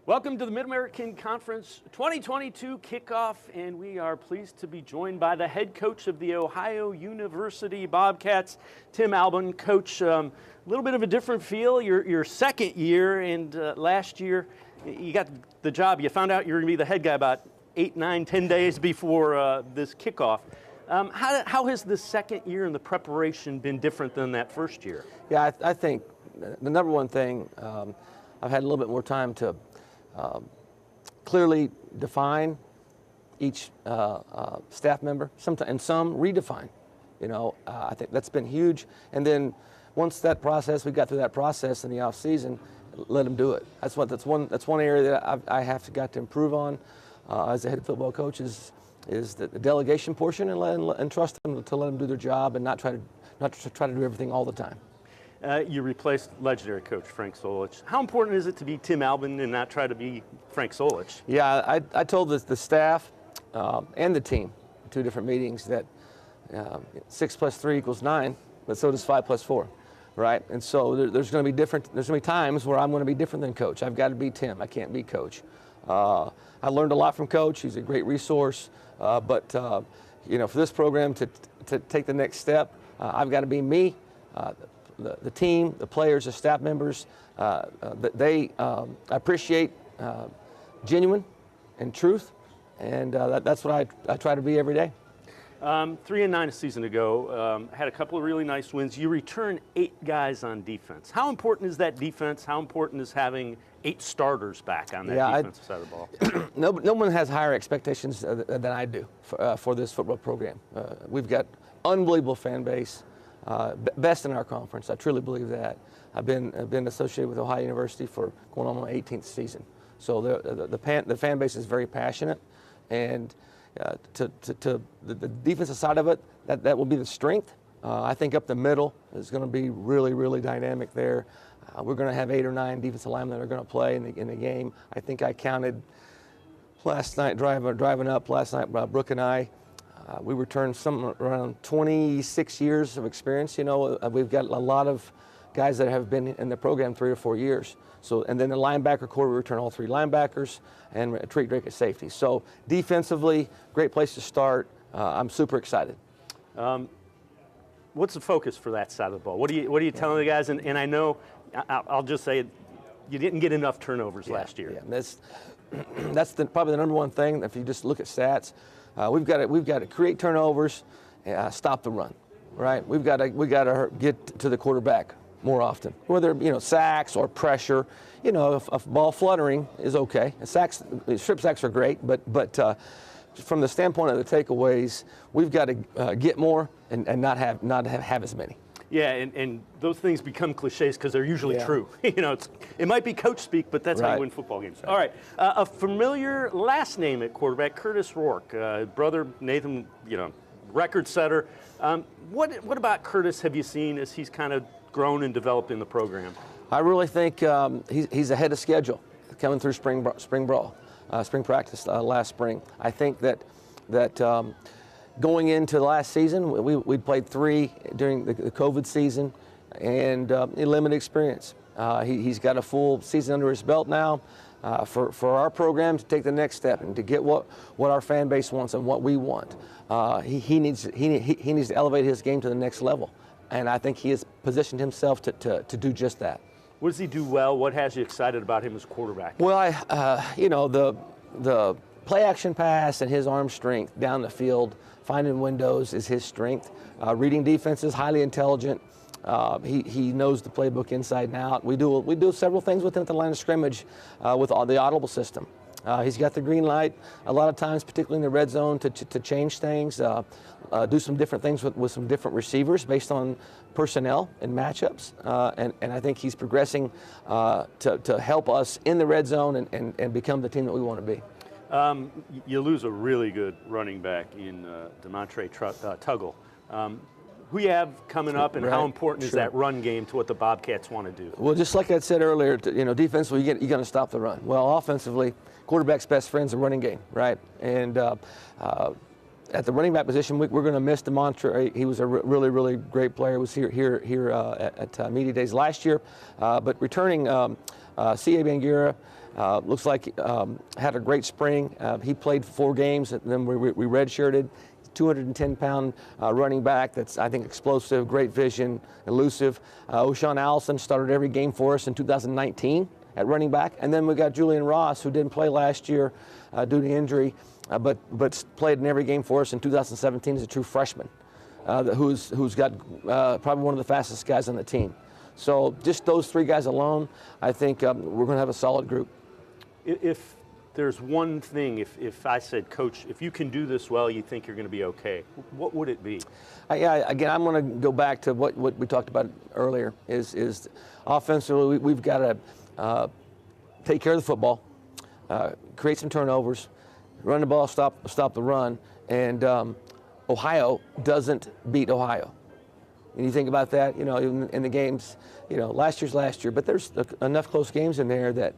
Welcome to the Mid-American Conference 2022 kickoff, and we are pleased to be joined by the head coach of the Ohio University Bobcats, Tim Albin. Coach, a little bit of a different feel. Your second year, and last year you got the job. You found out you were going to be the head guy about 8, 9, 10 days before this kickoff. How has the second year and the preparation been different than that first year? Yeah, I think the number one thing, I've had a little bit more time to clearly define each staff member, and some redefine. I think that's been huge. And then once we got through that process in the off season, let them do it. That's one area that I have got to improve on as a head football coach is the delegation portion, and trust them to let them do their job and not try to do everything all the time. You replaced legendary coach Frank Solich. How important is it to be Tim Albin and not try to be Frank Solich? Yeah, I told the staff and the team in 2 different meetings that 6 + 3 = 9, but so does 5 + 4, right? And so there's going to be times where I'm going to be different than coach. I've got to be Tim. I can't be coach. I learned a lot from coach. He's a great resource. But for this program to take the next step, I've got to be me. The team, the players, the staff members, they appreciate genuine and truth, and that's what I try to be every day. 3-9 a season ago, had a couple of really nice wins. You return 8 guys on defense. How important is that defense? How important is having 8 starters back on that defensive side of the ball? No one has higher expectations than I do for this football program. We've got unbelievable fan base. Best in our conference. I truly believe that. I've been associated with Ohio University for going on my 18th season. So the fan base is very passionate, and to the defensive side of it, that will be the strength. I think up the middle is going to be really, really dynamic there. We're going to have 8 or 9 defensive linemen that are going to play in the game. I think I counted last night driving up last night. Brooke and I. We returned some around 26 years of experience. We've got a lot of guys that have been in the program 3 or 4 years. So, and then the linebacker core, we return all 3 linebackers and Tariq Drake at safety. So defensively, great place to start. I'm super excited. What's the focus for that side of the ball? What are you telling the guys? And I know, I'll just say, you didn't get enough turnovers last year. Yeah, that's probably the number one thing. If you just look at stats. We've got to create turnovers, stop the run, right? We've got to get to the quarterback more often, whether sacks or pressure. If a ball fluttering is okay. Strip sacks are great, but from the standpoint of the takeaways, we've got to get more and not have as many. Yeah, and those things become cliches because they're usually true. It might be coach speak, but that's how you win football games. All right, a familiar last name at quarterback, Curtis Rourke, brother Nathan, record setter. What about Curtis have you seen as he's kind of grown and developed in the program? I really think he's ahead of schedule coming through spring practice last spring. I think that. Going into last season, we played 3 during the COVID season, and limited experience. He's got a full season under his belt now. For our program to take the next step and to get what our fan base wants and what we want, he needs to elevate his game to the next level, and I think he has positioned himself to do just that. What does he do well? What has you excited about him as quarterback? Well, the play action pass and his arm strength down the field. Finding windows is his strength. Reading defenses, highly intelligent. He knows the playbook inside and out. We do several things with him at the line of scrimmage with the audible system. He's got the green light a lot of times, particularly in the red zone, to change things, do some different things with some different receivers based on personnel and matchups. And I think he's progressing to help us in the red zone and become the team that we want to be. You lose a really good running back in Demontre Tuggle. Who you have coming up, and how important is that run game to what the Bobcats want to do? Well, just like I said earlier, defensively, you're going to stop the run. Well, offensively, quarterback's best friend's the running game, right? And at the running back position, we're going to miss Demontre. He was a really, really great player. He was here at Media Days last year. But returning C.A. Bangira looks like had a great spring. He played 4 games, and then we redshirted. 210-pound running back that's, I think, explosive, great vision, elusive. O'Shawn Allison started every game for us in 2019 at running back. And then we got Julian Ross, who didn't play last year due to injury, but played in every game for us in 2017 as a true freshman, who's got probably one of the fastest guys on the team. So just those 3 guys alone, I think we're going to have a solid group. If there's one thing, if I said, Coach, if you can do this well, you think you're going to be okay, what would it be? Again, I'm going to go back to what we talked about earlier, is offensively we've got to take care of the football, create some turnovers, run the ball, stop the run, and Ohio doesn't beat Ohio. And you think about that, in the games, last year's last year, but there's enough close games in there that,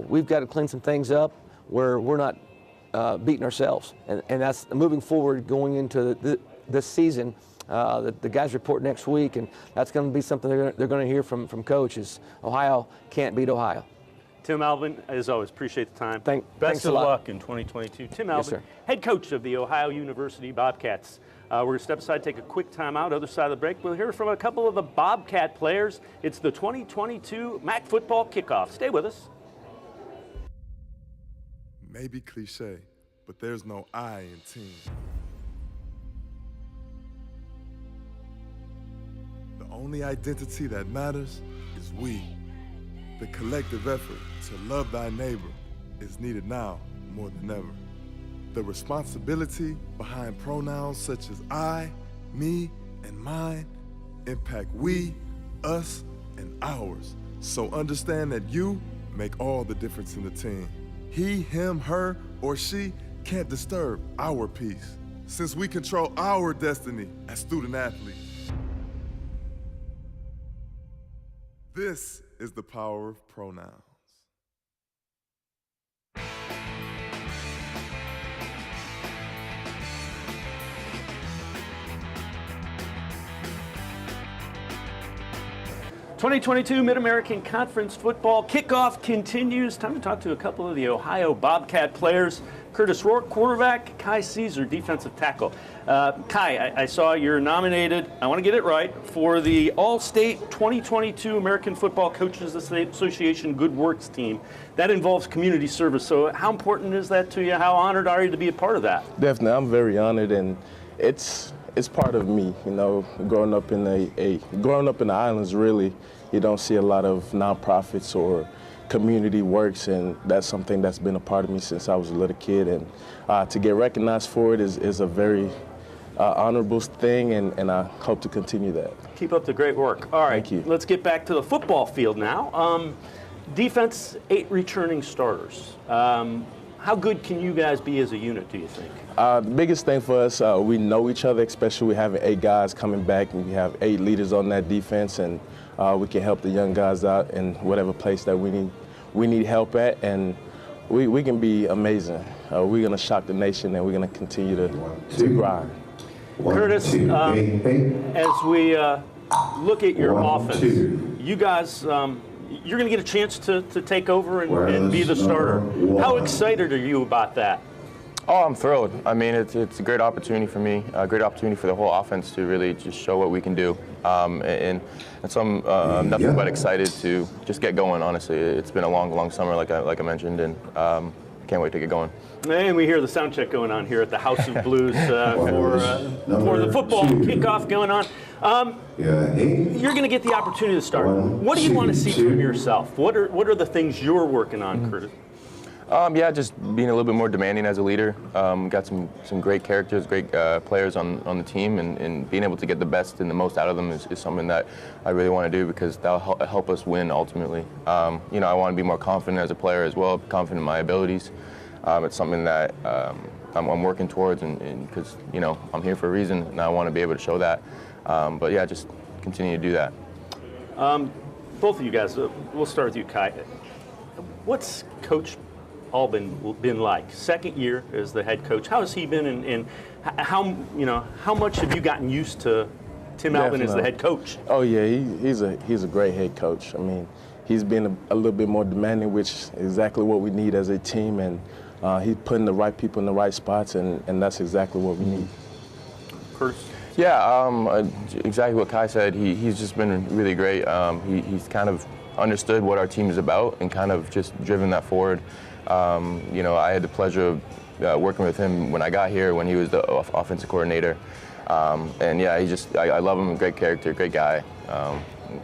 we've got to clean some things up where we're not beating ourselves. And that's moving forward, going into this season. The guys report next week, and that's going to be something they're going to hear from coaches. Ohio can't beat Ohio. Tim Albin, as always, appreciate the time. Thanks of a lot. luck in 2022. Tim Albin, Yes, sir. Head coach of the Ohio University Bobcats. We're going to step aside, take a quick timeout. Other side of the break, we'll hear from a couple of the Bobcat players. It's the 2022 MAC football kickoff. Stay with us. Maybe cliche, but there's no I in team. The only identity that matters is we. The collective effort to love thy neighbor is needed now more than ever. The responsibility behind pronouns such as I, me, and mine impact we, us, and ours. So understand that you make all the difference in the team. He, him, her, or she can't disturb our peace, since we control our destiny as student athletes. This is the power of pronouns. '22 Mid-American Conference football kickoff continues. Time to talk to a couple of the Ohio Bobcat players. Curtis Rourke, quarterback. Kai Caesar, defensive tackle. Kai, I saw you're nominated, I want to get it right, for the All-State 2022 American Football Coaches Association Good Works team. That involves community service. So how important is that to you? How honored are you to be a part of that? Definitely, I'm very honored, and it's part of me, growing up in the islands. Really, you don't see a lot of nonprofits or community works, and that's something that's been a part of me since I was a little kid. And to get recognized for it is a very honorable thing, and I hope to continue that. Keep up the great work. All right, Thank you. Let's get back to the football field now. Defense, 8 returning starters. How good can you guys be as a unit, do you think? The biggest thing for us, we know each other, especially having 8 guys coming back, and we have 8 leaders on that defense, and we can help the young guys out in whatever place that we need help at, and we can be amazing. We're going to shock the nation, and we're going to continue to grind. Curtis, as we look at your offense, you guys, you're going to get a chance to take over and be the starter. How excited are you about that? Oh, I'm thrilled. I mean, it's a great opportunity for me, a great opportunity for the whole offense to really just show what we can do. And so I'm nothing but excited to just get going, honestly. It's been a long summer, like I mentioned, and can't wait to get going. And we hear the sound check going on here at the House of Blues for the football kickoff going on. You're going to get the opportunity to start. What do you want to see from yourself? What are the things you're working on, Curtis? Just being a little bit more demanding as a leader. Got some great characters, great players on the team, and being able to get the best and the most out of them is something that I really want to do, because that'll help us win ultimately. I want to be more confident as a player as well, confident in my abilities. It's something that I'm working towards, and because I'm here for a reason, and I want to be able to show that. Just continue to do that. Both of you guys, we'll start with you, Kai. What's Coach Albin been like? Second year as the head coach. How has he been, and how much have you gotten used to Tim Albin as the head coach? Oh yeah, he's a great head coach. I mean, he's been a little bit more demanding, which is exactly what we need as a team. And he's putting the right people in the right spots, and that's exactly what we need. Curtis? Yeah, exactly what Kai said. He's just been really great. He's kind of understood what our team is about and kind of just driven that forward. You know, I had the pleasure of working with him when I got here, when he was the offensive coordinator. And yeah, I love him, great character, great guy.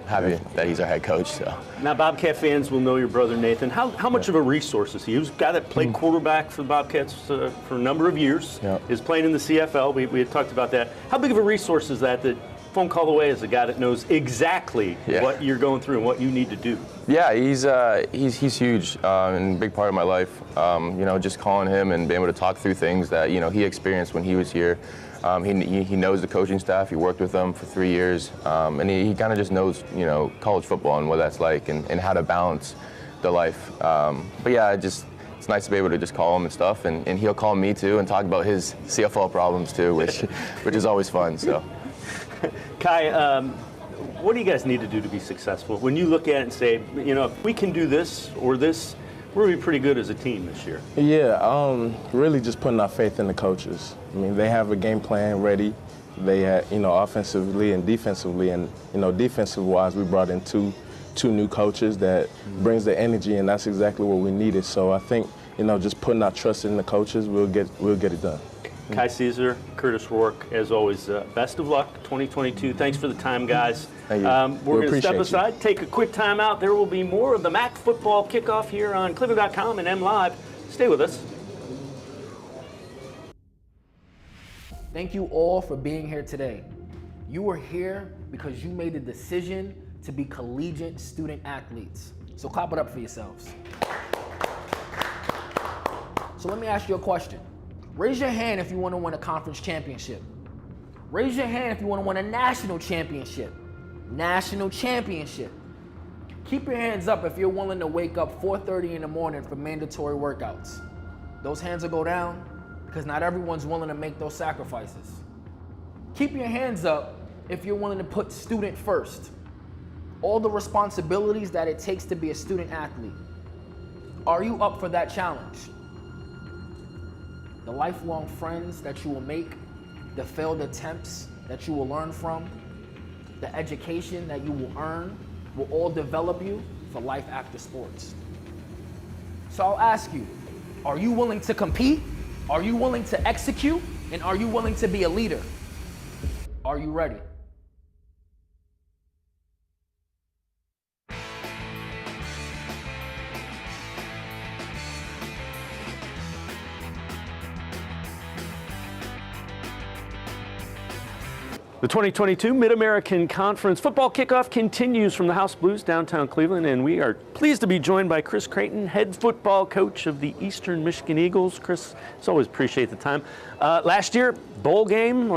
Happy that he's our head coach. So. Now, Bobcat fans will know your brother Nathan. How much of a resource is he? He was a guy that played quarterback for the Bobcats for a number of years. Is playing in the CFL. We had talked about that. How big of a resource is that phone call away is a guy that knows exactly what you're going through and what you need to do? Yeah, he's huge and a big part of my life. You know, just calling him and being able to talk through things that, you know, he experienced when he was here. He knows the coaching staff. He worked with them for 3 years, and he kind of just knows, you know, college football and what that's like and how to balance the life. But yeah, it's nice to be able to just call him and stuff, and he'll call me too and talk about his CFL problems too, which is always fun. So, Kai, what do you guys need to do to be successful? When you look at it and say, you know, if we can do this or this, we're going to be pretty good as a team this year. Yeah, really just putting our faith in the coaches. I mean, they have a game plan ready. They had, you know, offensively and defensively, and, you know, defensive-wise, we brought in two new coaches that brings the energy, and that's exactly what we needed. So I think, you know, just putting our trust in the coaches, we'll get it done. Kai Caesar, Curtis Rourke, as always, best of luck 2022. Thanks for the time, guys. Thank you. We're going to step aside, take a quick time out. There will be more of the MAC football kickoff here on cleveland.com and MLive. Stay with us. Thank you all for being here today. You are here because you made the decision to be collegiate student athletes. So clap it up for yourselves. So let me ask you a question. Raise your hand if you want to win a conference championship. Raise your hand if you want to win a national championship. National championship. Keep your hands up if you're willing to wake up 4:30 in the morning for mandatory workouts. Those hands will go down because not everyone's willing to make those sacrifices. Keep your hands up if you're willing to put student first. All the responsibilities that it takes to be a student athlete. Are you up for that challenge? The lifelong friends that you will make, the failed attempts that you will learn from, the education that you will earn will all develop you for life after sports. So I'll ask you, are you willing to compete? Are you willing to execute? And are you willing to be a leader? Are you ready? The 2022 Mid-American Conference football kickoff continues from the House Blues downtown Cleveland, and we are pleased to be joined by Chris Creighton, head football coach of the Eastern Michigan Eagles. Chris, as always, appreciate the time. Last year, bowl game,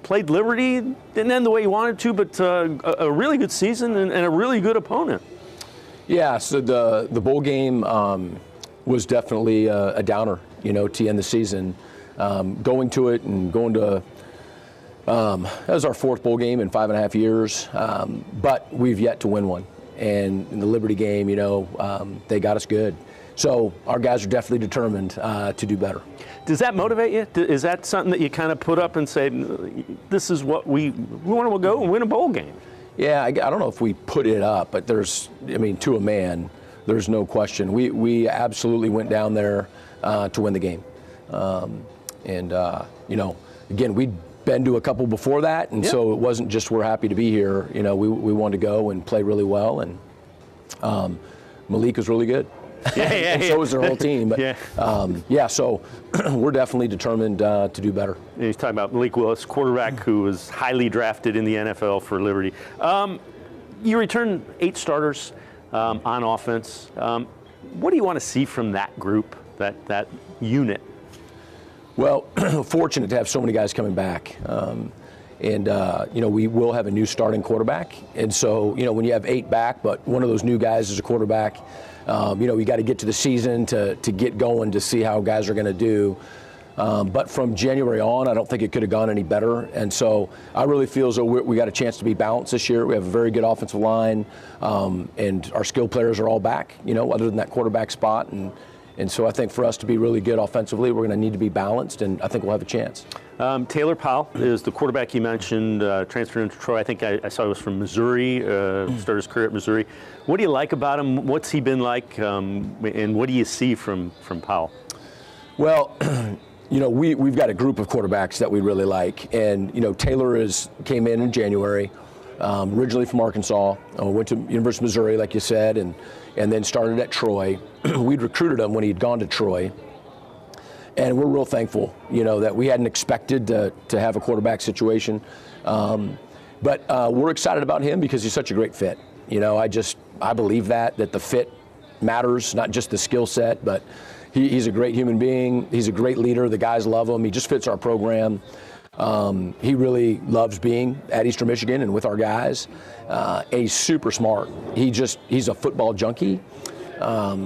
played Liberty, didn't end the way you wanted to, but a really good season and a really good opponent. Yeah, so the bowl game was definitely a downer, you know, to end the season. Going to it and going to that was our fourth bowl game in 5.5 years, but we've yet to win one. And in the Liberty game, you know, they got us good. So our guys are definitely determined to do better. Does that motivate you? Is that something that you kind of put up and say, this is what we want to go and win a bowl game? Yeah, I don't know if we put it up, but to a man, there's no question. We absolutely went down there to win the game. You know, again, we'd been to a couple before that, and so it wasn't just we're happy to be here. You know, we wanted to go and play really well, and Malik was really good. And so was their whole team. But so we're definitely determined to do better. He's talking about Malik Willis, quarterback who was highly drafted in the NFL for Liberty. You returned 8 starters on offense. What do you want to see from that group, that unit? Well, fortunate to have so many guys coming back. You know, we will have a new starting quarterback. And so, you know, when you have 8 back, but one of those new guys is a quarterback, you know, we got to get to the season to get going to see how guys are going to do. But from January on, I don't think it could have gone any better. And so I really feel as though we got a chance to be balanced this year. We have a very good offensive line, and our skilled players are all back, other than that quarterback spot. And so I think for us to be really good offensively, we're going to need to be balanced, and I think we'll have a chance. Taylor Powell is the quarterback you mentioned, transferred into Troy. I think I saw he was from Missouri, started his career at Missouri. What do you like about him? What's he been like, and what do you see from Powell? Well, we've got a group of quarterbacks that we really like, and Taylor came in January, originally from Arkansas, went to University of Missouri, like you said, and then started at Troy. We'd recruited him when he'd gone to Troy, and we're real thankful, that we hadn't expected to have a quarterback situation, but we're excited about him because he's such a great fit. I believe that the fit matters, not just the skill set, but he's a great human being. He's a great leader. The guys love him. He just fits our program. He really loves being at Eastern Michigan and with our guys. And he's super smart. He's a football junkie.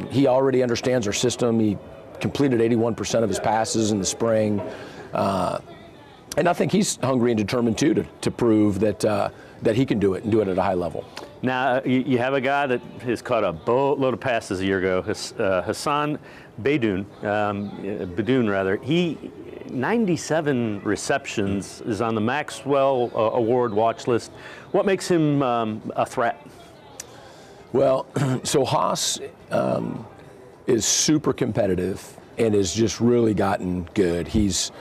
He already understands our system. He completed 81% of his passes in the spring. And I think he's hungry and determined, too, to prove that he can do it and do it at a high level. Now, you have a guy that has caught a boatload of passes a year ago, Hassan Beydoun, he 97 receptions, is on the Maxwell Award watch list. What makes him a threat? Well, so Haas is super competitive and has just really gotten good. He's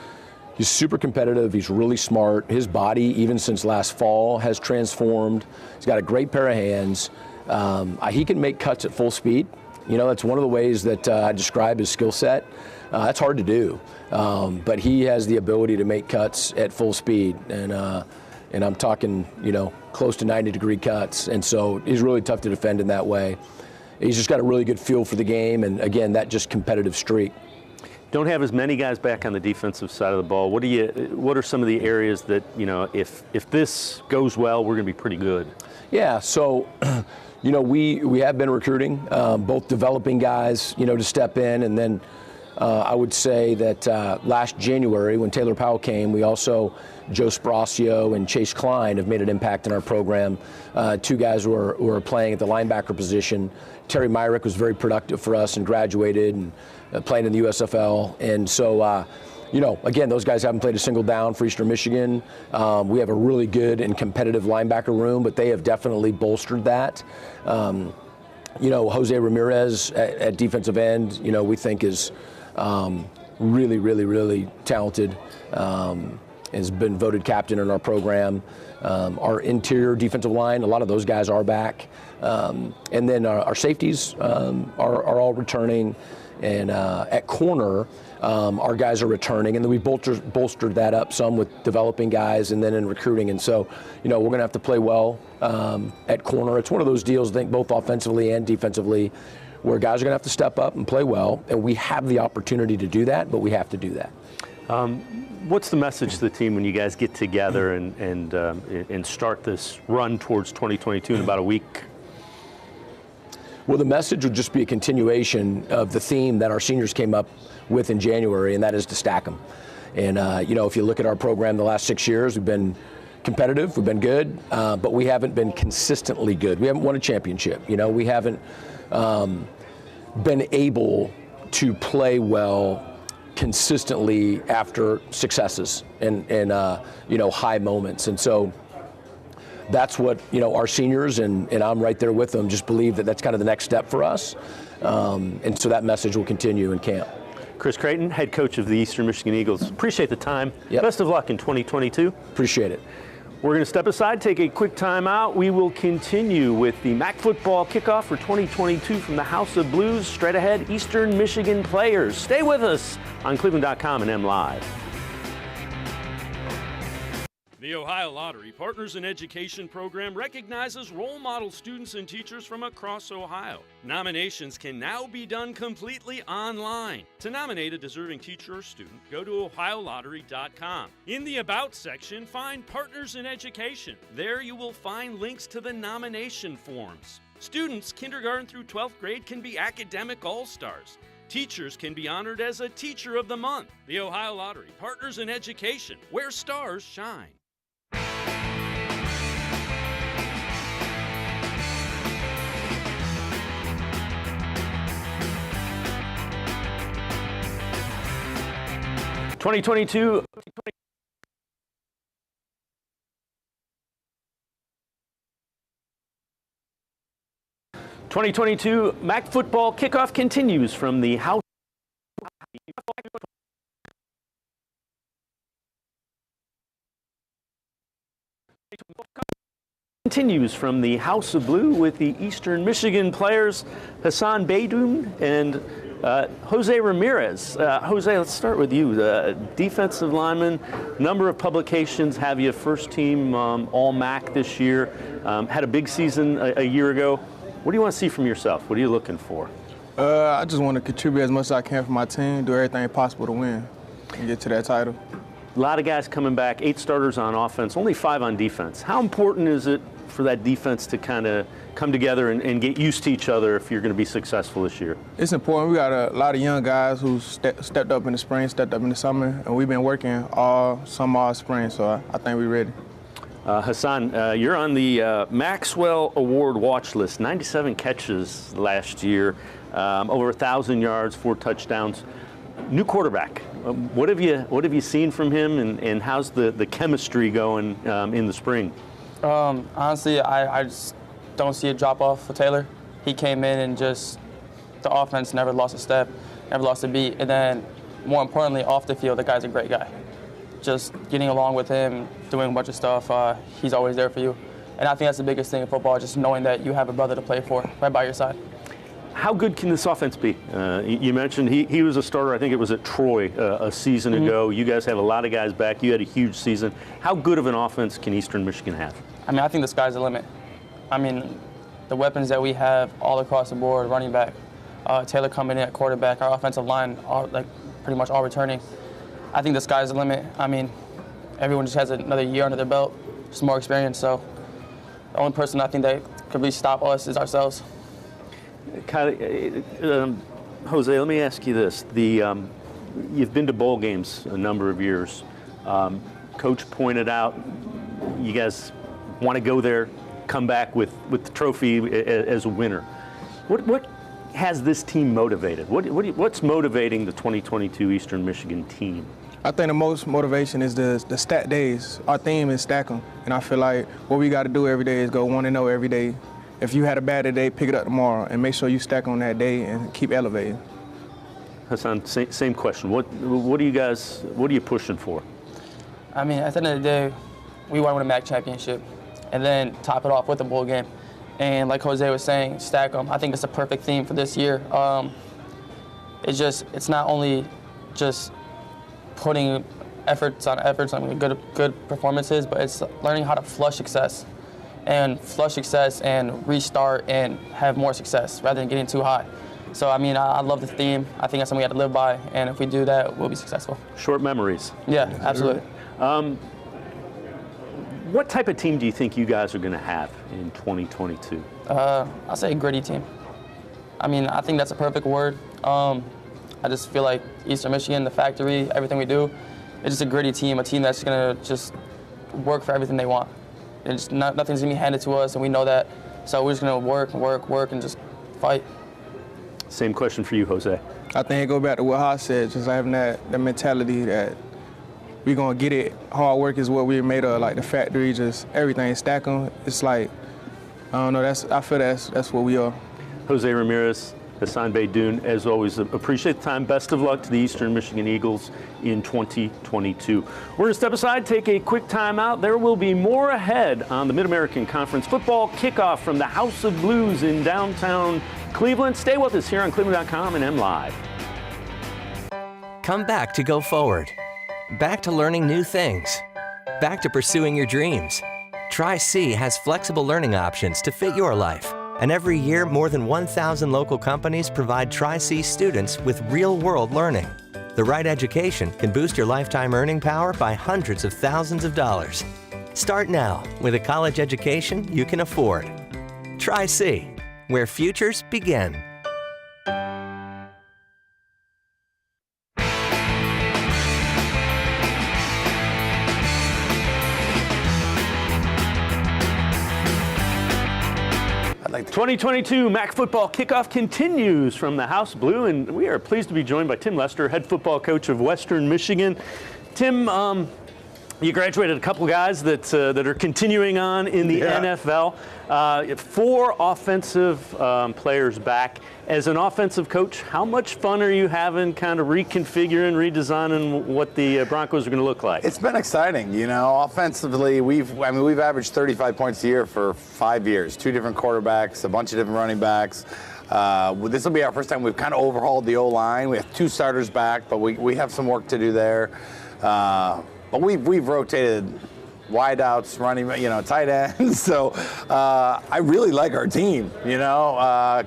super competitive. He's really smart. His body, even since last fall, has transformed. He's got a great pair of hands. He can make cuts at full speed. That's one of the ways that I describe his skill set. That's hard to do, but he has the ability to make cuts at full speed, and I'm talking, close to 90-degree cuts. And so he's really tough to defend in that way. He's just got a really good feel for the game, and again, that just competitive streak. Don't have as many guys back on the defensive side of the ball. What are some of the areas that, if this goes well, we're going to be pretty good? Yeah, so we have been recruiting, both developing guys, to step in, and then I would say that last January when Taylor Powell came, we also, Joe Sparaccio and Chase Klein have made an impact in our program. Two guys who are playing at the linebacker position. Terry Myrick was very productive for us and graduated and playing in the USFL. And so, again, those guys haven't played a single down for Eastern Michigan. We have a really good and competitive linebacker room, but they have definitely bolstered that. Jose Ramirez at defensive end, we think is really, really, really talented. Has been voted captain in our program. Our interior defensive line, a lot of those guys are back. And then our safeties are all returning. And at corner, our guys are returning. And then we bolstered that up some with developing guys and then in recruiting. And so, we're going to have to play well at corner. It's one of those deals, I think, both offensively and defensively, where guys are going to have to step up and play well. And we have the opportunity to do that, but we have to do that. What's the message to the team when you guys get together and start this run towards 2022 in about a week? Well, the message would just be a continuation of the theme that our seniors came up with in January, and that is to stack them. And, if you look at our program the last 6 years, we've been competitive, we've been good, but we haven't been consistently good. We haven't won a championship. We haven't been able to play well consistently after successes and high moments. And so that's what, our seniors, and I'm right there with them, just believe that that's kind of the next step for us. And so that message will continue in camp. Chris Creighton, head coach of the Eastern Michigan Eagles. Appreciate the time. Yep. Best of luck in 2022. Appreciate it. We're going to step aside, take a quick time out. We will continue with the MAC football kickoff for 2022 from the House of Blues. Straight ahead, Eastern Michigan players. Stay with us on cleveland.com and MLive. The Ohio Lottery Partners in Education program recognizes role model students and teachers from across Ohio. Nominations can now be done completely online. To nominate a deserving teacher or student, go to ohiolottery.com. In the About section, find Partners in Education. There you will find links to the nomination forms. Students kindergarten through 12th grade can be academic all-stars. Teachers can be honored as a Teacher of the Month. The Ohio Lottery, partners in education, where stars shine. (2022) 2022 MAC football kickoff continues from the House. Continues from the House of Blue with the Eastern Michigan players Hassan Beydoun and Jose Ramirez. Jose, let's start with you. Defensive lineman, number of publications have you first team All MAC this year. Had a big season a year ago. What do you want to see from yourself? What are you looking for? I just want to contribute as much as I can for my team, do everything possible to win and get to that title. A lot of guys coming back, 8 starters on offense, only 5 on defense. How important is it for that defense to kind of come together and get used to each other if you're going to be successful this year? It's important. We got a lot of young guys who stepped up in the spring, stepped up in the summer, and we've been working all summer, all spring, so I think we're ready. Hassan, you're on the Maxwell Award watch list. 97 catches last year, over 1,000 yards, 4 touchdowns. New quarterback. What have you seen from him, and how's the chemistry going in the spring? Honestly, I just don't see a drop off for Taylor. He came in and just the offense never lost a step, never lost a beat, and then more importantly, off the field, the guy's a great guy. Just getting along with him, doing a bunch of stuff, he's always there for you. And I think that's the biggest thing in football, just knowing that you have a brother to play for right by your side. How good can this offense be? You mentioned he was a starter, I think it was at Troy a season ago. You guys have a lot of guys back. You had a huge season. How good of an offense can Eastern Michigan have? I mean, I think the sky's the limit. I mean, the weapons that we have all across the board, running back, Taylor coming in at quarterback, our offensive line, pretty much all returning. I think the sky's the limit. I mean, everyone just has another year under their belt, just more experience. So the only person I think that could really stop us is ourselves. Jose, let me ask you this. You've been to bowl games a number of years. Coach pointed out you guys want to go there, come back with the trophy as a winner. What has this team motivated? What's motivating the 2022 Eastern Michigan team? I think the most motivation is the stat days. Our theme is stack 'em, and I feel like what we got to do every day is go 1-0 every day. If you had a bad day, pick it up tomorrow and make sure you stack on that day and keep elevating. Hassan, same question. What are you pushing for? I mean, at the end of the day, we want to win a MAC championship and then top it off with a bowl game. And like Jose was saying, stack them. I think it's a perfect theme for this year. It's not only just putting efforts on good performances, but it's learning how to flush success and restart and have more success rather than getting too high. So, I mean, I love the theme. I think that's something we have to live by, and if we do that, we'll be successful. Short memories. Yeah, absolutely. What type of team do you think you guys are going to have in 2022? I'll say a gritty team. I mean, I think that's a perfect word. I just feel like Eastern Michigan, the factory, everything we do, it's just a gritty team, a team that's going to just work for everything they want. And just nothing's going to be handed to us, and we know that. So we're just going to work, and just fight. Same question for you, Jose. I think it goes back to what Haas said, just having that mentality that we're going to get it. Hard work is what we're made of, like the factory, just everything, stack them. It's like, I don't know, I feel that's what we are. Jose Ramirez, Hassan Beydoun, as always, appreciate the time. Best of luck to the Eastern Michigan Eagles in 2022. We're going to step aside, take a quick time out. There will be more ahead on the Mid-American Conference football kickoff from the House of Blues in downtown Cleveland. Stay with us here on cleveland.com and MLive. Come back to go forward. Back to learning new things. Back to pursuing your dreams. Tri-C has flexible learning options to fit your life. And every year, more than 1,000 local companies provide Tri-C students with real-world learning. The right education can boost your lifetime earning power by hundreds of thousands of dollars. Start now with a college education you can afford. Tri-C, where futures begin. like to. 2022 MAC football kickoff continues from the House Blue, and we are pleased to be joined by Tim Lester, head football coach of Western Michigan. Tim, you graduated a couple guys that are continuing on in the NFL. 4 offensive players back. As an offensive coach, how much fun are you having kind of reconfiguring, redesigning what the Broncos are going to look like? It's been exciting, you know. Offensively, we've averaged 35 points a year for 5 years. 2 different quarterbacks, a bunch of different running backs. This will be our first time we've kind of overhauled the O-line. We have 2 starters back, but we have some work to do there. But we've rotated wideouts, running, you know, tight ends. So I really like our team. You know,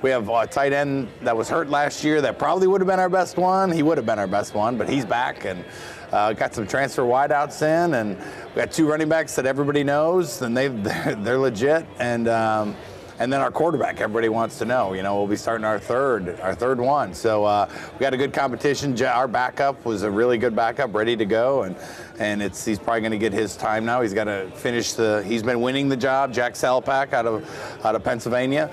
we have a tight end that was hurt last year that probably would have been our best one. He would have been our best one, but he's back, and got some transfer wideouts in, and we got 2 running backs that everybody knows, and they're legit. And then our quarterback, everybody wants to know. You know, we'll be starting our third one. So we got a good competition. Our backup was a really good backup, ready to go, and he's probably going to get his time now. He's got to finish he's been winning the job. Jack Salapak out of Pennsylvania.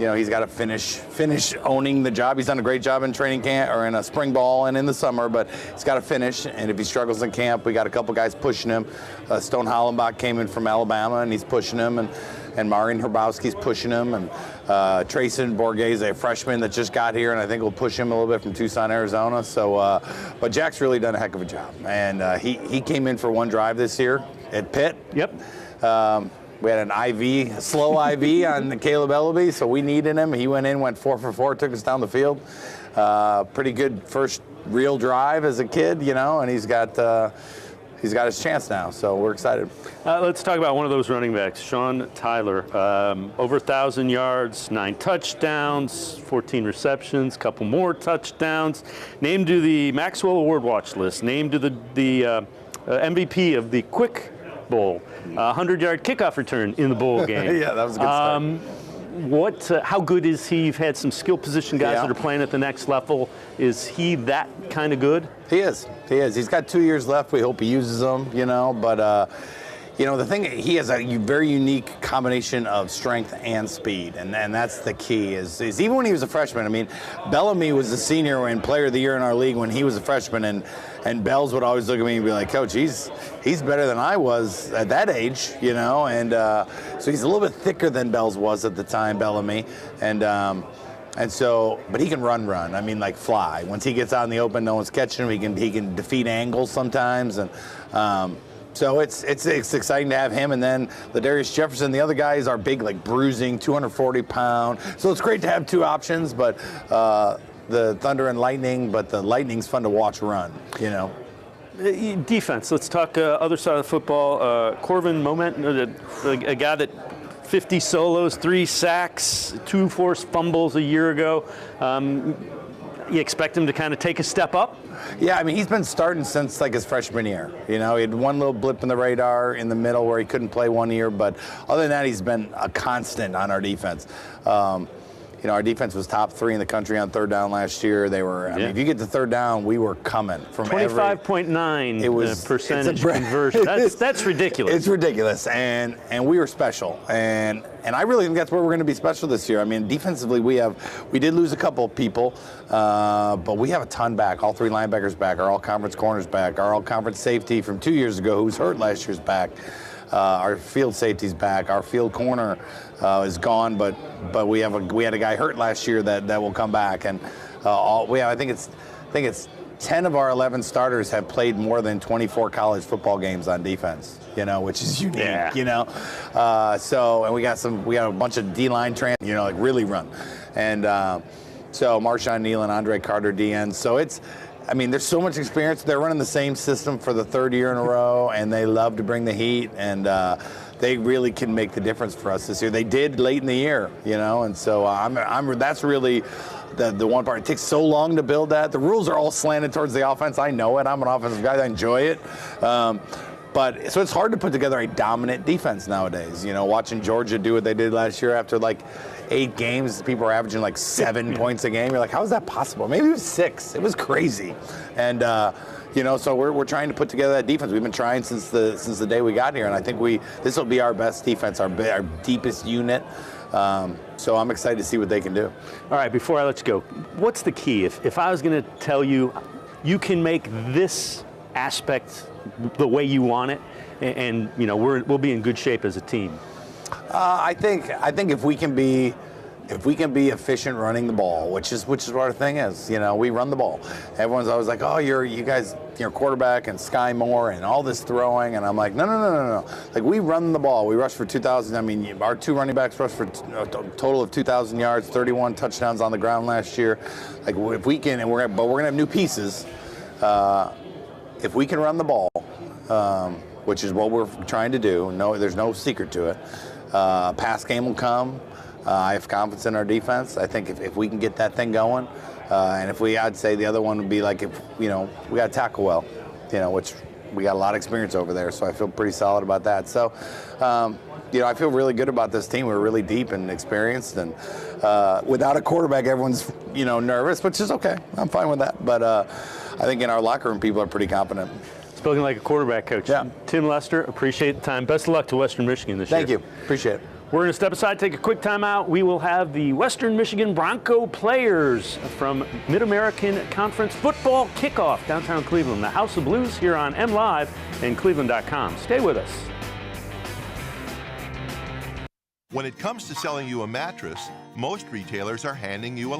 You know, he's got to finish owning the job. He's done a great job in training camp or in a spring ball and in the summer, but he's got to finish. And if he struggles in camp, we got a couple guys pushing him. Stone Hollenbach came in from Alabama, and he's pushing him, and Marian Herbowski's pushing him, and Trayson Borghese, a freshman that just got here, and I think we'll push him a little bit from Tucson, Arizona. So, but Jack's really done a heck of a job, and he came in for 1 drive this year at Pitt. Yep. We had a slow IV on Caleb Ellaby, so we needed him. He went 4 for 4, took us down the field. Pretty good first real drive as a kid, you know, and he's got his chance now, so we're excited. Let's talk about one of those running backs, Sean Tyler. Over 1,000 yards, 9 touchdowns, 14 receptions, couple more touchdowns. Named to the Maxwell Award watch list. Named to the MVP of the Quick Bowl. 100-yard kickoff return in the bowl game. Yeah, that was a good start. How good is he? You've had some skill position guys that are playing at the next level. Is he that kind of good? He is. He's got 2 years left. We hope he uses them, you know. But, you know, the thing, he has a very unique combination of strength and speed. And that's the key is even when he was a freshman, I mean, Bellamy was a senior and player of the year in our league when he was a freshman. And Bells would always look at me and be like, Coach, he's better than I was at that age, you know. And so he's a little bit thicker than Bells was at the time, Bellamy. And so, but he can run. I mean, like fly. Once he gets out in the open, no one's catching him. He can defeat angles sometimes, and so it's exciting to have him. And then Ladarius Jefferson, the other guys are big, like bruising, 240-pound. So it's great to have 2 options, but the Thunder and Lightning. But the Lightning's fun to watch run, you know. Defense. Let's talk other side of the football. Corvin Moment, a guy that 50 solos, 3 sacks, 2 forced fumbles a year ago. You expect him to kind of take a step up? Yeah, I mean, he's been starting since like his freshman year. You know, he had one little blip in the radar in the middle where he couldn't play 1 year, but other than that, he's been a constant on our defense. You know, our defense was top 3 in the country on 3rd down last year. They were, I mean, if you get to 3rd down, we were coming from 25.9 percentage conversion. That's ridiculous. It's ridiculous, and we were special, and I really think that's where we're going to be special this year. I mean, defensively, we did lose a couple of people, but we have a ton back. All 3 linebackers back, our all-conference corners back, our all-conference safety from 2 years ago who was hurt last year's back. Our field safety's back. Our field corner is gone, but we had a guy hurt last year that will come back, and I think it's 10 of our 11 starters have played more than 24 college football games on defense. You know, which is unique. Yeah. You know, and we got a bunch of D-line you know, like really run, and so Marshawn Neal and Andre Carter DN. So I mean, there's so much experience. They're running the same system for the 3rd year in a row, and they love to bring the heat, and they really can make the difference for us this year. They did late in the year, you know, and so that's really the one part. It takes so long to build that. The rules are all slanted towards the offense. I know it. I'm an offensive guy. I enjoy it. But But so it's hard to put together a dominant defense nowadays. You know, watching Georgia do what they did last year after like 8 games, people are averaging like 7 points a game. You're like, how is that possible? Maybe it was 6. It was crazy. And you know, so we're trying to put together that defense. We've been trying since the day we got here, and I think this will be our best defense, our deepest unit. So I'm excited to see what they can do. All right, before I let you go, what's the key? If I was going to tell you, you can make this aspect the way you want it, and you know we'll be in good shape as a team. I think if we can be efficient running the ball, which is what our thing is. You know, we run the ball. Everyone's always like, oh, you guys, your quarterback and Sky Moore and all this throwing, and I'm like, no. Like, we run the ball. We rush for 2,000. I mean, our 2 running backs rushed for a total of 2,000 yards, 31 touchdowns on the ground last year. Like, if we can, but we're gonna have new pieces. If we can run the ball, which is what we're trying to do. No, there's no secret to it. Pass game will come. I have confidence in our defense. I think if we can get that thing going, and I'd say the other one would be like we got to tackle well, which we got a lot of experience over there. So I feel pretty solid about that. So, I feel really good about this team. We're really deep and experienced, and without a quarterback, everyone's nervous, which is okay. I'm fine with that. But I think in our locker room, people are pretty confident. Spoken like a quarterback coach. Yeah. Tim Lester, appreciate the time. Best of luck to Western Michigan this year. Thank you. Appreciate it. We're going to step aside, take a quick timeout. We will have the Western Michigan Bronco players from Mid-American Conference football kickoff downtown Cleveland, the House of Blues here on MLive and cleveland.com. Stay with us. When it comes to selling you a mattress, most retailers are handing you a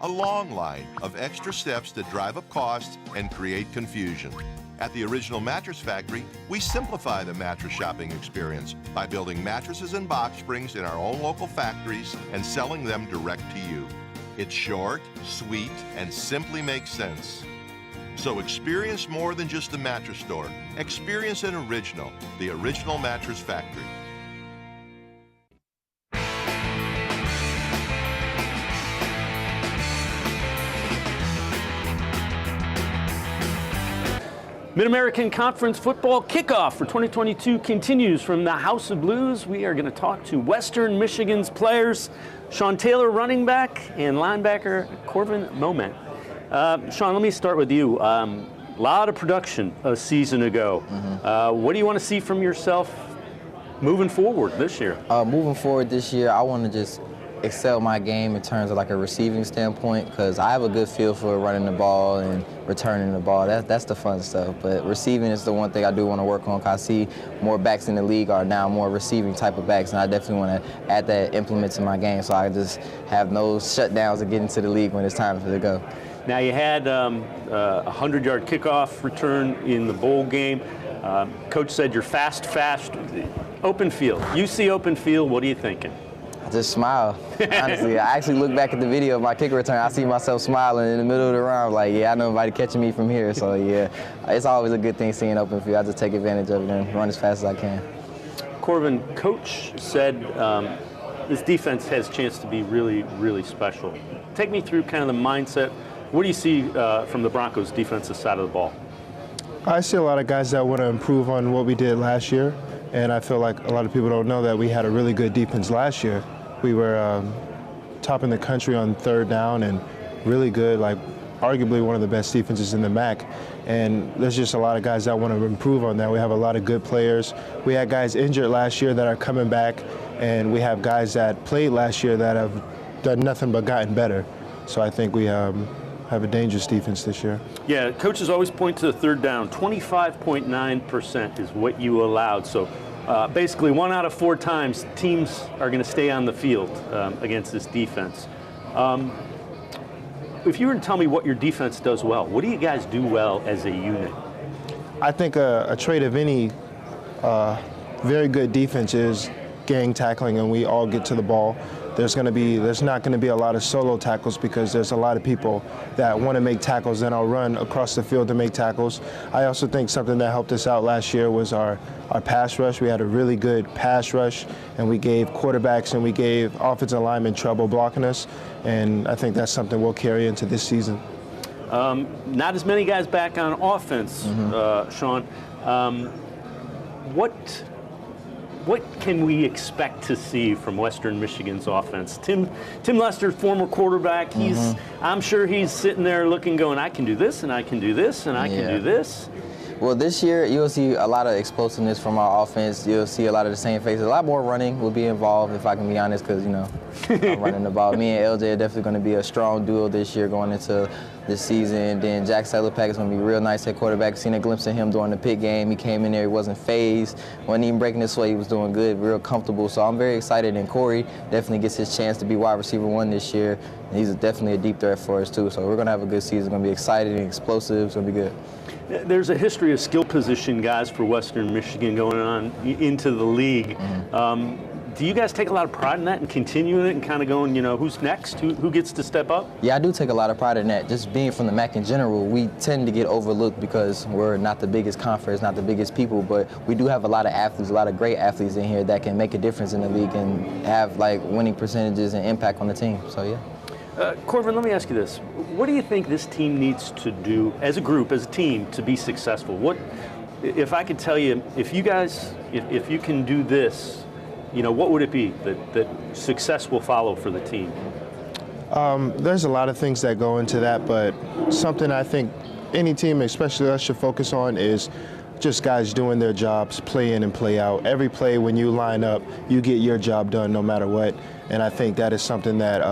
long line of extra steps that drive up costs and create confusion. At the Original Mattress Factory, we simplify the mattress shopping experience by building mattresses and box springs in our own local factories and selling them direct to you. It's short, sweet, and simply makes sense. So experience more than just a mattress store. Experience an original, the Original Mattress Factory. Mid-American Conference football kickoff for 2022 continues from the House of Blues. We are going to talk to Western Michigan's players, Sean Taylor, running back, and linebacker Corvin Moment. Sean, let me start with you. A lot of production a season ago. What do you want to see from yourself moving forward this year? Moving forward this year, I want to just excel my game in terms of like a receiving standpoint, because I have a good feel for running the ball and returning the ball. That's the fun stuff. But receiving is the one thing I do want to work on, because I see more backs in the league are now more receiving type of backs, and I definitely want to add that implement to my game so I just have no shutdowns and get into the league when it's time for it to go. Now, you had a 100-yard kickoff return in the bowl game. Coach said you're fast. Open field. You see open field, what are you thinking? I just smile, honestly. I actually look back at the video of my kick return. I see myself smiling in the middle of the round, like, yeah, I know nobody catching me from here. So, yeah, it's always a good thing seeing open field. I just take advantage of it and run as fast as I can. Corvin, Coach said this defense has a chance to be really, really special. Take me through kind of the mindset. What do you see from the Broncos' defensive side of the ball? I see a lot of guys that want to improve on what we did last year, and I feel like a lot of people don't know that we had a really good defense last year. We were top in the country on third down and really good, like arguably one of the best defenses in the MAC. And there's just a lot of guys that want to improve on that. We have a lot of good players. We had guys injured last year that are coming back, and we have guys that played last year that have done nothing but gotten better. So I think we have a dangerous defense this year. Yeah, coaches always point to the third down. 25.9% is what you allowed. So basically 1 out of 4 times teams are going to stay on the field against this defense. If you were to tell me what your defense does well, what do you guys do well as a unit? I think a trait of any very good defense is gang tackling, and we all get to the ball. There's not going to be a lot of solo tackles because there's a lot of people that want to make tackles, and I'll run across the field to make tackles. I also think something that helped us out last year was our pass rush. We had a really good pass rush, and we gave quarterbacks and we gave offensive linemen trouble blocking us, and I think that's something we'll carry into this season. Not as many guys back on offense, Sean. what can we expect to see from Western Michigan's offense? Tim Lester, former quarterback, I'm sure he's sitting there looking, going, I can do this, and I can do this, and I can do this. Well, this year you'll see a lot of explosiveness from our offense. You'll see a lot of the same faces. A lot more running will be involved, if I can be honest, because, you know, I'm running the ball. Me and LJ are definitely going to be a strong duo this year going into this season. Then Jack Selapak is going to be real nice at quarterback. Seen a glimpse of him during the Pitt game. He came in there, he wasn't phased, wasn't even breaking his sweat. He was doing good, real comfortable. So I'm very excited. And Corey definitely gets his chance to be wide receiver 1 this year. And he's definitely a deep threat for us, too. So we're going to have a good season. It's going to be exciting and explosive. It's going to be good. There's a history of skill position guys for Western Michigan going on into the league. Do you guys take a lot of pride in that and continuing it and kind of going, you know, who's next? Who gets to step up? Yeah, I do take a lot of pride in that. Just being from the MAC in general, we tend to get overlooked because we're not the biggest conference, not the biggest people, but we do have a lot of athletes, a lot of great athletes in here that can make a difference in the league and have, like, winning percentages and impact on the team. So, yeah. Corbin, let me ask you this. What do you think this team needs to do as a group, as a team, to be successful? What, if I could tell you, if you guys, if you can do this, you know, what would it be that success will follow for the team? There's a lot of things that go into that, but something I think any team, especially us, should focus on is just guys doing their jobs, play in and play out. Every play when you line up, you get your job done no matter what. And I think that is something that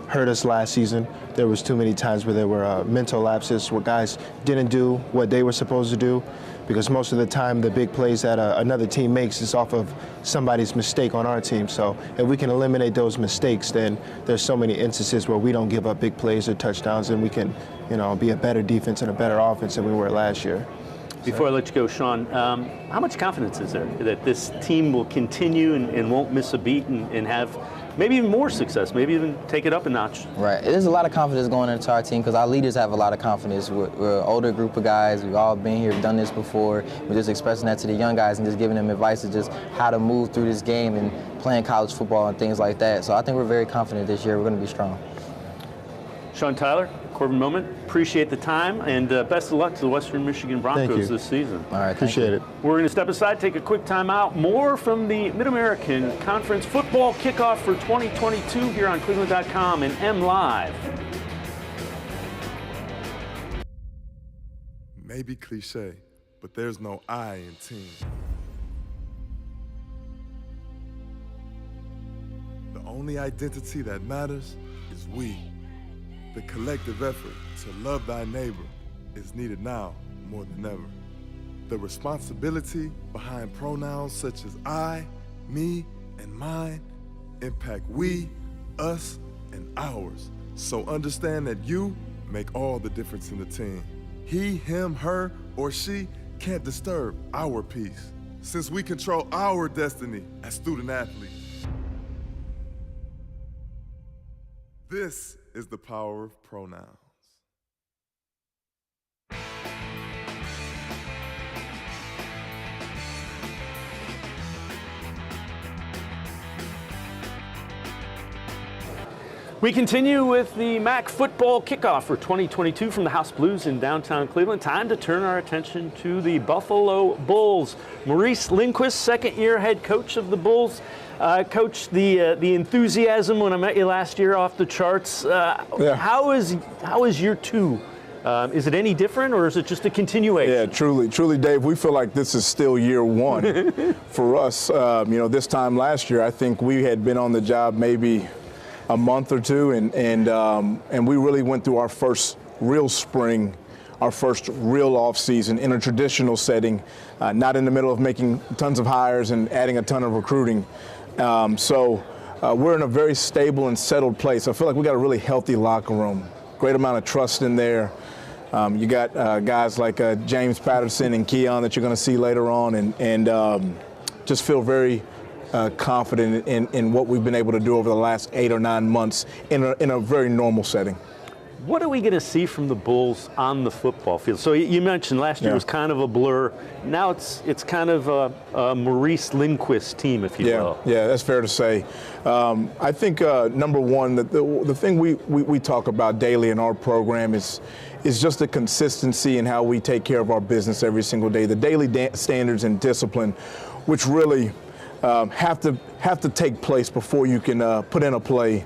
hurt us last season. There was too many times where there were mental lapses where guys didn't do what they were supposed to do, because most of the time the big plays that another team makes is off of somebody's mistake on our team. So if we can eliminate those mistakes, then there's so many instances where we don't give up big plays or touchdowns, and we can, you know, be a better defense and a better offense than we were last year. Before I let you go, Sean, how much confidence is there that this team will continue and won't miss a beat and have maybe even more success, maybe even take it up a notch? Right. There's a lot of confidence going into our team because our leaders have a lot of confidence. We're an older group of guys. We've all been here, done this before. We're just expressing that to the young guys and just giving them advice of just how to move through this game and playing college football and things like that. So I think we're very confident this year. We're going to be strong. Sean Tyler, Corbin Moment, appreciate the time, and best of luck to the Western Michigan Broncos this season. All right, appreciate it. We're going to step aside, take a quick time out. More from the Mid-American Conference football kickoff for 2022 here on cleveland.com and M Live. Maybe cliche, but there's no I in team. The only identity that matters is we. The collective effort to love thy neighbor is needed now more than ever. The responsibility behind pronouns such as I, me, and mine impact we, us, and ours. So understand that you make all the difference in the team. He, him, her, or she can't disturb our peace, since we control our destiny as student athletes. This is the power of pronouns. We continue with the MAC football kickoff for 2022 from the House Blues in downtown Cleveland. Time to turn our attention to the Buffalo Bulls. Maurice Lindquist, second-year head coach of the Bulls. Coach, the enthusiasm when I met you last year off the charts. How is year two? Is it any different, or is it just a continuation? Yeah, truly, Dave. We feel like this is still year one for us. You know, this time last year, I think we had been on the job maybe a month or two, and we really went through our first real spring, our first real off season in a traditional setting, not in the middle of making tons of hires and adding a ton of recruiting. So we're in a very stable and settled place. I feel like we got a really healthy locker room, great amount of trust in there. You got guys like James Patterson and Keon that you're going to see later on, and just feel very confident in what we've been able to do over the last 8 or 9 months in a very normal setting. What are we going to see from the Bulls on the football field? So you mentioned last year was kind of a blur. Now it's kind of a Maurice Lindquist team, if you will. Yeah, that's fair to say. I think number one, the thing we talk about daily in our program is is just the consistency in how we take care of our business every single day, the daily standards and discipline, which really have to take place before you can put in a play,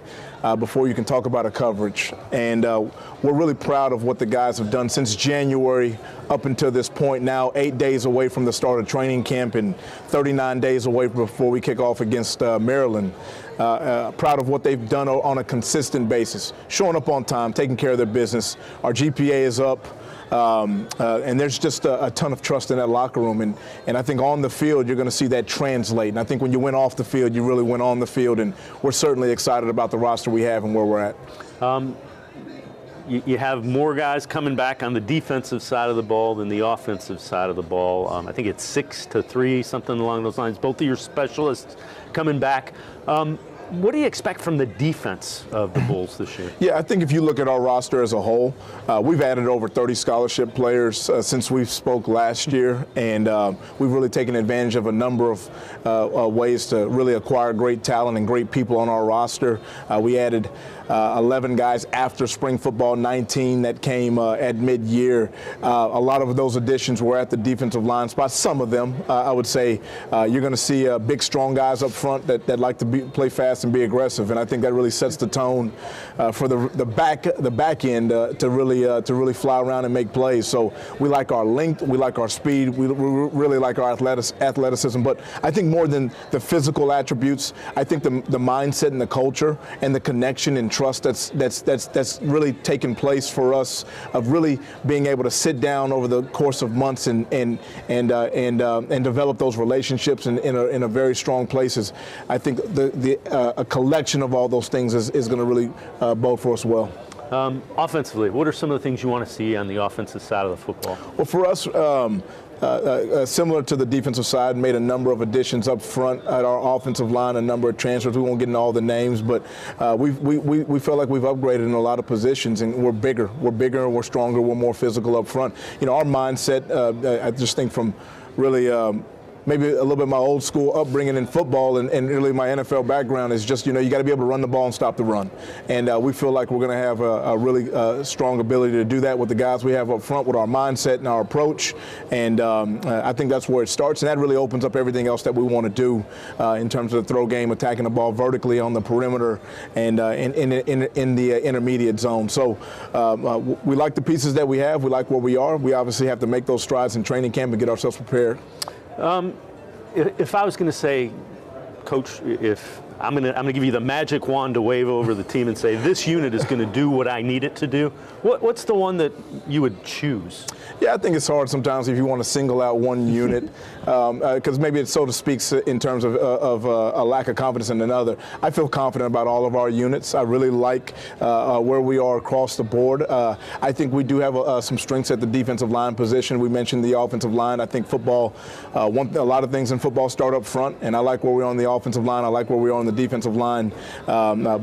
before you can talk about a coverage. And we're really proud of what the guys have done since January up until this point now, 8 days away from the start of training camp and 39 days away before we kick off against Maryland. Proud of what they've done on a consistent basis, showing up on time, taking care of their business. Our GPA is up. And there's just a ton of trust in that locker room. And I think on the field, you're going to see that translate. And I think when you went off the field, you really went on the field. And we're certainly excited about the roster we have and where we're at. You have more guys coming back on the defensive side of the ball than the offensive side of the ball. I think it's 6-3, something along those lines. Both of your specialists coming back. What do you expect from the defense of the Bulls this year? Yeah, I think if you look at our roster as a whole, we've added over 30 scholarship players since we spoke last year, and we've really taken advantage of a number of ways to really acquire great talent and great people on our roster. We added 11 guys after spring football, 19 that came at mid-year. A lot of those additions were at the defensive line spot. Some of them, I would say, you're going to see big, strong guys up front that like to play fast and be aggressive, and I think that really sets the tone for the back end to really fly around and make plays. So we like our length, we like our speed, we really like our athleticism. But I think more than the physical attributes, I think the mindset and the culture and the connection and trust that's really taken place for us of really being able to sit down over the course of months and develop those relationships in a very strong places. I think a collection of all those things is going to really bode for us well. Offensively, what are some of the things you want to see on the offensive side of the football? Well, for us, similar to the defensive side, made a number of additions up front at our offensive line, a number of transfers. We won't get into all the names, but we feel like we've upgraded in a lot of positions, and we're bigger. We're bigger and we're stronger. We're more physical up front. You know, our mindset, I just think from really maybe a little bit of my old school upbringing in football and really my NFL background is just, you know, you got to be able to run the ball and stop the run. And we feel like we're going to have a really strong ability to do that with the guys we have up front with our mindset and our approach. And I think that's where it starts. And that really opens up everything else that we want to do in terms of the throw game, attacking the ball vertically on the perimeter and in the intermediate zone. So we like the pieces that we have. We like where we are. We obviously have to make those strides in training camp and get ourselves prepared. If I was going to say, Coach, if I'm going to give you the magic wand to wave over the team and say this unit is going to do what I need it to do, what's the one that you would choose? Yeah, I think it's hard sometimes if you want to single out one unit, because maybe it so to speak in terms of a lack of confidence in another. I feel confident about all of our units. I really like where we are across the board. I think we do have some strengths at the defensive line position. We mentioned the offensive line. I think football, a lot of things in football start up front, and I like where we are on the offensive line. I like where we are on the defensive line.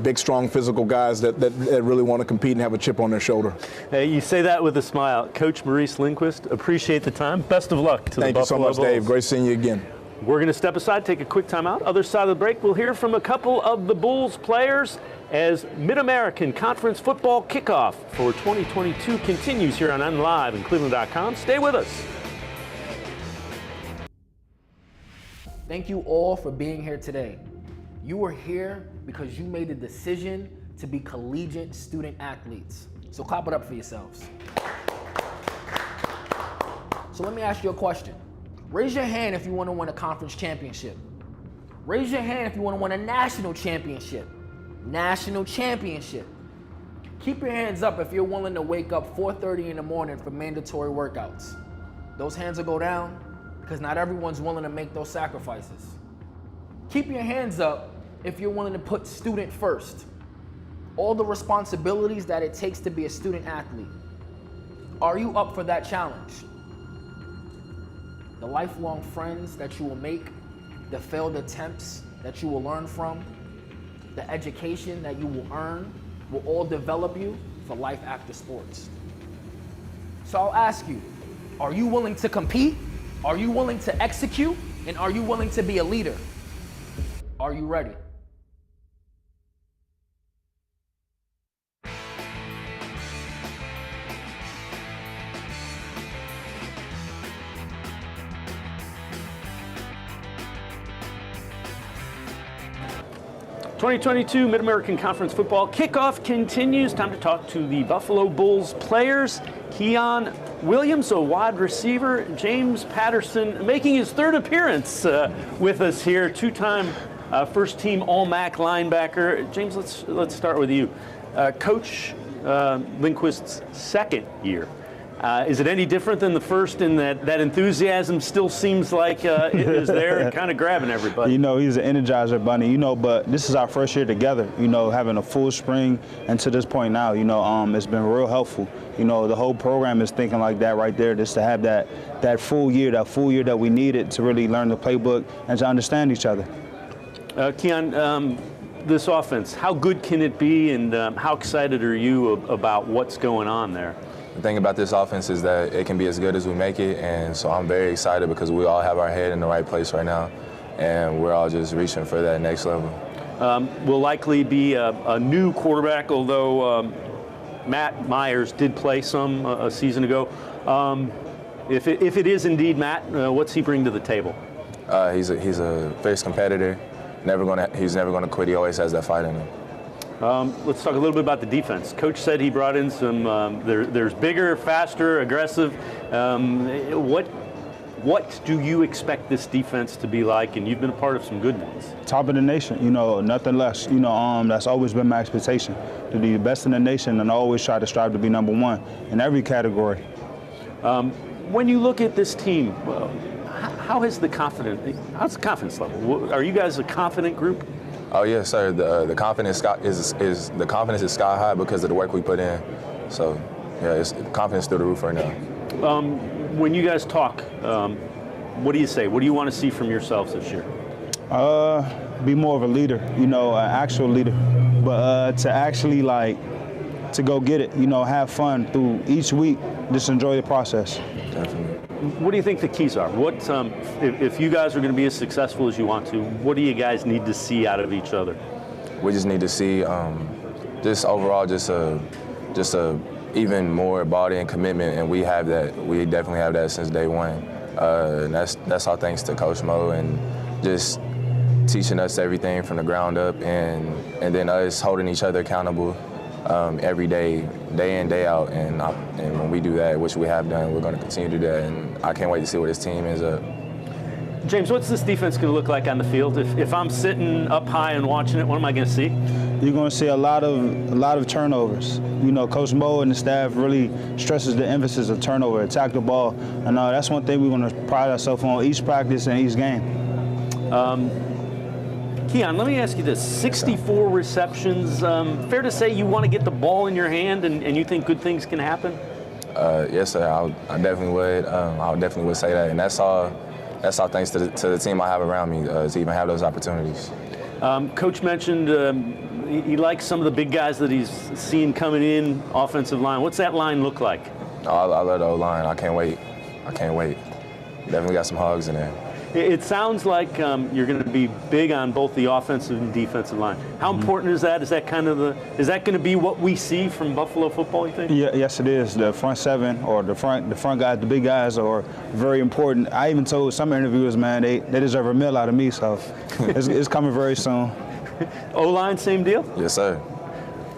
Big, strong, physical guys that really want to compete and have a chip on their shoulder. Hey, you say that with a smile. Coach Maurice Lindquist, appreciate the time. Best of luck to the Buffalo Bulls. Thank you so much, Dave. Great seeing you again. We're going to step aside, take a quick timeout. Other side of the break, we'll hear from a couple of the Bulls players as Mid-American Conference Football Kickoff for 2022 continues here on UnLive and cleveland.com. Stay with us. Thank you all for being here today. You are here because you made a decision to be collegiate student athletes. So clap it up for yourselves. So let me ask you a question. Raise your hand if you want to win a conference championship. Raise your hand if you want to win a national championship. National championship. Keep your hands up if you're willing to wake up 4:30 in the morning for mandatory workouts. Those hands will go down because not everyone's willing to make those sacrifices. Keep your hands up if you're willing to put student first. All the responsibilities that it takes to be a student athlete. Are you up for that challenge? The lifelong friends that you will make, the failed attempts that you will learn from, the education that you will earn will all develop you for life after sports. So I'll ask you, are you willing to compete? Are you willing to execute? And are you willing to be a leader? Are you ready? 2022 Mid-American Conference football kickoff continues. Time to talk to the Buffalo Bulls players. Keon Williams, a wide receiver. James Patterson making his third appearance with us here. Two-time first-team All-MAC linebacker. James, let's start with you. Coach Lindquist's second year. Is it any different than the first in that enthusiasm still seems like is there and kind of grabbing everybody? You know, he's an energizer bunny, you know, but this is our first year together, you know, having a full spring and to this point now, you know, it's been real helpful. You know, the whole program is thinking like that right there, just to have that full year that we needed to really learn the playbook and to understand each other. Keon, this offense, how good can it be, and how excited are you about what's going on there? The thing about this offense is that it can be as good as we make it, and so I'm very excited because we all have our head in the right place right now, and we're all just reaching for that next level. Will likely be a new quarterback, although Matt Myers did play some a season ago. If it is indeed Matt, what's he bring to the table? He's a fierce competitor. He's never gonna quit. He always has that fight in him. Let's talk a little bit about the defense. Coach said he brought in some, there's bigger, faster, aggressive. What do you expect this defense to be like? And you've been a part of some good ones. Top of the nation, you know, nothing less. You know, that's always been my expectation, to be the best in the nation, and I always try to strive to be number one in every category. When you look at this team, how's the confidence level? Are you guys a confident group? Oh yes, sir. The confidence is sky high because of the work we put in. So, yeah, it's confidence through the roof right now. When you guys talk, what do you say? What do you want to see from yourselves this year? Be more of a leader, you know, an actual leader, but to actually to go get it, you know, have fun through each week, just enjoy the process. Definitely. What do you think the keys are? What if you guys are going to be as successful as you want to, what do you guys need to see out of each other? We just need to see just overall just a even more body and commitment, and we have that. We definitely have that since day one. And that's all thanks to Coach Mo and just teaching us everything from the ground up, and then us holding each other accountable every day in, day out, and when we do that, which we have done, we're going to continue to do that, and I can't wait to see where this team ends up. James, what's this defense going to look like on the field? If I'm sitting up high and watching it, what am I going to see? You're going to see a lot of turnovers. You know, Coach Mo and the staff really stresses the emphasis of turnover, attack the ball, and that's one thing we're going to pride ourselves on each practice and each game. Keon, let me ask you this. 64 receptions. Fair to say you want to get the ball in your hand and you think good things can happen? Yes, sir. I definitely would. I definitely would say that. And that's all thanks to the team I have around me to even have those opportunities. Coach mentioned he likes some of the big guys that he's seen coming in offensive line. What's that line look like? Oh, I love the O-line. I can't wait. Definitely got some hogs in there. It sounds like you're going to be big on both the offensive and defensive line. How important is that? Is that going to be what we see from Buffalo football, you think? Yeah, yes, it is. The front seven or the front guys, the big guys are very important. I even told some interviewers, man, they deserve a meal out of me, so it's coming very soon. O-line, same deal? Yes, sir.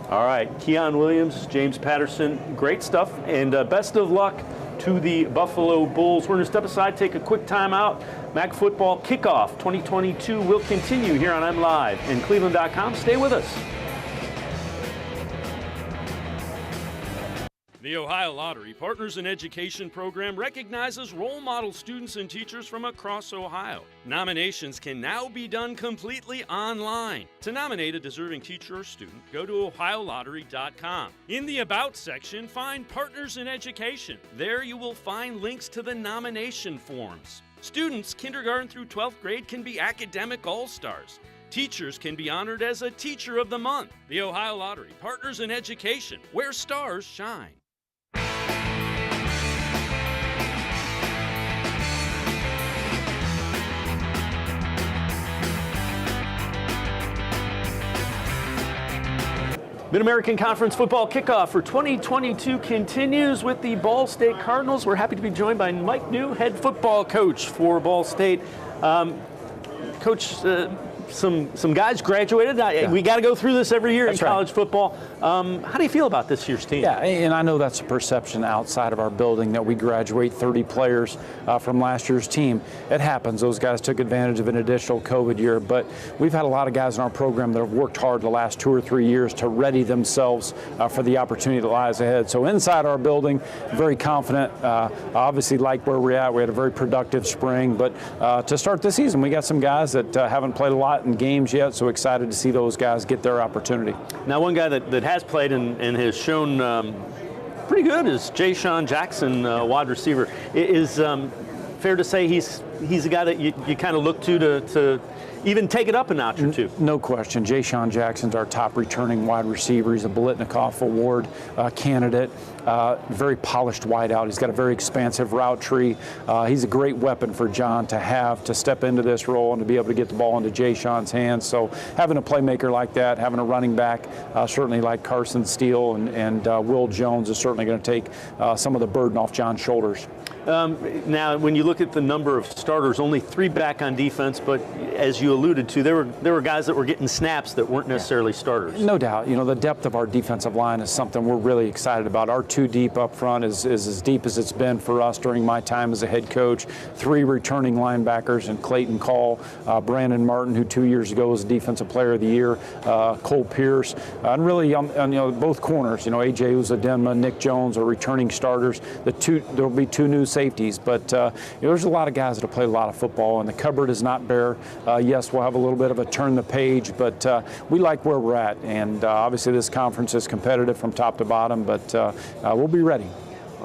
All right, Keon Williams, James Patterson, great stuff, and best of luck to the Buffalo Bulls. We're going to step aside, take a quick timeout. MAC football kickoff 2022 will continue here on I'm Live and cleveland.com. Stay with us. The Ohio Lottery Partners in Education program recognizes role model students and teachers from across Ohio. Nominations can now be done completely online. To nominate a deserving teacher or student, go to ohiolottery.com. In the About section, find Partners in Education. There you will find links to the nomination forms. Students kindergarten through 12th grade can be academic all-stars. Teachers can be honored as a Teacher of the Month. The Ohio Lottery Partners in Education, where stars shine. Mid-American Conference football kickoff for 2022 continues with the Ball State Cardinals. We're happy to be joined by Mike New, head football coach for Ball State. Coach, some guys graduated. We got to go through this every year in college football. How do you feel about this year's team? Yeah, and I know that's a perception outside of our building that we graduate 30 players from last year's team. It happens. Those guys took advantage of an additional COVID year, but we've had a lot of guys in our program that have worked hard the last 2 or 3 years to ready themselves for the opportunity that lies ahead. So inside our building, very confident. Obviously like where we're at. We had a very productive spring, but to start this season, we got some guys that haven't played a lot in games yet, so excited to see those guys get their opportunity. Now, one guy that has played and has shown pretty good is Jon Jackson, wide receiver. Is fair to say he's a guy that you kind of look to even take it up a notch or two? No question. Jon Jackson's our top returning wide receiver. He's a Blitnikoff Award candidate. Very polished wideout. He's got a very expansive route tree. He's a great weapon for Jon to have to step into this role and to be able to get the ball into Jon's hands. So having a playmaker like that, having a running back, certainly like Carson Steele and Will Jones is certainly going to take some of the burden off Jon's shoulders. Now, when you look at the number of starters, only 3 back on defense, but as you alluded to, there were guys that were getting snaps that weren't necessarily starters. No doubt. You know, the depth of our defensive line is something we're really excited about. Our 2 deep up front is as deep as it's been for us during my time as a head coach. 3 returning linebackers in Clayton Call, Brandon Martin, who 2 years ago was Defensive Player of the Year, Cole Pierce, and really on both corners. You know, AJ Uzodinma, Nick Jones are returning starters. There'll be 2 new safeties, but there's a lot of guys that have played a lot of football, and the cupboard is not bare. Yes, we'll have a little bit of a turn the page, but we like where we're at, and obviously this conference is competitive from top to bottom, but we'll be ready.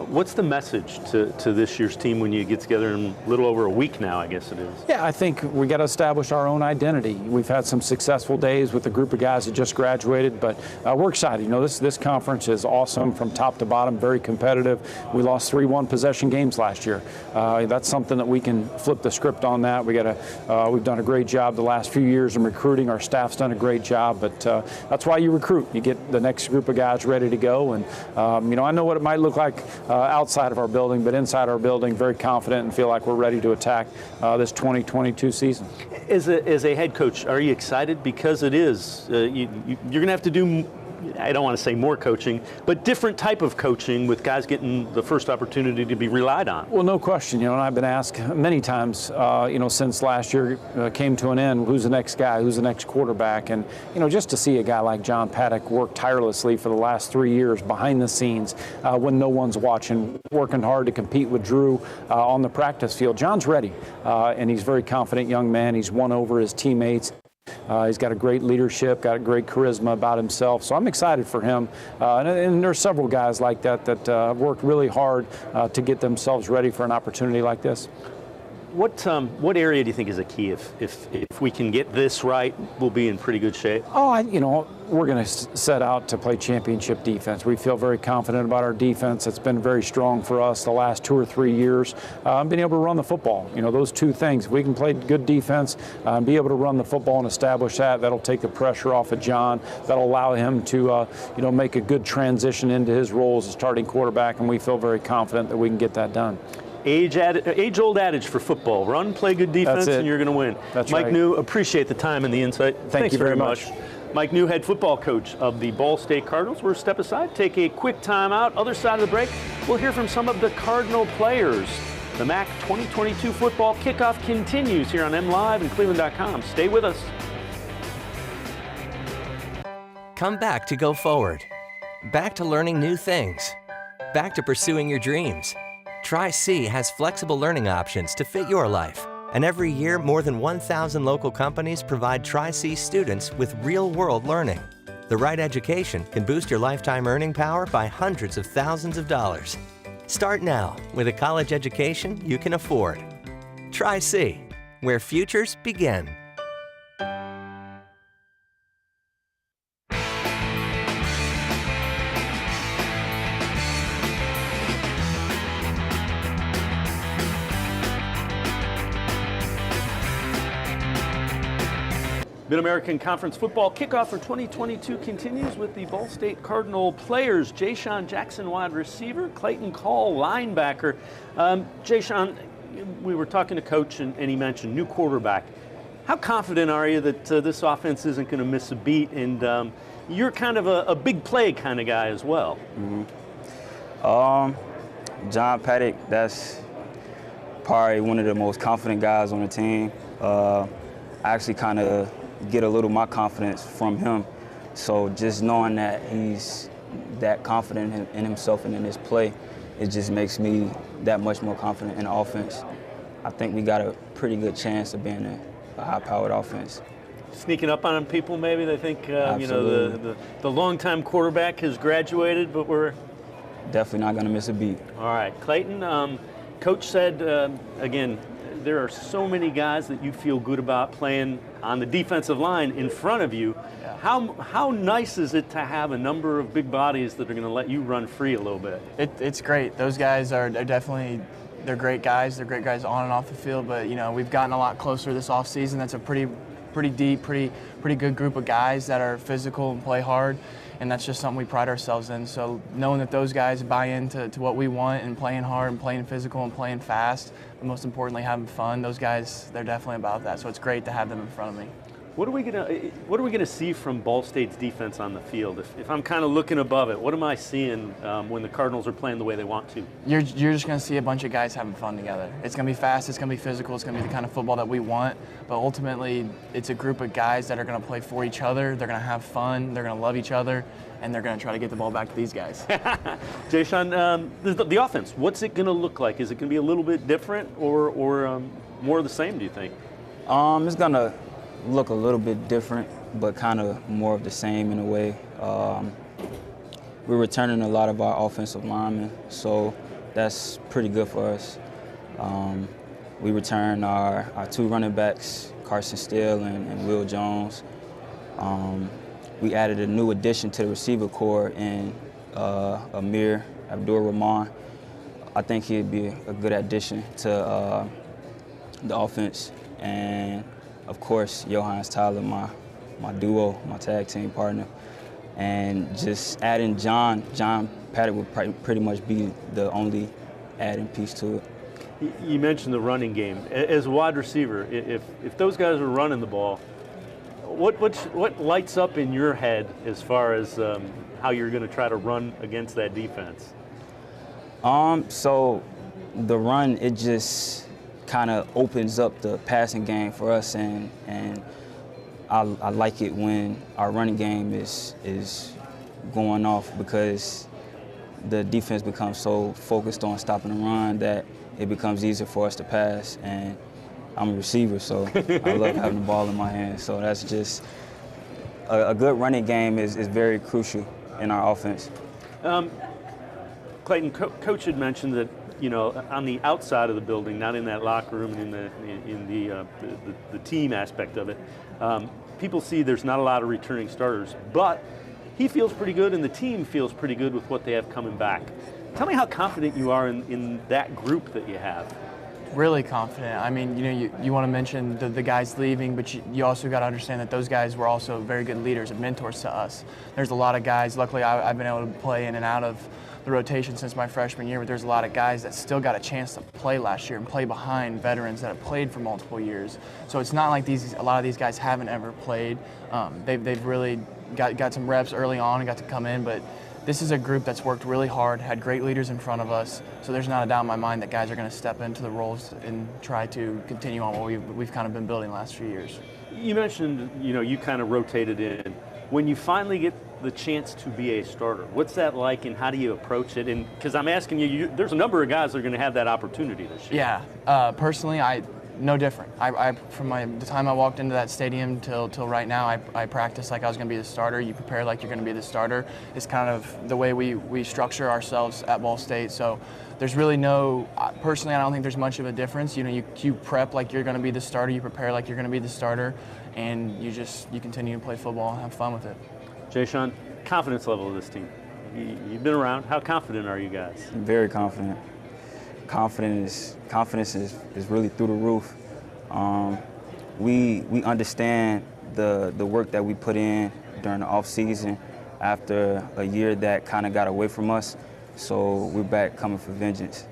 What's the message to this year's team when you get together in a little over a week now, I guess it is? Yeah, I think we got to establish our own identity. We've had some successful days with a group of guys that just graduated, but we're excited. You know, this conference is awesome from top to bottom, very competitive. We lost 3 one-possession games last year. That's something that we can flip the script on that. We've done a great job the last few years in recruiting. Our staff's done a great job, but that's why you recruit. You get the next group of guys ready to go, and you know, I know what it might look like outside of our building, but inside our building, very confident and feel like we're ready to attack this 2022 season. As a head coach, are you excited? Because it is, you're going to have to do, I don't want to say more coaching, but different type of coaching with guys getting the first opportunity to be relied on. Well, no question. You know, and I've been asked many times, you know, since last year came to an end, who's the next guy, who's the next quarterback? And, you know, just to see a guy like John Paddock work tirelessly for the last 3 years behind the scenes when no one's watching, working hard to compete with Drew on the practice field. John's ready, and he's a very confident young man. He's won over his teammates. He's got a great leadership, got a great charisma about himself, so I'm excited for him. And there's several guys like that have worked really hard to get themselves ready for an opportunity like this. What area do you think is a key? If we can get this right, we'll be in pretty good shape. Oh, you know, we're going to set out to play championship defense. We feel very confident about our defense. It's been very strong for us the last 2 or 3 years. Being able to run the football, you know, those 2 things. If we can play good defense, be able to run the football and establish that, that'll take the pressure off of Jon. That'll allow him to, you know, make a good transition into his role as a starting quarterback, and we feel very confident that we can get that done. Age-old adage for football: run, play good defense, and you're going to win. That's Mike right. New, appreciate the time and the insight. Thanks you very much. Mike New, head football coach of the Ball State Cardinals. We'll step aside, take a quick time out. Other side of the break, we'll hear from some of the Cardinal players. The MAC 2022 football kickoff continues here on MLive and cleveland.com. Stay with us. Come back to go forward. Back to learning new things. Back to pursuing your dreams. Tri-C has flexible learning options to fit your life. And every year, more than 1,000 local companies provide Tri-C students with real-world learning. The right education can boost your lifetime earning power by hundreds of thousands of dollars. Start now with a college education you can afford. Tri-C, where futures begin. Mid-American Conference football kickoff for 2022 continues with the Ball State Cardinal players. Jon Jackson, wide receiver, Clayton Call, linebacker. Jon, we were talking to Coach, and he mentioned new quarterback. How confident are you that this offense isn't going to miss a beat? And you're kind of a big play kind of guy as well. John Paddock, that's probably one of the most confident guys on the team. I actually kind of get a little of my confidence from him. So just knowing that he's that confident in himself and in his play, it just makes me that much more confident in the offense. I think we got a pretty good chance of being a high-powered offense. Sneaking up on people, maybe they think the longtime quarterback has graduated, but we're definitely not going to miss a beat. All right, Clayton. Coach said again, there are so many guys that you feel good about playing on the defensive line in front of you. Yeah. How nice is it to have a number of big bodies that are going to let you run free a little bit? It's great. Those guys are definitely. They're great guys. They're great guys on and off the field. But we've gotten a lot closer this offseason. That's a pretty deep, pretty good group of guys that are physical and play hard, and that's just something we pride ourselves in. So knowing that those guys buy into what we want and playing hard and playing physical and playing fast, but most importantly having fun, those guys, they're definitely about that. So it's great to have them in front of me. What are we gonna see from Ball State's defense on the field? If I'm kind of looking above it, what am I seeing when the Cardinals are playing the way they want to? You're just gonna see a bunch of guys having fun together. It's gonna be fast. It's gonna be physical. It's gonna be the kind of football that we want. But ultimately, it's a group of guys that are gonna play for each other. They're gonna have fun. They're gonna love each other, and they're gonna try to get the ball back to these guys. Jayshawn, the offense. What's it gonna look like? Is it gonna be a little bit different, or more of the same? Do you think? It's gonna look a little bit different, but kind of more of the same in a way. We're returning a lot of our offensive linemen, so that's pretty good for us. We return our two running backs, Carson Steele and Will Jones. We added a new addition to the receiver corps in Amir Abdur-Rahman. I think he'd be a good addition to the offense. And of course, Johannes Tyler, my duo, my tag team partner. And just adding John Paddock would pretty much be the only adding piece to it. You mentioned the running game. As a wide receiver, if those guys are running the ball, what lights up in your head as far as how you're going to try to run against that defense? So the run, it just kind of opens up the passing game for us, and I like it when our running game is going off, because the defense becomes so focused on stopping the run that it becomes easier for us to pass. And I'm a receiver, so I love having the ball in my hands. So that's just a good running game is very crucial in our offense. Clayton, Coach had mentioned that on the outside of the building, not in that locker room, in the team aspect of it, people see there's not a lot of returning starters, but he feels pretty good and the team feels pretty good with what they have coming back. Tell me how confident you are in that group that you have. Really confident. I mean, you want to mention the guys leaving, but you also got to understand that those guys were also very good leaders and mentors to us. There's a lot of guys, luckily I've been able to play in and out of the rotation since my freshman year, but there's a lot of guys that still got a chance to play last year and play behind veterans that have played for multiple years. So it's not like a lot of these guys haven't ever played. They've really got some reps early on and got to come in, but this is a group that's worked really hard, had great leaders in front of us, so there's not a doubt in my mind that guys are going to step into the roles and try to continue on what we've kind of been building the last few years. You mentioned, you kind of rotated in. When you finally get the chance to be a starter, what's that like and how do you approach it? And because I'm asking there's a number of guys that are going to have that opportunity this year. Yeah, personally, no different. From the time I walked into that stadium till right now, I practiced like I was going to be the starter. You prepare like you're going to be the starter. It's kind of the way we structure ourselves at Ball State. So there's really personally, I don't think there's much of a difference. You prep like you're going to be the starter. You prepare like you're going to be the starter, and you continue to play football and have fun with it. Jayshawn, confidence level of this team. You've been around. How confident are you guys? Very confident. Confidence is really through the roof. We understand the work that we put in during the off season after a year that kind of got away from us. So we're back coming for vengeance.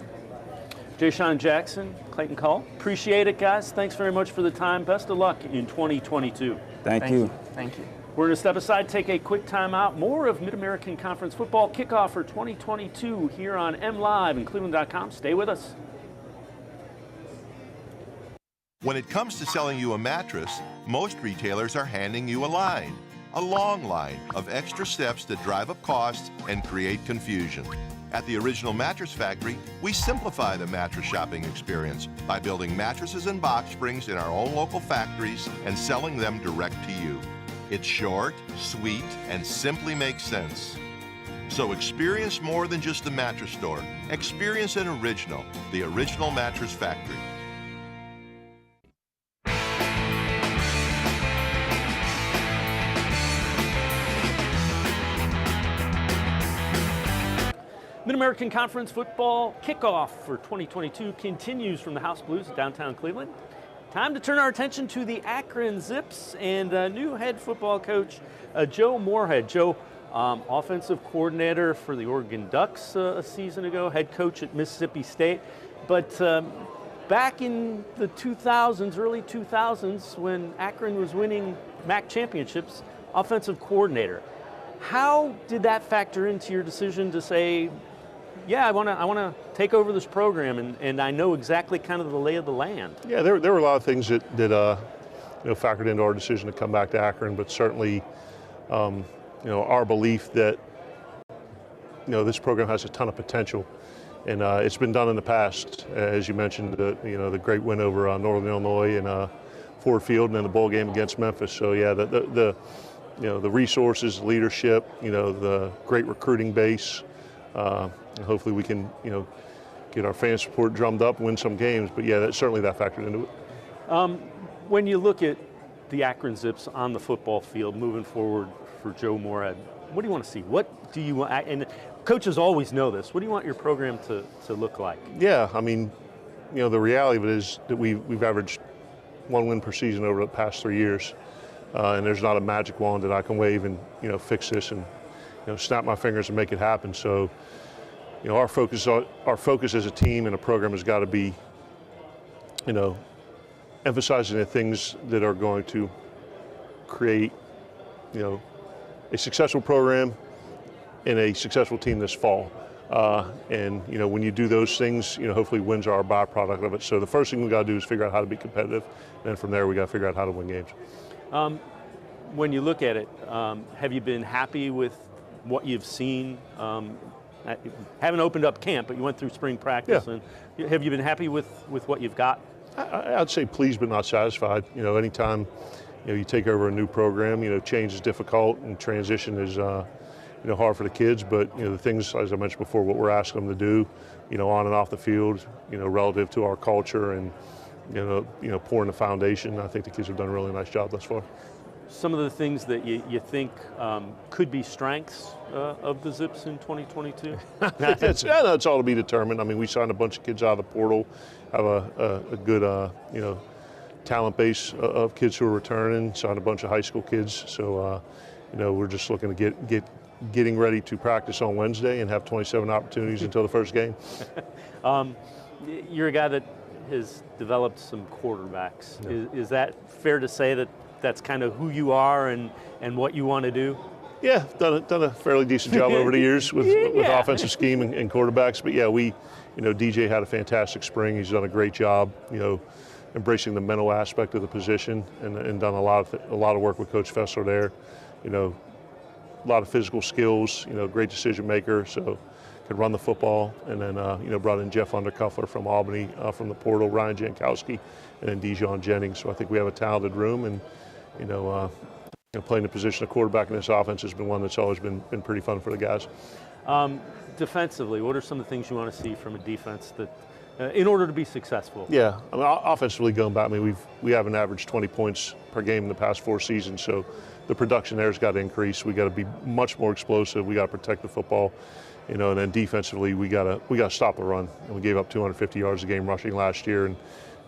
Ja'Shawn Jackson, Clayton Call. Appreciate it, guys. Thanks very much for the time. Best of luck in 2022. Thank you. Thank you. We're going to step aside, take a quick timeout. More of Mid-American Conference football kickoff for 2022 here on MLive and cleveland.com. Stay with us. When it comes to selling you a mattress, most retailers are handing you a line. A long line of extra steps that drive up costs and create confusion. At the Original Mattress Factory, we simplify the mattress shopping experience by building mattresses and box springs in our own local factories and selling them direct to you. It's short, sweet, and simply makes sense. So experience more than just a mattress store. Experience an original, the Original Mattress Factory. Mid-American Conference football kickoff for 2022 continues from the House Blues of downtown Cleveland. Time to turn our attention to the Akron Zips and new head football coach, Joe Moorhead. Joe, offensive coordinator for the Oregon Ducks a season ago, head coach at Mississippi State. But back in the 2000s, early 2000s, when Akron was winning MAC championships, offensive coordinator. How did that factor into your decision to say, yeah, I want to take over this program, and I know exactly kind of the lay of the land? Yeah, there were a lot of things that factored into our decision to come back to Akron, but certainly, our belief that this program has a ton of potential, and it's been done in the past, as you mentioned, the great win over Northern Illinois and Ford Field, and then the bowl game against Memphis. So yeah, the resources, leadership, the great recruiting base. And hopefully we can, get our fan support drummed up, win some games. But yeah, certainly that factored into it. When you look at the Akron Zips on the football field moving forward for Joe Moorhead, what do you want to see? What do you want? And coaches always know this. What do you want your program to look like? Yeah, I mean, the reality of it is that we've averaged 1 win per season over the past 3 years. And there's not a magic wand that I can wave and fix this and snap my fingers and make it happen. So our focus as a team and a program has got to be emphasizing the things that are going to create a successful program and a successful team this fall. And when you do those things, hopefully wins are a byproduct of it. So the first thing we got to do is figure out how to be competitive, and then from there we got to figure out how to win games. When you look at it, have you been happy with what you've seen? Haven't opened up camp, but you went through spring practice. Yeah. And have you been happy with what you've got? I'd say pleased but not satisfied. Anytime you take over a new program, change is difficult and transition is hard for the kids. But the things, as I mentioned before, what we're asking them to do, on and off the field, relative to our culture and pouring the foundation. I think the kids have done a really nice job thus far. Some of the things that you think could be strengths of the Zips in 2022? It's all to be determined. I mean, we signed a bunch of kids out of the portal, have a good talent base of kids who are returning, signed a bunch of high school kids. So, we're just looking to getting ready to practice on Wednesday and have 27 opportunities until the first game. You're a guy that has developed some quarterbacks. Yeah. Is that fair to say that that's kind of who you are and what you want to do? Yeah, done a fairly decent job over the years with offensive scheme and quarterbacks. But yeah, DJ had a fantastic spring. He's done a great job, embracing the mental aspect of the position and done a lot of work with Coach Fessler there. A lot of physical skills, great decision maker, so could run the football. And then, brought in Jeff Undercuffler from Albany from the portal, Ryan Jankowski, and then Dijon Jennings. So I think we have a talented room, and playing the position of quarterback in this offense has been one that's always been pretty fun for the guys. Defensively, what are some of the things you want to see from a defense that, in order to be successful? Yeah, I mean, offensively going back, I mean, we haven't averaged 20 points per game in the past 4 seasons, so the production there has got to increase. We got to be much more explosive. We got to protect the football, and then defensively, we got to stop the run. And we gave up 250 yards a game rushing last year, and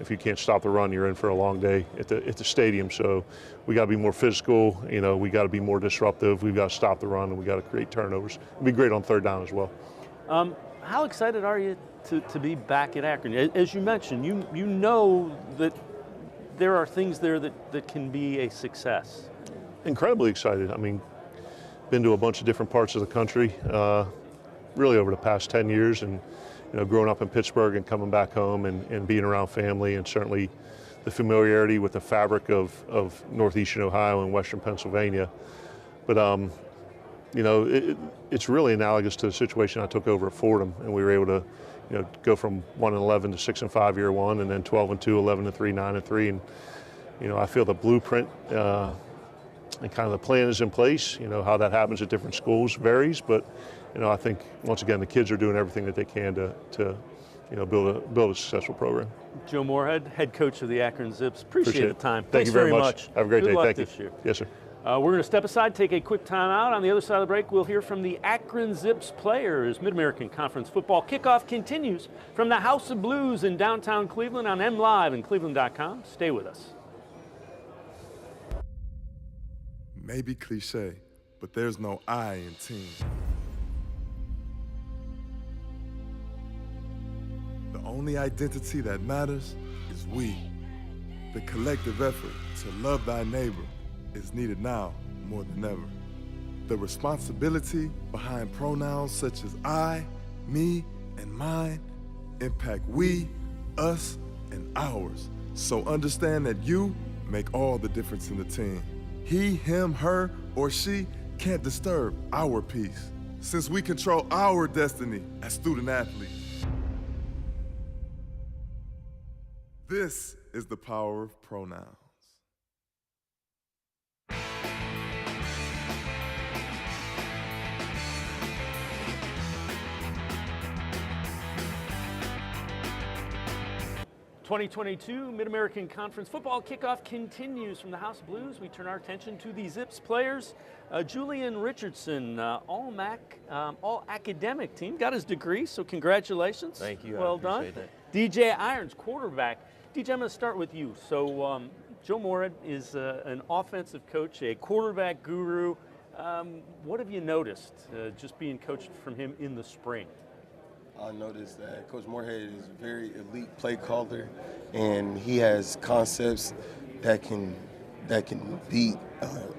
if you can't stop the run, you're in for a long day at the stadium. So we got to be more physical. We got to be more disruptive. We've got to stop the run, and we got to create turnovers. It'd be great on third down as well. how excited are you to be back at Akron? As you mentioned, you know that there are things there that can be a success. Incredibly excited. I mean, been to a bunch of different parts of the country, really over the past 10 years, and growing up in Pittsburgh and coming back home and being around family, and certainly the familiarity with the fabric of northeastern Ohio and western Pennsylvania. But it's really analogous to the situation I took over at Fordham, and we were able to go from 1-11 to 6-5 year one, and then 12-2, 11-3, 9-3, and I feel the blueprint and kind of the plan is in place. How that happens at different schools varies, but I think once again the kids are doing everything that they can to build a successful program. Joe Moorhead, head coach of the Akron Zips. Appreciate the time. Thank you very much. Have a great day. Thank you. This year. Yes, sir. We're going to step aside, take a quick time out. On the other side of the break, we'll hear from the Akron Zips players. Mid-American Conference football kickoff continues from the House of Blues in downtown Cleveland on MLive and cleveland.com. Stay with us. Maybe cliche, but there's no I in team. The only identity that matters is we. The collective effort to love thy neighbor is needed now more than ever. The responsibility behind pronouns such as I, me, and mine impact we, us, and ours. So understand that you make all the difference in the team. He, him, her, or she can't disturb our peace, since we control our destiny as student athletes. This is the power of pronouns. '22 Mid-American Conference football kickoff continues from the House of Blues. We turn our attention to the Zips players. Julian Richardson, all academic team, got his degree, so congratulations. Thank you. Well done. DJ Irons, quarterback. DJ, I'm going to start with you. So Joe Moorhead is an offensive coach, a quarterback guru. What have you noticed just being coached from him in the spring? I noticed that Coach Moorhead is a very elite play caller, and he has concepts that can beat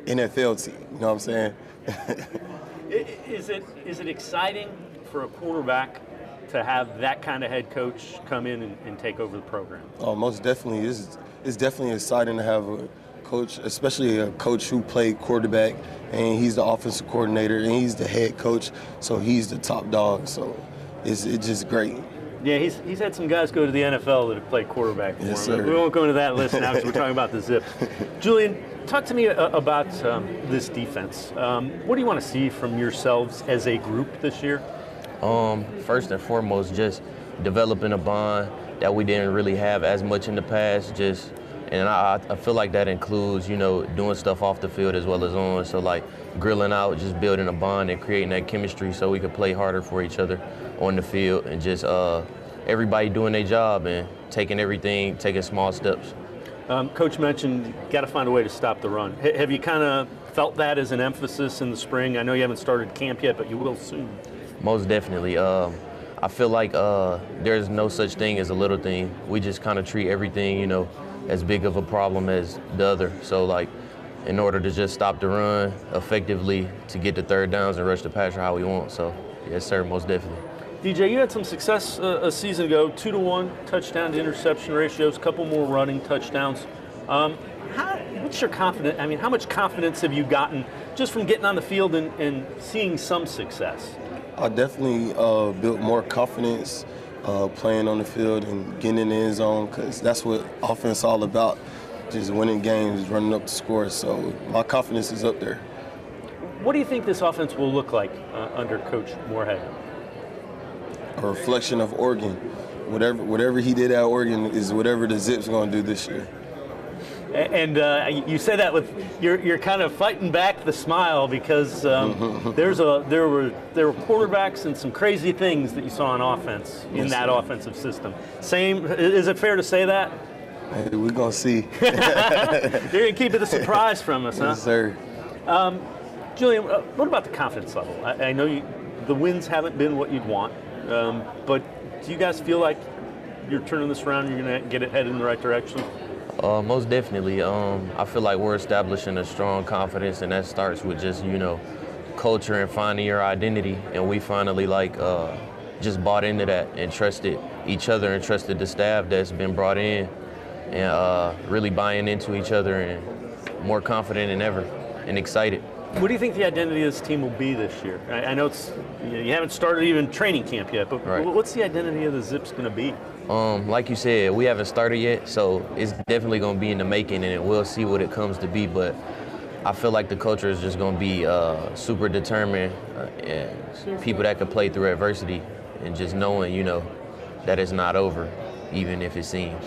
NFL team. You know what I'm saying? Is it exciting for a quarterback to have that kind of head coach come in and take over the program? Oh, most definitely. It's definitely exciting to have a coach, especially a coach who played quarterback, and he's the offensive coordinator, and he's the head coach, so he's the top dog. So it's just great. Yeah, he's had some guys go to the NFL that have played quarterback for him. Sir. We won't go into that list now because we're talking about the Zips. Julian, talk to me about this defense. What do you want to see from yourselves as a group this year? First and foremost, just developing a bond that we didn't really have as much in the past. And I feel like that includes, doing stuff off the field as well as on. So like grilling out, just building a bond and creating that chemistry so we could play harder for each other on the field, and just everybody doing their job and taking small steps. Coach mentioned you got to find a way to stop the run. Have you kind of felt that as an emphasis in the spring? I know you haven't started camp yet, but you will soon. Most definitely. I feel like there's no such thing as a little thing. We just kind of treat everything, as big of a problem as the other. So like, in order to just stop the run effectively, to get the third downs and rush the passer how we want. So yes, sir, most definitely. DJ, you had some success a season ago, 2-to-1 touchdown to interception ratios, a couple more running touchdowns. What's your confidence? I mean, how much confidence have you gotten just from getting on the field and seeing some success? I definitely built more confidence playing on the field and getting in the end zone, because that's what offense is all about, just winning games, running up the score. So my confidence is up there. What do you think this offense will look like under Coach Moorhead? A reflection of Oregon. Whatever he did at Oregon is whatever the Zips are going to do this year. And you say that with you're kind of fighting back the smile, because there were quarterbacks and some crazy things that you saw on offense in that offensive system. Same, is it fair to say that? Hey, we're gonna see. You're gonna keep it a surprise from us, huh? Yes, sir. Julian, what about the confidence level? I know the wins haven't been what you'd want. but do you guys feel like you're turning this around and you're going to get it headed in the right direction? Most definitely. I feel like we're establishing a strong confidence, and that starts with just, culture and finding your identity. And we finally just bought into that and trusted each other and trusted the staff that's been brought in, and really buying into each other and more confident than ever and excited. What do you think the identity of this team will be this year? I know you haven't started even training camp yet, but right. What's the identity of the Zips going to be? Like you said, we haven't started yet, so it's definitely going to be in the making, and we'll see what it comes to be. But I feel like the culture is just going to be super determined, and people that can play through adversity, and just knowing, that it's not over, even if it seems.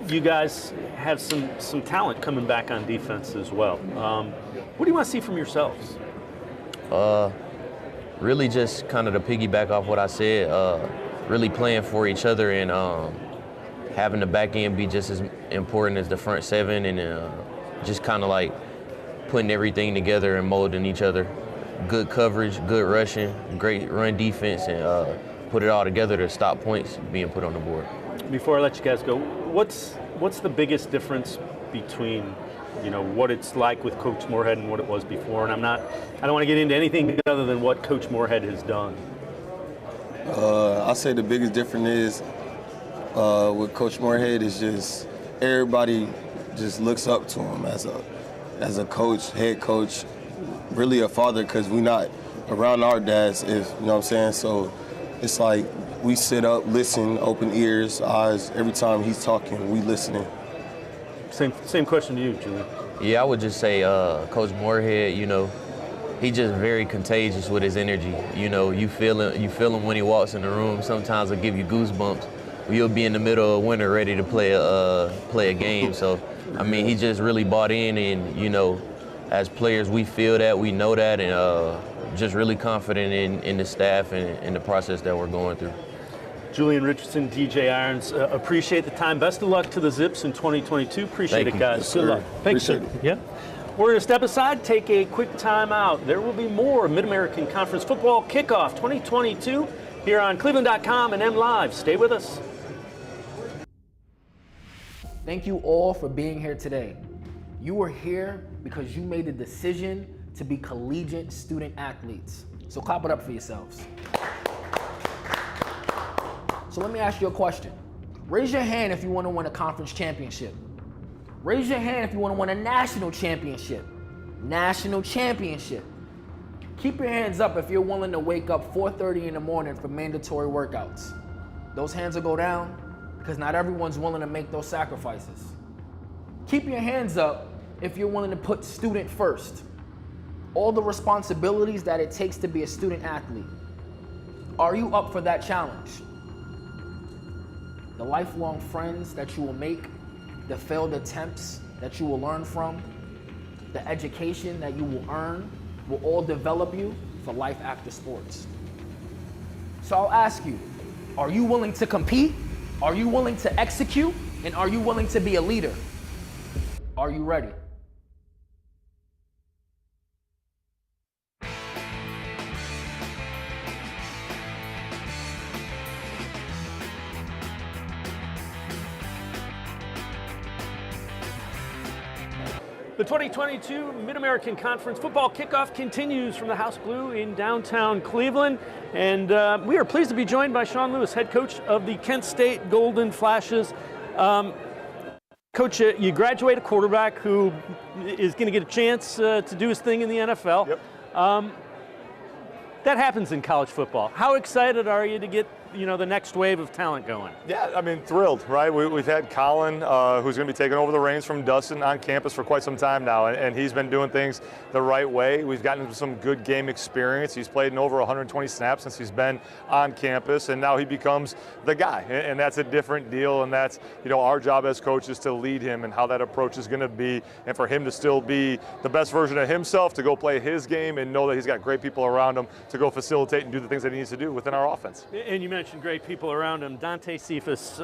You guys have some talent coming back on defense as well. What do you want to see from yourselves? Really just kind of to piggyback off what I said, really playing for each other and having the back end be just as important as the front seven, and just kind of like putting everything together and molding each other. Good coverage, good rushing, great run defense, and put it all together to stop points being put on the board. Before I let you guys go, what's the biggest difference between what it's like with Coach Moorhead and what it was before? And I don't want to get into anything other than what Coach Moorhead has done. I'll say the biggest difference is with Coach Moorhead is just everybody just looks up to him as a coach, head coach, really a father, because we're not around our dads, you know what I'm saying? So it's like we sit up, listen, open ears, eyes. Every time he's talking, we listening. Same question to you, Julian. Yeah, I would just say Coach Moorhead, he's just very contagious with his energy. You feel him when he walks in the room. Sometimes it'll give you goosebumps. You'll be in the middle of winter ready to play a game. So, he just really bought in, and, as players, we feel that, we know that, and just really confident in the staff and the process that we're going through. Julian Richardson, DJ Irons, appreciate the time. Best of luck to the Zips in 2022. Appreciate it, guys. Yes, good luck. Thanks, sir. Yeah. We're going to step aside, take a quick time out. There will be more Mid-American Conference Football Kickoff 2022 here on cleveland.com and MLive. Stay with us. Thank you all for being here today. You are here because you made a decision to be collegiate student athletes. So clap it up for yourselves. So let me ask you a question. Raise your hand if you want to win a conference championship. Raise your hand if you want to win a national championship. National championship. Keep your hands up if you're willing to wake up 4:30 in the morning for mandatory workouts. Those hands will go down because not everyone's willing to make those sacrifices. Keep your hands up if you're willing to put student first. All the responsibilities that it takes to be a student athlete. Are you up for that challenge? The lifelong friends that you will make, the failed attempts that you will learn from, the education that you will earn will all develop you for life after sports. So I'll ask you, are you willing to compete? Are you willing to execute? And are you willing to be a leader? Are you ready? The 2022 Mid-American Conference Football Kickoff continues from the House Blue in downtown Cleveland. And we are pleased to be joined by Sean Lewis, head coach of the Kent State Golden Flashes. Coach, you graduate a quarterback who is going to get a chance to do his thing in the NFL. Yep. That happens in college football. How excited are you to get the next wave of talent going? Yeah, thrilled, right? We've had Colin, who's going to be taking over the reins from Dustin on campus for quite some time now, and he's been doing things the right way. We've gotten some good game experience. He's played in over 120 snaps since he's been on campus, and now he becomes the guy, and that's a different deal, and that's, our job as coaches to lead him and how that approach is going to be, and for him to still be the best version of himself, to go play his game and know that he's got great people around him to go facilitate and do the things that he needs to do within our offense. And you mentioned great people around him. Dante Cephas,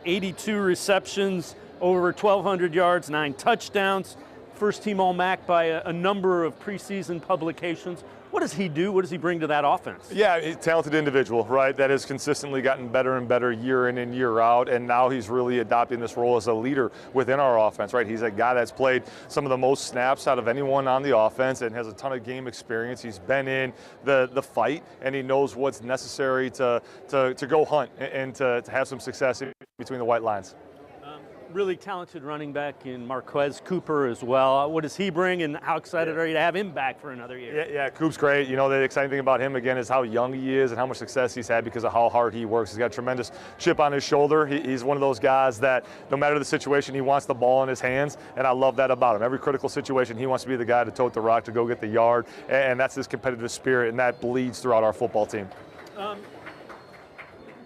82 receptions, over 1,200 yards, 9 touchdowns, first team All-MAC by a number of preseason publications. What does he do? What does he bring to that offense? Yeah, he's a talented individual, right, that has consistently gotten better and better year in and year out, and now he's really adopting this role as a leader within our offense, right? He's a guy that's played some of the most snaps out of anyone on the offense and has a ton of game experience. He's been in the fight, and he knows what's necessary to go hunt and to have some success between the white lines. Really talented running back in Marquez Cooper as well. What does he bring, and how excited are you to have him back for another year? Yeah, Coop's great. You know, the exciting thing about him, again, is how young he is and how much success he's had because of how hard he works. He's got a tremendous chip on his shoulder. He's one of those guys that no matter the situation, he wants the ball in his hands, and I love that about him. Every critical situation, he wants to be the guy to tote the rock, to go get the yard, and that's his competitive spirit, and that bleeds throughout our football team.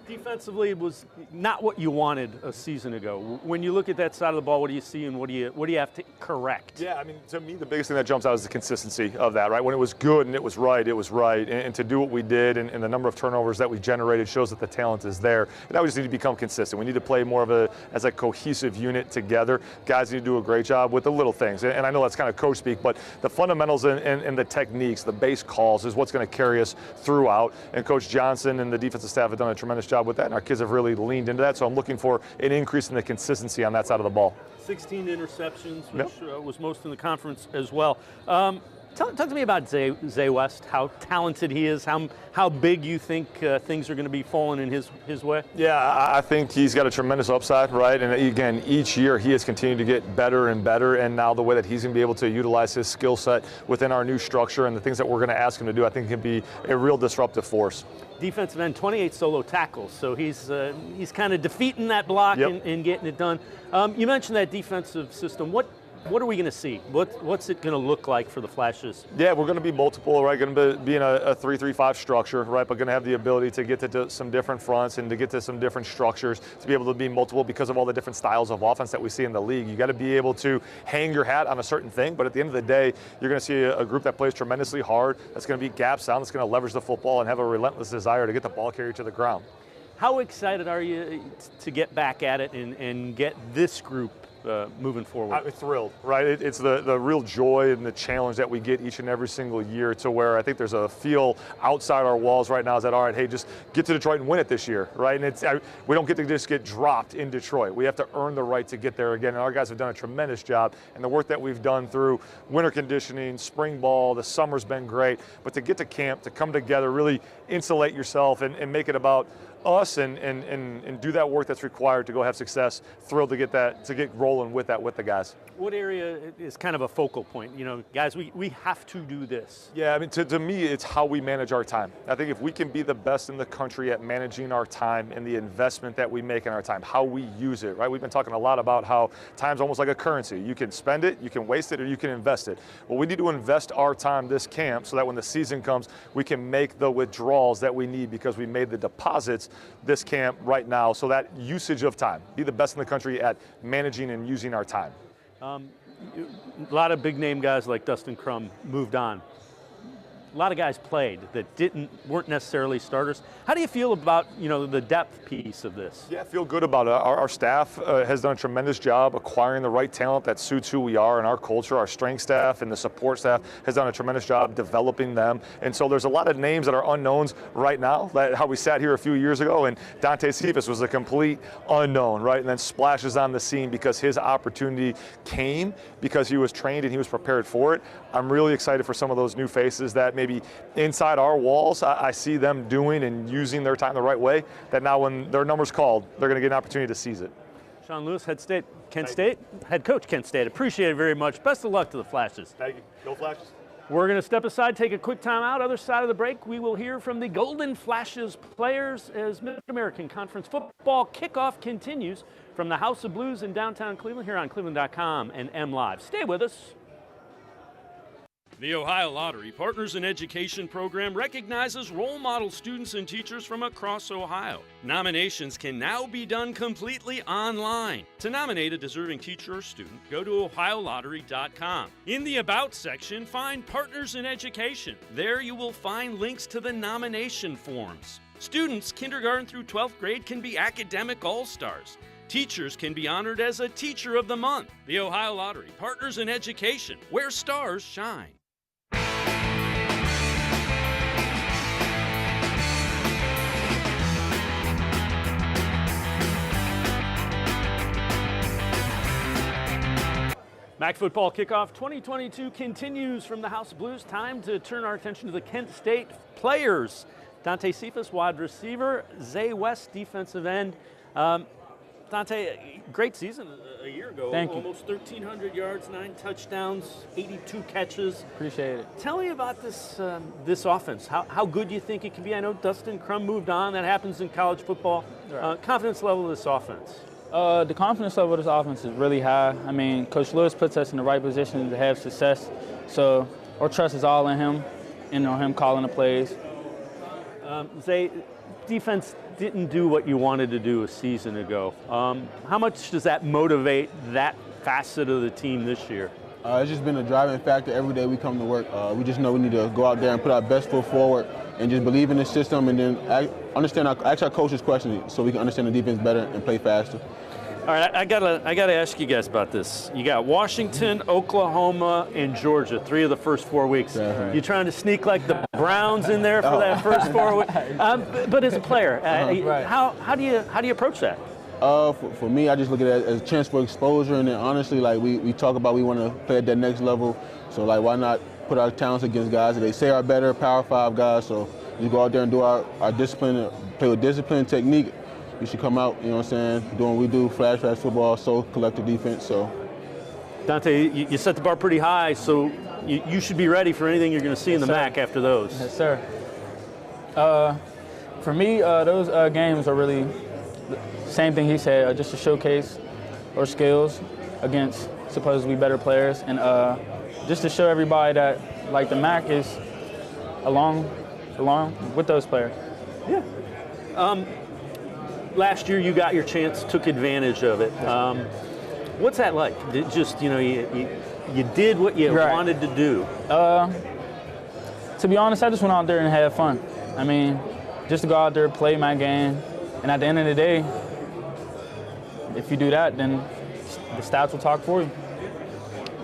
Defensively, it was not what you wanted a season ago. When you look at that side of the ball, what do you see and what do you have to correct? Yeah, I mean, to me, the biggest thing that jumps out is the consistency of that, right? When it was good and it was right, it was right. And to do what we did and the number of turnovers that we generated shows that the talent is there. And now we just need to become consistent. We need to play more as a cohesive unit together. Guys need to do a great job with the little things. And I know that's kind of coach speak, but the fundamentals and the techniques, the base calls is what's going to carry us throughout. And Coach Johnson and the defensive staff have done a tremendous job with that, and our kids have really leaned into that. So I'm looking for an increase in the consistency on that side of the ball. 16 interceptions, which was most in the conference as well. Talk to me about Zay West, how talented he is, how big you think things are going to be falling in his way? Yeah, I think he's got a tremendous upside, right? And again, each year he has continued to get better and better, and now the way that he's going to be able to utilize his skill set within our new structure and the things that we're going to ask him to do, I think can be a real disruptive force. Defensive end, 28 solo tackles, so he's kind of defeating that block and getting it done. You mentioned that defensive system. What are we going to see? What's it going to look like for the Flashes? Yeah, we're going to be multiple, right? Going to be in a 3-3-5 structure, right? But going to have the ability to get to some different fronts and to get to some different structures, to be able to be multiple because of all the different styles of offense that we see in the league. You got to be able to hang your hat on a certain thing, but at the end of the day, you're going to see a group that plays tremendously hard, that's going to be gap sound, that's going to leverage the football and have a relentless desire to get the ball carried to the ground. How excited are you to get back at it and get this group moving forward? I'm thrilled, right? It's the real joy and the challenge that we get each and every single year, to where I think there's a feel outside our walls right now is that, all right, hey, just get to Detroit and win it this year, right? And we don't get to just get dropped in Detroit. We have to earn the right to get there again, and our guys have done a tremendous job. And the work that we've done through winter conditioning, spring ball, the summer's been great, but to get to camp, to come together, really insulate yourself and make it about us and do that work that's required to go have success. Thrilled to get rolling with that with the guys. What area is kind of a focal point? You know, guys, we have to do this. Yeah, I mean, to me, it's how we manage our time. I think if we can be the best in the country at managing our time and the investment that we make in our time, how we use it, right? We've been talking a lot about how time's almost like a currency. You can spend it, you can waste it, or you can invest it. Well, we need to invest our time this camp so that when the season comes, we can make the withdrawals that we need because we made the deposits this camp right now. So that usage of time, be the best in the country at managing and using our time. A lot of big name guys like Dustin Crum moved on. A lot of guys played that weren't necessarily starters. How do you feel about the depth piece of this? Yeah, I feel good about it. Our staff has done a tremendous job acquiring the right talent that suits who we are and our culture. Our strength staff and the support staff has done a tremendous job developing them. And so there's a lot of names that are unknowns right now. How we sat here a few years ago and Dante Cephas was a complete unknown, right? And then splashes on the scene because his opportunity came because he was trained and he was prepared for it. I'm really excited for some of those new faces that maybe inside our walls I see them doing and using their time the right way, that now when their number's called, they're going to get an opportunity to seize it. Sean Lewis, head coach Kent State. Appreciate it very much. Best of luck to the Flashes. Thank you. Go Flashes. We're going to step aside, take a quick time out. Other side of the break, we will hear from the Golden Flashes players as Mid-American Conference football kickoff continues from the House of Blues in downtown Cleveland here on cleveland.com and MLive. Stay with us. The Ohio Lottery Partners in Education program recognizes role model students and teachers from across Ohio. Nominations can now be done completely online. To nominate a deserving teacher or student, go to ohiolottery.com. In the About section, find Partners in Education. There you will find links to the nomination forms. Students kindergarten through 12th grade can be academic all-stars. Teachers can be honored as a Teacher of the Month. The Ohio Lottery Partners in Education, where stars shine. Mac Football Kickoff 2022 continues from the House of Blues. Time to turn our attention to the Kent State players. Dante Cephas, wide receiver. Zay West, defensive end. Dante, great season a year ago. Thank you. Almost 1,300 yards, 9 touchdowns, 82 catches. Appreciate it. Tell me about this this offense. How good do you think it can be? I know Dustin Crum moved on. That happens in college football. Right. Confidence level of this offense? The confidence level of this offense is really high. I mean, Coach Lewis puts us in the right position to have success. So our trust is all in him and on him calling the plays. Zay, defense didn't do what you wanted to do a season ago. How much does that motivate that facet of the team this year? It's just been a driving factor every day we come to work. We just know we need to go out there and put our best foot forward and just believe in the system, and then ask our coaches questions so we can understand the defense better and play faster. All right, I gotta ask you guys about this. You got Washington, Oklahoma, and Georgia, 3 of the first 4 weeks. Right. You trying to sneak like the Browns in there for that first 4 weeks? But as a player, how do you approach that? For me, I just look at it as a chance for exposure, and then honestly, like we talk about, we want to play at that next level. So like, why not put our talents against guys that they say are better, Power 5 guys? So we go out there and do our discipline, play with discipline, technique. You should come out, you know what I'm saying, doing what we do, flash football, so collective defense. So, Dante, you set the bar pretty high, so you should be ready for anything you're going to see in the MAC after those. Yes, sir. For me, those games are really same thing he said, just to showcase our skills against supposedly better players, and just to show everybody that like the MAC is along with those players. Yeah. Last year you got your chance, took advantage of it. What's that like? Just, you did what you wanted to do. To be honest, I just went out there and had fun. I mean, just to go out there, play my game, and at the end of the day, if you do that, then the stats will talk for you.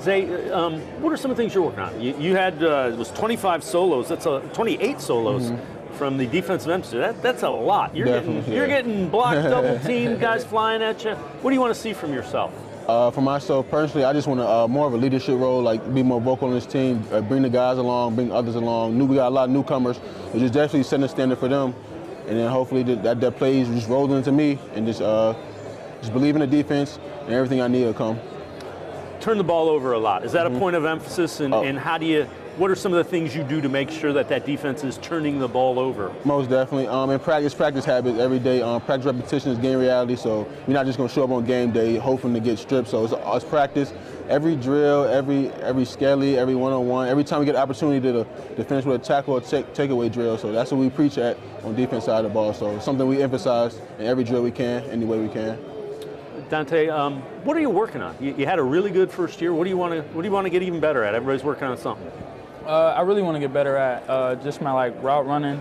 Zay, what are some of the things you're working on? You had, it was 25 solos, 28 solos. From the defensive end, that's a lot. You're getting blocked, double teamed, guys flying at you. What do you want to see from yourself? For myself personally, I just want to more of a leadership role, like be more vocal on this team, bring the guys along, bring others along. We got a lot of newcomers, which is definitely setting a standard for them. And then hopefully that plays just rolls into me, and just believe in the defense, and everything I need will come. Turn the ball over a lot. Is that a point of emphasis, and how do you? What are some of the things you do to make sure that defense is turning the ball over? Most definitely. And practice habits every day. Practice repetition is game reality, so we're not just going to show up on game day hoping to get stripped. So it's practice. Every drill, every skelly, every one-on-one, every time we get an opportunity to finish with a tackle or takeaway drill. So that's what we preach at on defense side of the ball. So it's something we emphasize in every drill we can, any way we can. Dante, what are you working on? You had a really good first year. What do you want to get even better at? Everybody's working on something. I really want to get better at just my route running,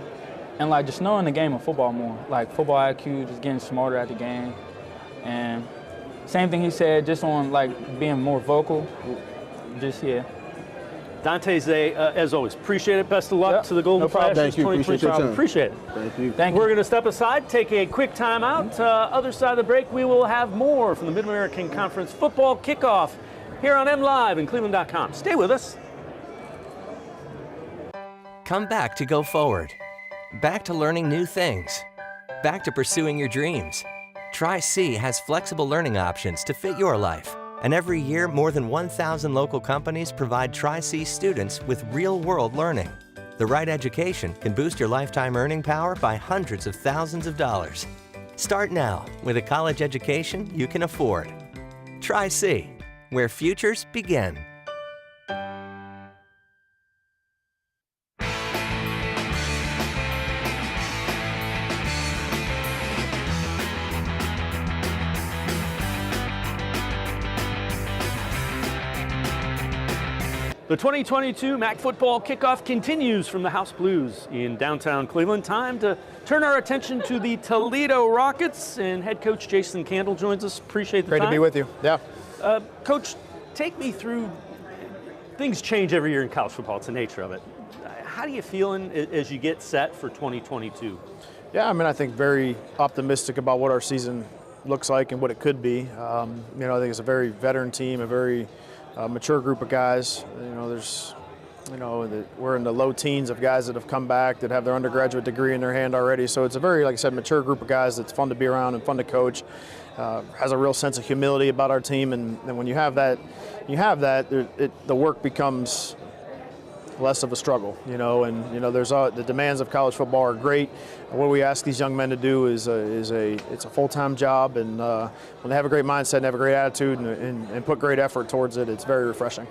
and just knowing the game of football more. Like football IQ, just getting smarter at the game, and same thing he said, just on being more vocal. Just Dante, Zay, as always, appreciate it. Best of luck to the Golden Flashes. Thank you. 2025. Appreciate it. Thank you. We're going to step aside, take a quick time out. Other side of the break, we will have more from the Mid-American Conference Football Kickoff here on MLive and cleveland.com. Stay with us. Come back to go forward. Back to learning new things. Back to pursuing your dreams. Tri-C has flexible learning options to fit your life. And every year, more than 1,000 local companies provide Tri-C students with real-world learning. The right education can boost your lifetime earning power by hundreds of thousands of dollars. Start now with a college education you can afford. Tri-C, where futures begin. The 2022 MAC Football Kickoff continues from the House Blues in downtown Cleveland. Time to turn our attention to the Toledo Rockets, and head coach Jason Candle joins us. Appreciate the time. Great to be with you. Yeah. Coach, take me through, things change every year in college football. It's the nature of it. How are you feeling as you get set for 2022? Yeah, I mean, I think very optimistic about what our season looks like and what it could be. I think it's a very veteran team, a very mature group of guys. We're in the low teens of guys that have come back that have their undergraduate degree in their hand already. So it's a very, like I said, mature group of guys that's fun to be around and fun to coach. Has a real sense of humility about our team, and when you have that, the work becomes less of a struggle, there's the demands of college football are great. What we ask these young men to do it's a full-time job, and when they have a great mindset and have a great attitude and put great effort towards it, it's very refreshing.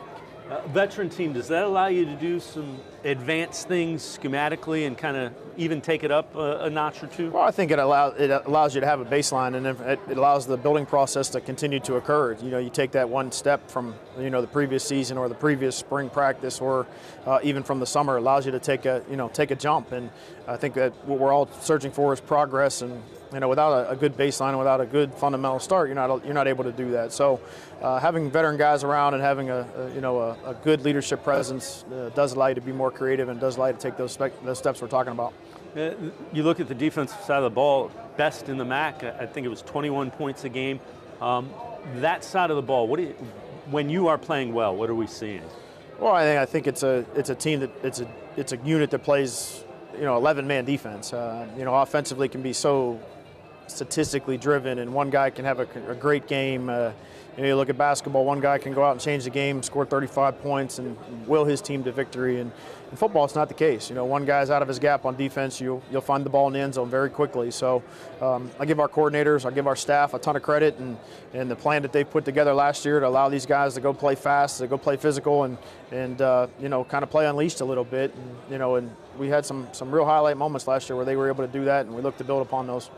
Veteran team, does that allow you to do some advanced things schematically and kind of even take it up a notch or two? Well, I think it allows you to have a baseline, and it allows the building process to continue to occur. You take that one step from the previous season or the previous spring practice, or even from the summer. It allows you to take a jump, and I think that what we're all searching for is progress. And without a good baseline and without a good fundamental start, you're not able to do that. So having veteran guys around and having a good leadership presence does allow you to be more creative and does allow you to take those steps we're talking about. You look at the defensive side of the ball, best in the MAC. I think it was 21 points a game. That side of the ball, when you are playing well, what are we seeing? Well, I think it's a team that it's a unit that plays 11-man defense. Offensively can be so statistically driven, and one guy can have a great game. You look at basketball, one guy can go out and change the game, score 35 points, and will his team to victory. And in football, it's not the case. One guy's out of his gap on defense, you'll find the ball in the end zone very quickly. So I give our coordinators, I give our staff a ton of credit, and the plan that they put together last year to allow these guys to go play fast, to go play physical, and kind of play unleashed a little bit. And we had some real highlight moments last year where they were able to do that, and we look to build upon those.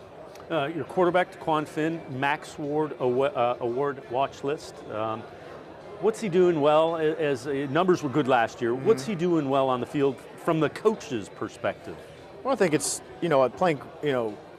Your quarterback, Taquan Finn, Max Ward Award watch list. What's he doing well? As numbers were good last year, what's he doing well on the field from the coach's perspective? Well, I think it's playing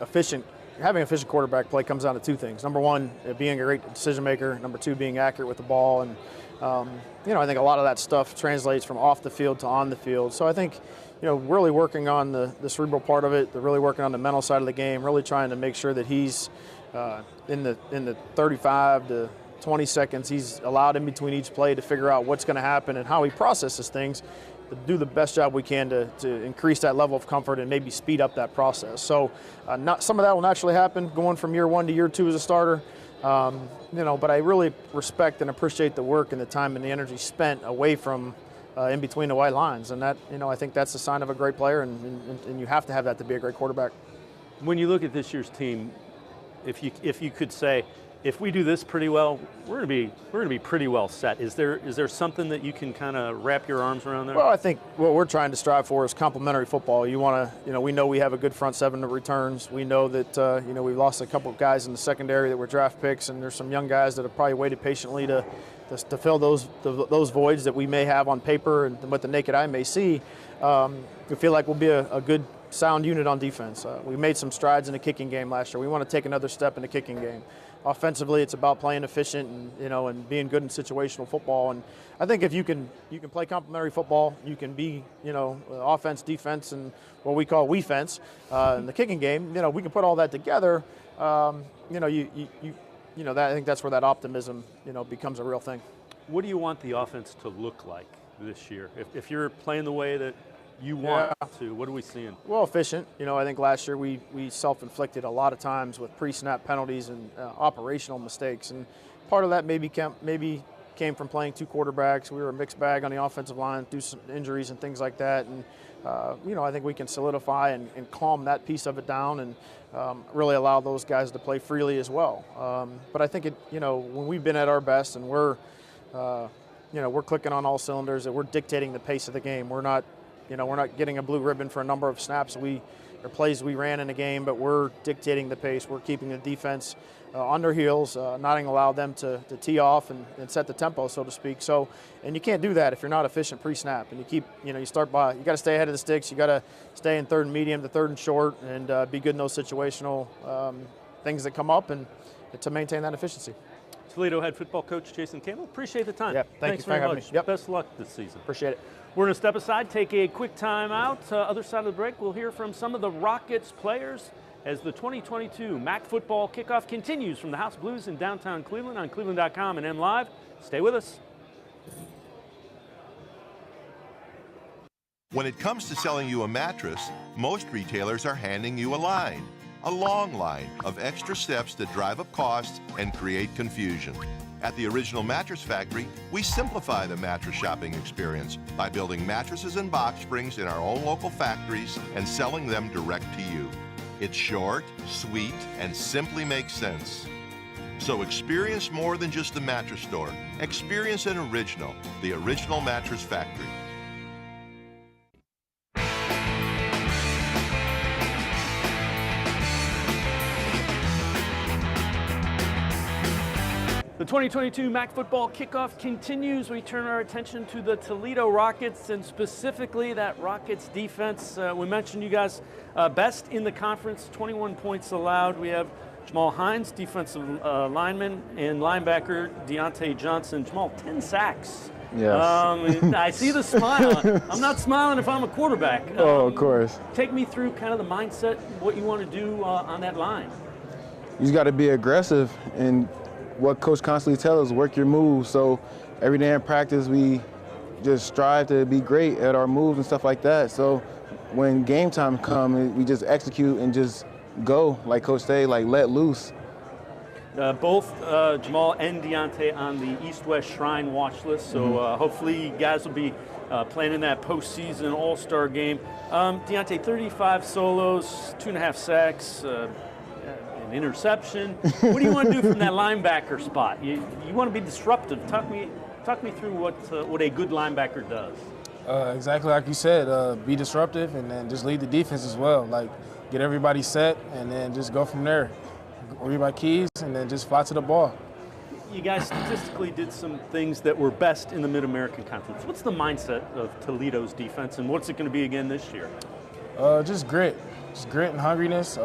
efficient. Having an efficient quarterback play comes down to two things. Number one, being a great decision maker. Number two, being accurate with the ball. And I think a lot of that stuff translates from off the field to on the field. So I think really working on the cerebral part of it, really working on the mental side of the game, really trying to make sure that he's in the 35 to 20 seconds he's allowed in between each play to figure out what's going to happen and how he processes things, to do the best job we can to increase that level of comfort and maybe speed up that process. So some of that will naturally happen going from year one to year two as a starter. But I really respect and appreciate the work and the time and the energy spent away from in between the white lines, and that I think that's a sign of a great player, and you have to have that to be a great quarterback. When you look at this year's team, if you could say, if we do this pretty well, we're going to be pretty well set. Is there something that you can kind of wrap your arms around there? Well, I think what we're trying to strive for is complementary football. You want to, we know we have a good front seven of returns. We know that we've lost a couple of guys in the secondary that were draft picks, and there's some young guys that have probably waited patiently to fill those voids that we may have on paper and what the naked eye may see. We feel like we'll be a good, sound unit on defense. We made some strides in the kicking game last year. We want to take another step in the kicking game. Offensively, it's about playing efficient and being good in situational football. And I think if you can play complementary football, you can be offense, defense, and what we call we-fence in the kicking game. We can put all that together. I think that's where that optimism becomes a real thing. What do you want the offense to look like this year? If you're playing the way that you want to, what are we seeing? Well, efficient. I think last year we self-inflicted a lot of times with pre-snap penalties and operational mistakes, and part of that maybe came from playing two quarterbacks. We were a mixed bag on the offensive line through some injuries and things like that, and I think we can solidify and calm that piece of it down and really allow those guys to play freely as well. But I think when we've been at our best and we're clicking on all cylinders, that we're dictating the pace of the game. We're not getting a blue ribbon for a number of snaps or plays we ran in a game, but we're dictating the pace. We're keeping the defense on their heels, not allow them to tee off and set the tempo, so to speak. So, and you can't do that if you're not efficient pre-snap. And you got to stay ahead of the sticks. You got to stay in third and medium to third and short, and be good in those situational things that come up, and to maintain that efficiency. Toledo head football coach Jason Campbell, appreciate the time. Yeah, thanks very much. Yep. Best of luck this season. Appreciate it. We're going to step aside, take a quick time out. Other side of the break, we'll hear from some of the Rockets players as the 2022 MAC football kickoff continues from the House Blues in downtown Cleveland on cleveland.com and MLive. Stay with us. When it comes to selling you a mattress, most retailers are handing you a line. A long line of extra steps that drive up costs and create confusion. At the Original Mattress Factory, we simplify the mattress shopping experience by building mattresses and box springs in our own local factories and selling them direct to you. It's short, sweet, and simply makes sense. So experience more than just the mattress store. Experience an original, the Original Mattress Factory. The 2022 MAC football kickoff continues. We turn our attention to the Toledo Rockets and specifically that Rockets defense. We mentioned you guys best in the conference, 21 points allowed. We have Jamal Hines, defensive lineman, and linebacker Deontay Johnson. Jamal, 10 sacks. Yes. I see the smile. I'm not smiling if I'm a quarterback. Oh, of course. Take me through kind of the mindset, what you want to do on that line. You just got to be aggressive, and what Coach constantly tells us, work your moves. So every day in practice, we just strive to be great at our moves and stuff like that. So when game time comes, we just execute and just go, like Coach say, like let loose. Both Jamal and Deontay on the East-West Shrine watch list, so hopefully you guys will be playing in that postseason All-Star game. Deontay, 35 solos, 2.5 sacks, an interception. What do you want to do from that linebacker spot? You want to be disruptive. Talk me through what a good linebacker does. Exactly like you said, be disruptive and then just lead the defense as well. Like get everybody set and then just go from there. Read my keys and then just fly to the ball. You guys statistically did some things that were best in the Mid-American Conference. What's the mindset of Toledo's defense and what's it going to be again this year? Just grit and hungriness.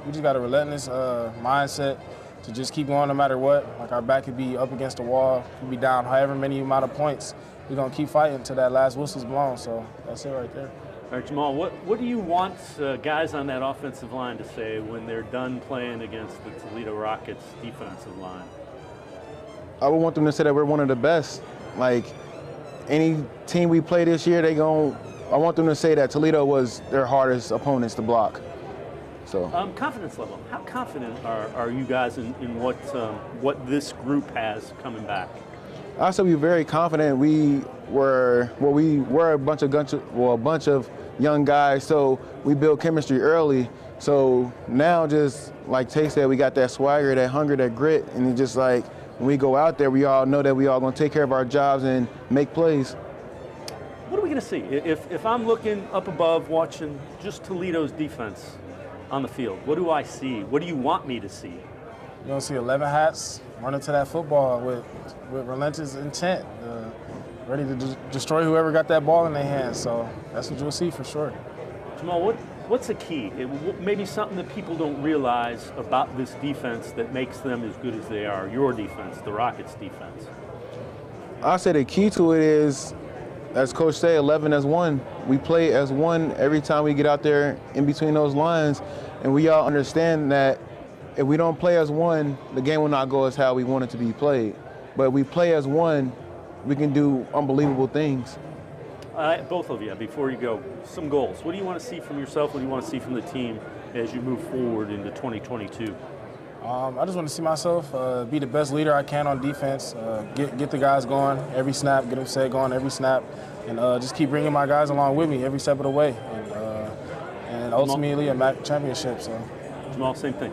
We just got a relentless mindset to just keep going no matter what. Like our back could be up against the wall, could be down however many amount of points. We're going to keep fighting until that last whistle's blown, so that's it right there. All right, Jamal, what do you want guys on that offensive line to say when they're done playing against the Toledo Rockets defensive line? I would want them to say that we're one of the best. Like any team we play this year, I want them to say that Toledo was their hardest opponents to block. So confidence level. How confident are you guys in what this group has coming back? I said we're very confident. We were a bunch of young guys, so we built chemistry early. So now, just like Tay said, we got that swagger, that hunger, that grit, and it's just like when we go out there, we all know that we all gonna take care of our jobs and make plays. What are we gonna see? If I'm looking up above, watching just Toledo's defense on the field, what do I see? What do you want me to see? You're gonna see 11 hats running to that football with relentless intent, ready to destroy whoever got that ball in their hands. So that's what you'll see for sure. Jamal, what's the key? Maybe something that people don't realize about this defense that makes them as good as they are, your defense, the Rockets defense? I say the key to it is, as Coach said, 11 as one. We play as one every time we get out there in between those lines, and we all understand that if we don't play as one, the game will not go as how we want it to be played. But if we play as one, we can do unbelievable things. Both of you, before you go, some goals. What do you want to see from yourself? What do you want to see from the team as you move forward into 2022? I just want to see myself be the best leader I can on defense, get the guys going every snap, get them set going every snap, and just keep bringing my guys along with me every step of the way, and ultimately a MAC championship. So, Jamal, same thing.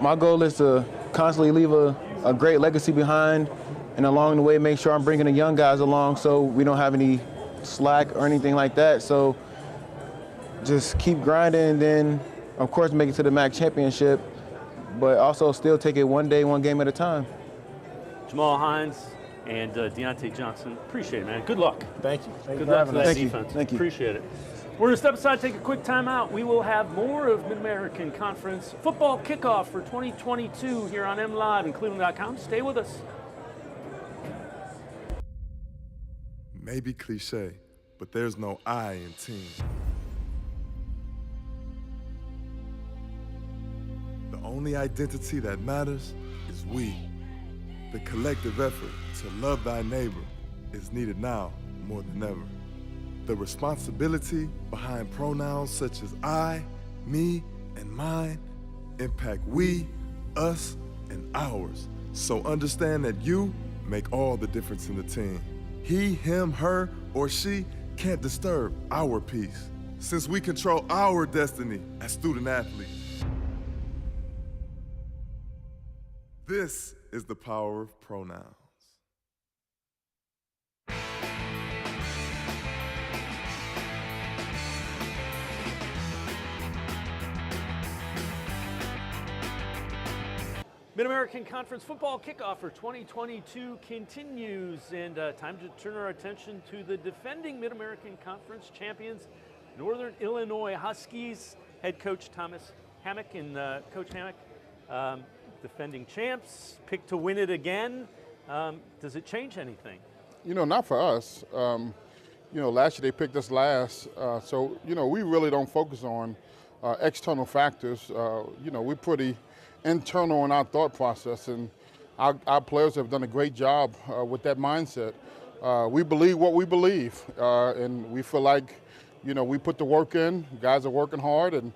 My goal is to constantly leave a great legacy behind, and along the way make sure I'm bringing the young guys along so we don't have any slack or anything like that. So just keep grinding, and then of course make it to the MAC championship, but also still take it one day, one game at a time. Jamal Hines and Deontay Johnson, appreciate it, man. Good luck. Thank you. Good luck to that Thank you. defense. Thank you. Appreciate it. We're going to step aside, take a quick timeout. We will have more of Mid-American Conference football kickoff for 2022 here on MLive and cleveland.com. Stay with us. Maybe cliche, but there's no I in team. The only identity that matters is we. The collective effort to love thy neighbor is needed now more than ever. The responsibility behind pronouns such as I, me, and mine impact we, us, and ours. So understand that you make all the difference in the team. He, him, her, or she can't disturb our peace, since we control our destiny as student athletes. This is the power of pronouns. Mid-American Conference football kickoff for 2022 continues, and time to turn our attention to the defending Mid-American Conference champions, Northern Illinois Huskies. Head coach Thomas Hammock and Coach Hammock, defending champs, picked to win it again. Does it change anything? You know, not for us. You know, last year they picked us last, so you know we really don't focus on external factors. You know, we're pretty internal in our thought process, and our players have done a great job with that mindset. We believe what we believe, and we feel like, you know, we put the work in, guys are working hard, and,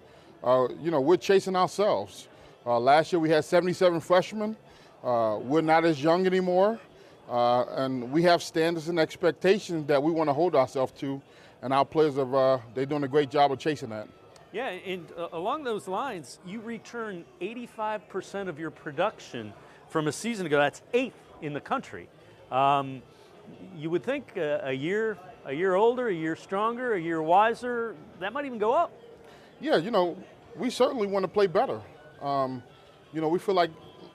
you know, we're chasing ourselves. Last year we had 77 freshmen. We're not as young anymore, and we have standards and expectations that we want to hold ourselves to, and our players they're doing a great job of chasing that. Yeah, and along those lines, you return 85% of your production from a season ago. That's 8th in the country. You would think a year older, a year stronger, a year wiser, that might even go up. Yeah, you know, we certainly want to play better. You know, we feel like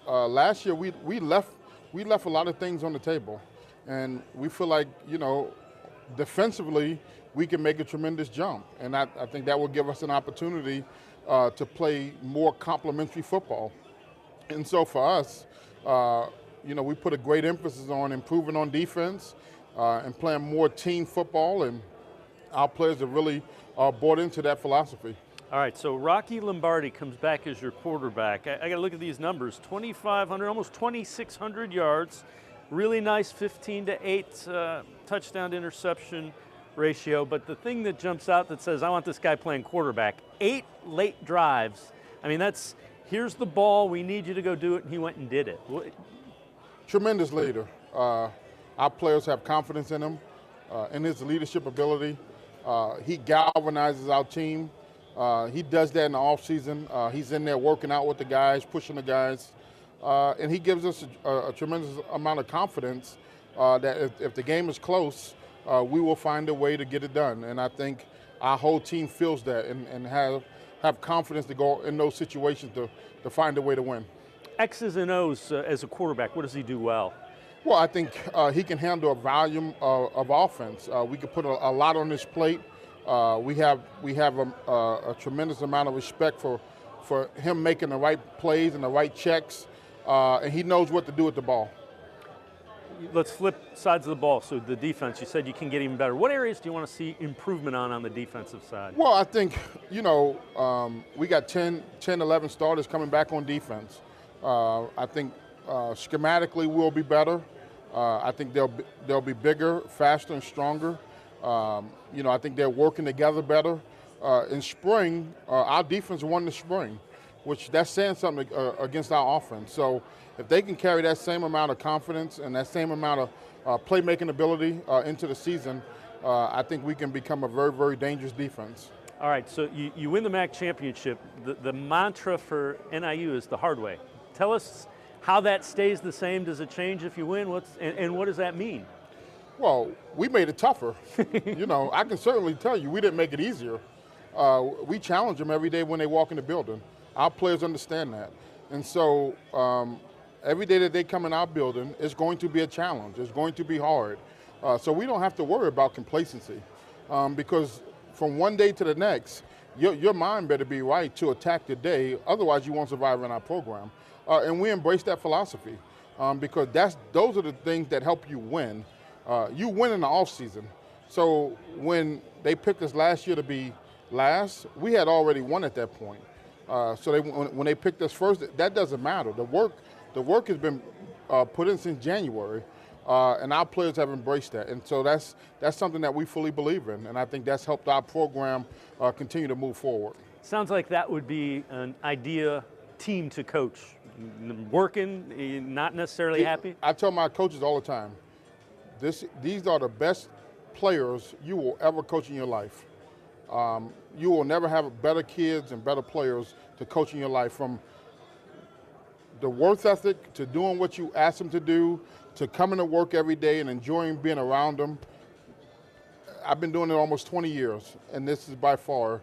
last year we left a lot of things on the table, and we feel like, you know, defensively, we can make a tremendous jump, and I think that will give us an opportunity to play more complementary football. And so for us, you know, we put a great emphasis on improving on defense and playing more team football, and our players have really bought into that philosophy. All right, so Rocky Lombardi comes back as your quarterback. I got to look at these numbers: 2,500, almost 2,600 yards, really nice 15-to-8 touchdown to interception ratio. But the thing that jumps out that says, I want this guy playing quarterback, 8 late drives. I mean, that's, here's the ball, we need you to go do it, and he went and did it. Tremendous leader. Our players have confidence in him, in his leadership ability. He galvanizes our team. He does that in the offseason. He's in there working out with the guys, pushing the guys. And he gives us a tremendous amount of confidence that if the game is close, we will find a way to get it done. And I think our whole team feels that and have confidence to go in those situations to find a way to win. X's and O's as a quarterback, what does he do well? Well, I think he can handle a volume of offense. We can put a lot on his plate. We have a tremendous amount of respect for him making the right plays and the right checks, and he knows what to do with the ball. Let's flip sides of the ball. So the defense, you said you can get even better. What areas do you want to see improvement on the defensive side? Well, I think, you know, we got 10, 11 starters coming back on defense. I think schematically we'll be better. I think they'll be bigger, faster, and stronger. You know, I think they're working together better. In spring, our defense won the spring, which that's saying something against our offense. So if they can carry that same amount of confidence and that same amount of playmaking ability into the season, I think we can become a very, very dangerous defense. All right, so you win the MAC championship. The mantra for NIU is the hard way. Tell us how that stays the same. Does it change if you win? And what does that mean? Well, we made it tougher. You know, I can certainly tell you we didn't make it easier. We challenge them every day when they walk in the building. Our players understand that. And so every day that they come in our building, it's going to be a challenge. It's going to be hard. So we don't have to worry about complacency because from one day to the next, your mind better be right to attack the day. Otherwise, you won't survive in our program. And we embrace that philosophy because those are the things that help you win. You win in the offseason. So when they picked us last year to be last, we had already won at that point. So when they picked us first, that doesn't matter. The work has been put in since January. and our players have embraced that. And so that's something that we fully believe in, and I think that's helped our program continue to move forward. Sounds like that would be an idea team to coach. Working, not necessarily happy? I tell my coaches all the time, these are the best players you will ever coach in your life. You will never have better kids and better players to coach in your life, from the work ethic to doing what you ask them to do, to coming to work every day and enjoying being around them. I've been doing it almost 20 years, and this is by far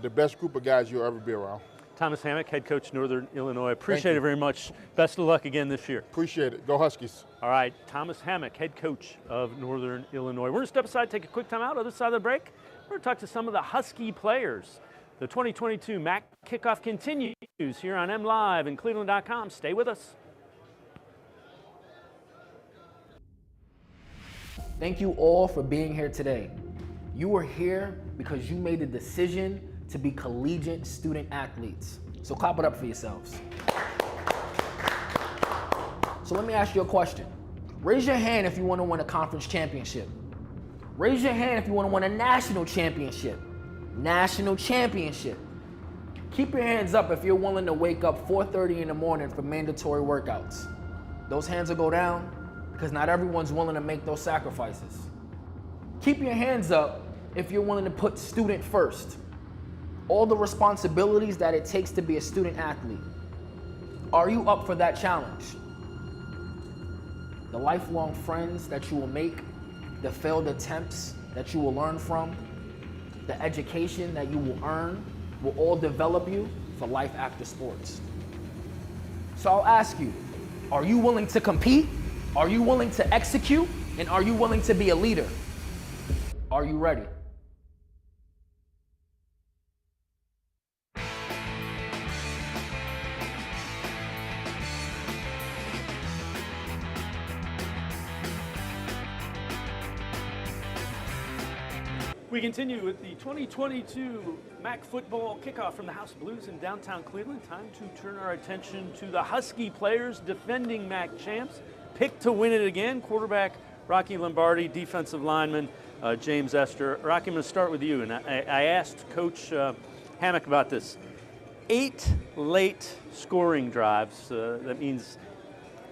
the best group of guys you'll ever be around. Thomas Hammock, head coach, Northern Illinois. Appreciate it very much. Best of luck again this year. Appreciate it. Go Huskies. All right, Thomas Hammock, head coach of Northern Illinois. We're going to step aside, take a quick time out. Other side of the break, we're going to talk to some of the Husky players. The 2022 MAC kickoff continues here on M Live and cleveland.com. Stay with us. Thank you all for being here today. You are here because you made the decision to be collegiate student athletes. So clap it up for yourselves. So let me ask you a question. Raise your hand if you want to win a conference championship. Raise your hand if you want to win a national championship. National championship. Keep your hands up if you're willing to wake up 4:30 in the morning for mandatory workouts. Those hands will go down because not everyone's willing to make those sacrifices. Keep your hands up if you're willing to put student first. All the responsibilities that it takes to be a student athlete. Are you up for that challenge? The lifelong friends that you will make, the failed attempts that you will learn from, the education that you will earn will all develop you for life after sports. So I'll ask you, are you willing to compete? Are you willing to execute? And are you willing to be a leader? Are you ready? We continue with the 2022 MAC football kickoff from the House Blues in downtown Cleveland. Time to turn our attention to the Husky players, defending MAC champs, picked to win it again. Quarterback Rocky Lombardi, defensive lineman James Esther. Rocky, I'm going to start with you. And I asked Coach Hammock about this. 8 late scoring drives. That means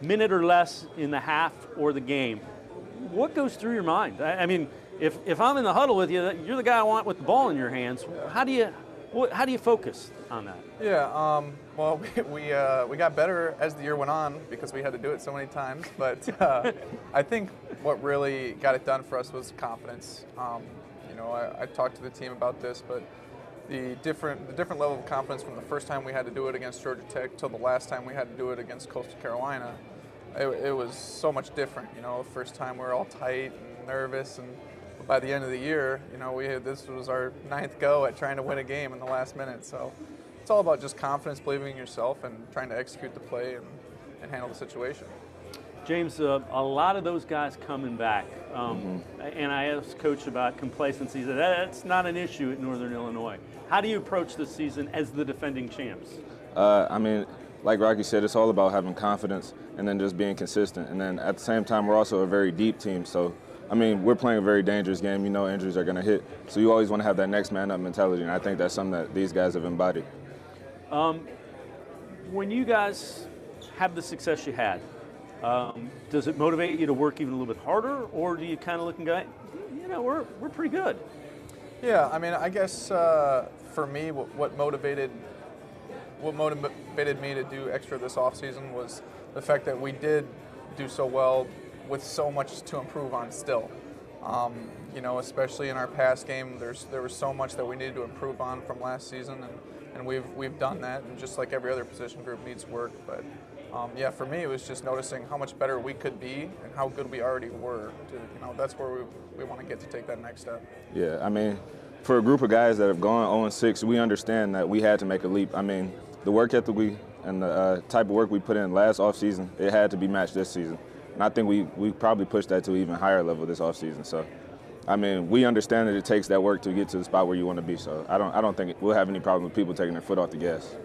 minute or less in the half or the game. What goes through your mind? I mean, if I'm in the huddle with you, you're the guy I want with the ball in your hands. How do you focus on that? Yeah, well, we got better as the year went on because we had to do it so many times. But I think what really got it done for us was confidence. You know, I talked to the team about this, but the different level of confidence from the first time we had to do it against Georgia Tech till the last time we had to do it against Coastal Carolina, it was so much different. You know, the first time we were all tight and nervous, and by the end of the year, you know, this was our 9th go at trying to win a game in the last minute. So it's all about just confidence, believing in yourself, and trying to execute the play and handle the situation. James, a lot of those guys coming back, and I asked Coach about complacency. He said that's not an issue at Northern Illinois. How do you approach this season as the defending champs? I mean, like Rocky said, it's all about having confidence and then just being consistent. And then at the same time, we're also a very deep team. So, I mean, we're playing a very dangerous game. You know injuries are going to hit. So you always want to have that next man up mentality. And I think that's something that these guys have embodied. When you guys have the success you had, does it motivate you to work even a little bit harder? Or do you kind of look and go, you know, we're pretty good? Yeah, I mean, I guess for me, what motivated me to do extra this offseason was the fact that we did do so well with so much to improve on still. You know, especially in our pass game, there was so much that we needed to improve on from last season, and we've done that, and just like every other position group needs work. But yeah, for me, it was just noticing how much better we could be and how good we already were. You know, that's where we want to get to take that next step. Yeah, I mean, for a group of guys that have gone 0-6, we understand that we had to make a leap. I mean, the work ethic and the type of work we put in last offseason, it had to be matched this season. And I think we probably pushed that to an even higher level this offseason. So, I mean, we understand that it takes that work to get to the spot where you want to be. So I don't think we'll have any problem with people taking their foot off the gas.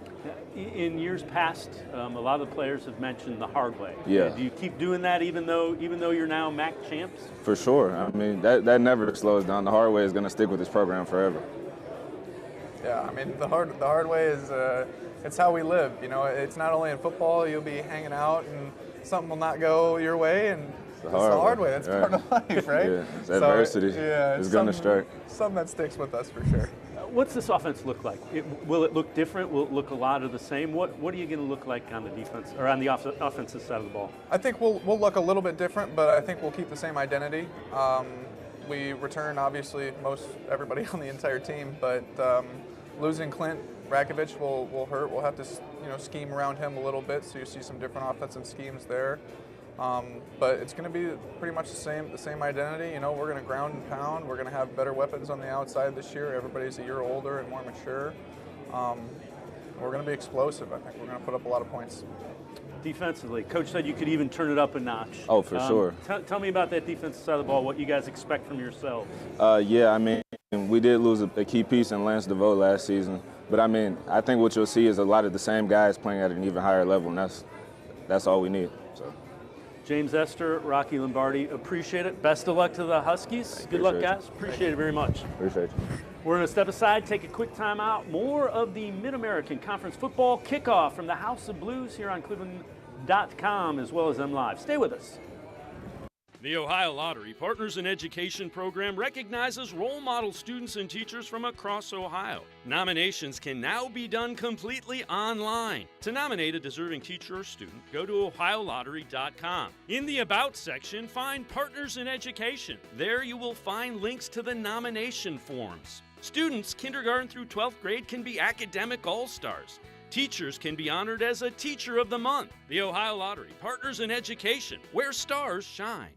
In years past, a lot of the players have mentioned the hard way. Yeah. Do you keep doing that even though you're now MAC champs? For sure. I mean, that never slows down. The hard way is going to stick with this program forever. Yeah, I mean, the hard way is it's how we live. You know, it's not only in football. You'll be hanging out and something will not go your way, and it's the hard way. That's part of life, right? Yeah, it's adversity. It's going to strike. Something that sticks with us for sure. What's this offense look like? Will it look different? Will it look a lot of the same? What are you going to look like on the defense or on the offensive side of the ball? I think we'll look a little bit different, but I think we'll keep the same identity. We return obviously everybody on the entire team, but losing Clint Rakovich will hurt. We'll have to scheme around him a little bit, so you see some different offensive schemes there. But it's going to be pretty much the same identity. You know, we're going to ground and pound. We're going to have better weapons on the outside this year. Everybody's a year older and more mature. We're going to be explosive. I think we're going to put up a lot of points. Defensively, Coach said you could even turn it up a notch. Oh, for sure. Tell me about that defensive side of the ball, what you guys expect from yourselves. Yeah, I mean, we did lose a key piece in Lance DeVoe last season. But, I mean, I think what you'll see is a lot of the same guys playing at an even higher level, and that's all we need. So. James Esther, Rocky Lombardi, appreciate it. Best of luck to the Huskies. Good luck, guys. Appreciate it very much. Appreciate you. We're going to step aside, take a quick time out. More of the Mid-American Conference football kickoff from the House of Blues here on cleveland.com as well as MLive. Stay with us. The Ohio Lottery Partners in Education program recognizes role model students and teachers from across Ohio. Nominations can now be done completely online. To nominate a deserving teacher or student, go to ohiolottery.com. In the About section, find Partners in Education. There you will find links to the nomination forms. Students kindergarten through 12th grade can be academic all-stars. Teachers can be honored as a Teacher of the Month. The Ohio Lottery Partners in Education, where stars shine.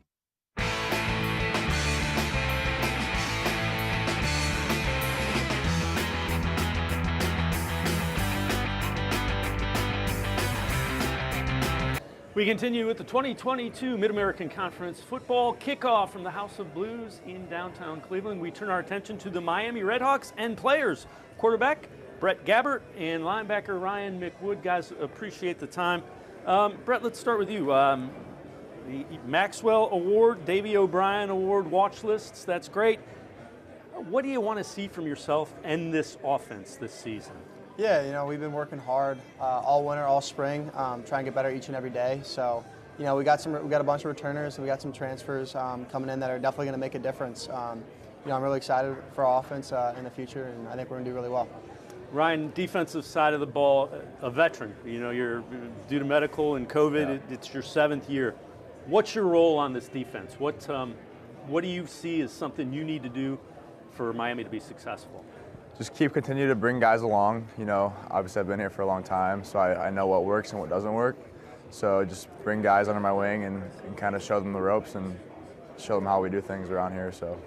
We continue with the 2022 Mid-American Conference football kickoff from the House of Blues in downtown Cleveland. We turn our attention to the Miami RedHawks and players. Quarterback Brett Gabbert and linebacker Ryan McWood. Guys, appreciate the time. Brett, let's start with you. The Maxwell Award, Davey O'Brien Award watch lists, that's great. What do you want to see from yourself and this offense this season? Yeah, you know, we've been working hard all winter, all spring, trying to get better each and every day. So, you know, we got a bunch of returners and we got some transfers coming in that are definitely going to make a difference. You know, I'm really excited for our offense in the future, and I think we're going to do really well. Ryan, defensive side of the ball, a veteran. You know, you're due to medical and COVID. It's your 7th year. What's your role on this defense? What do you see as something you need to do for Miami to be successful? Just continue to bring guys along. You know, obviously I've been here for a long time, so I know what works and what doesn't work. So just bring guys under my wing and kind of show them the ropes and show them how we do things around here. So.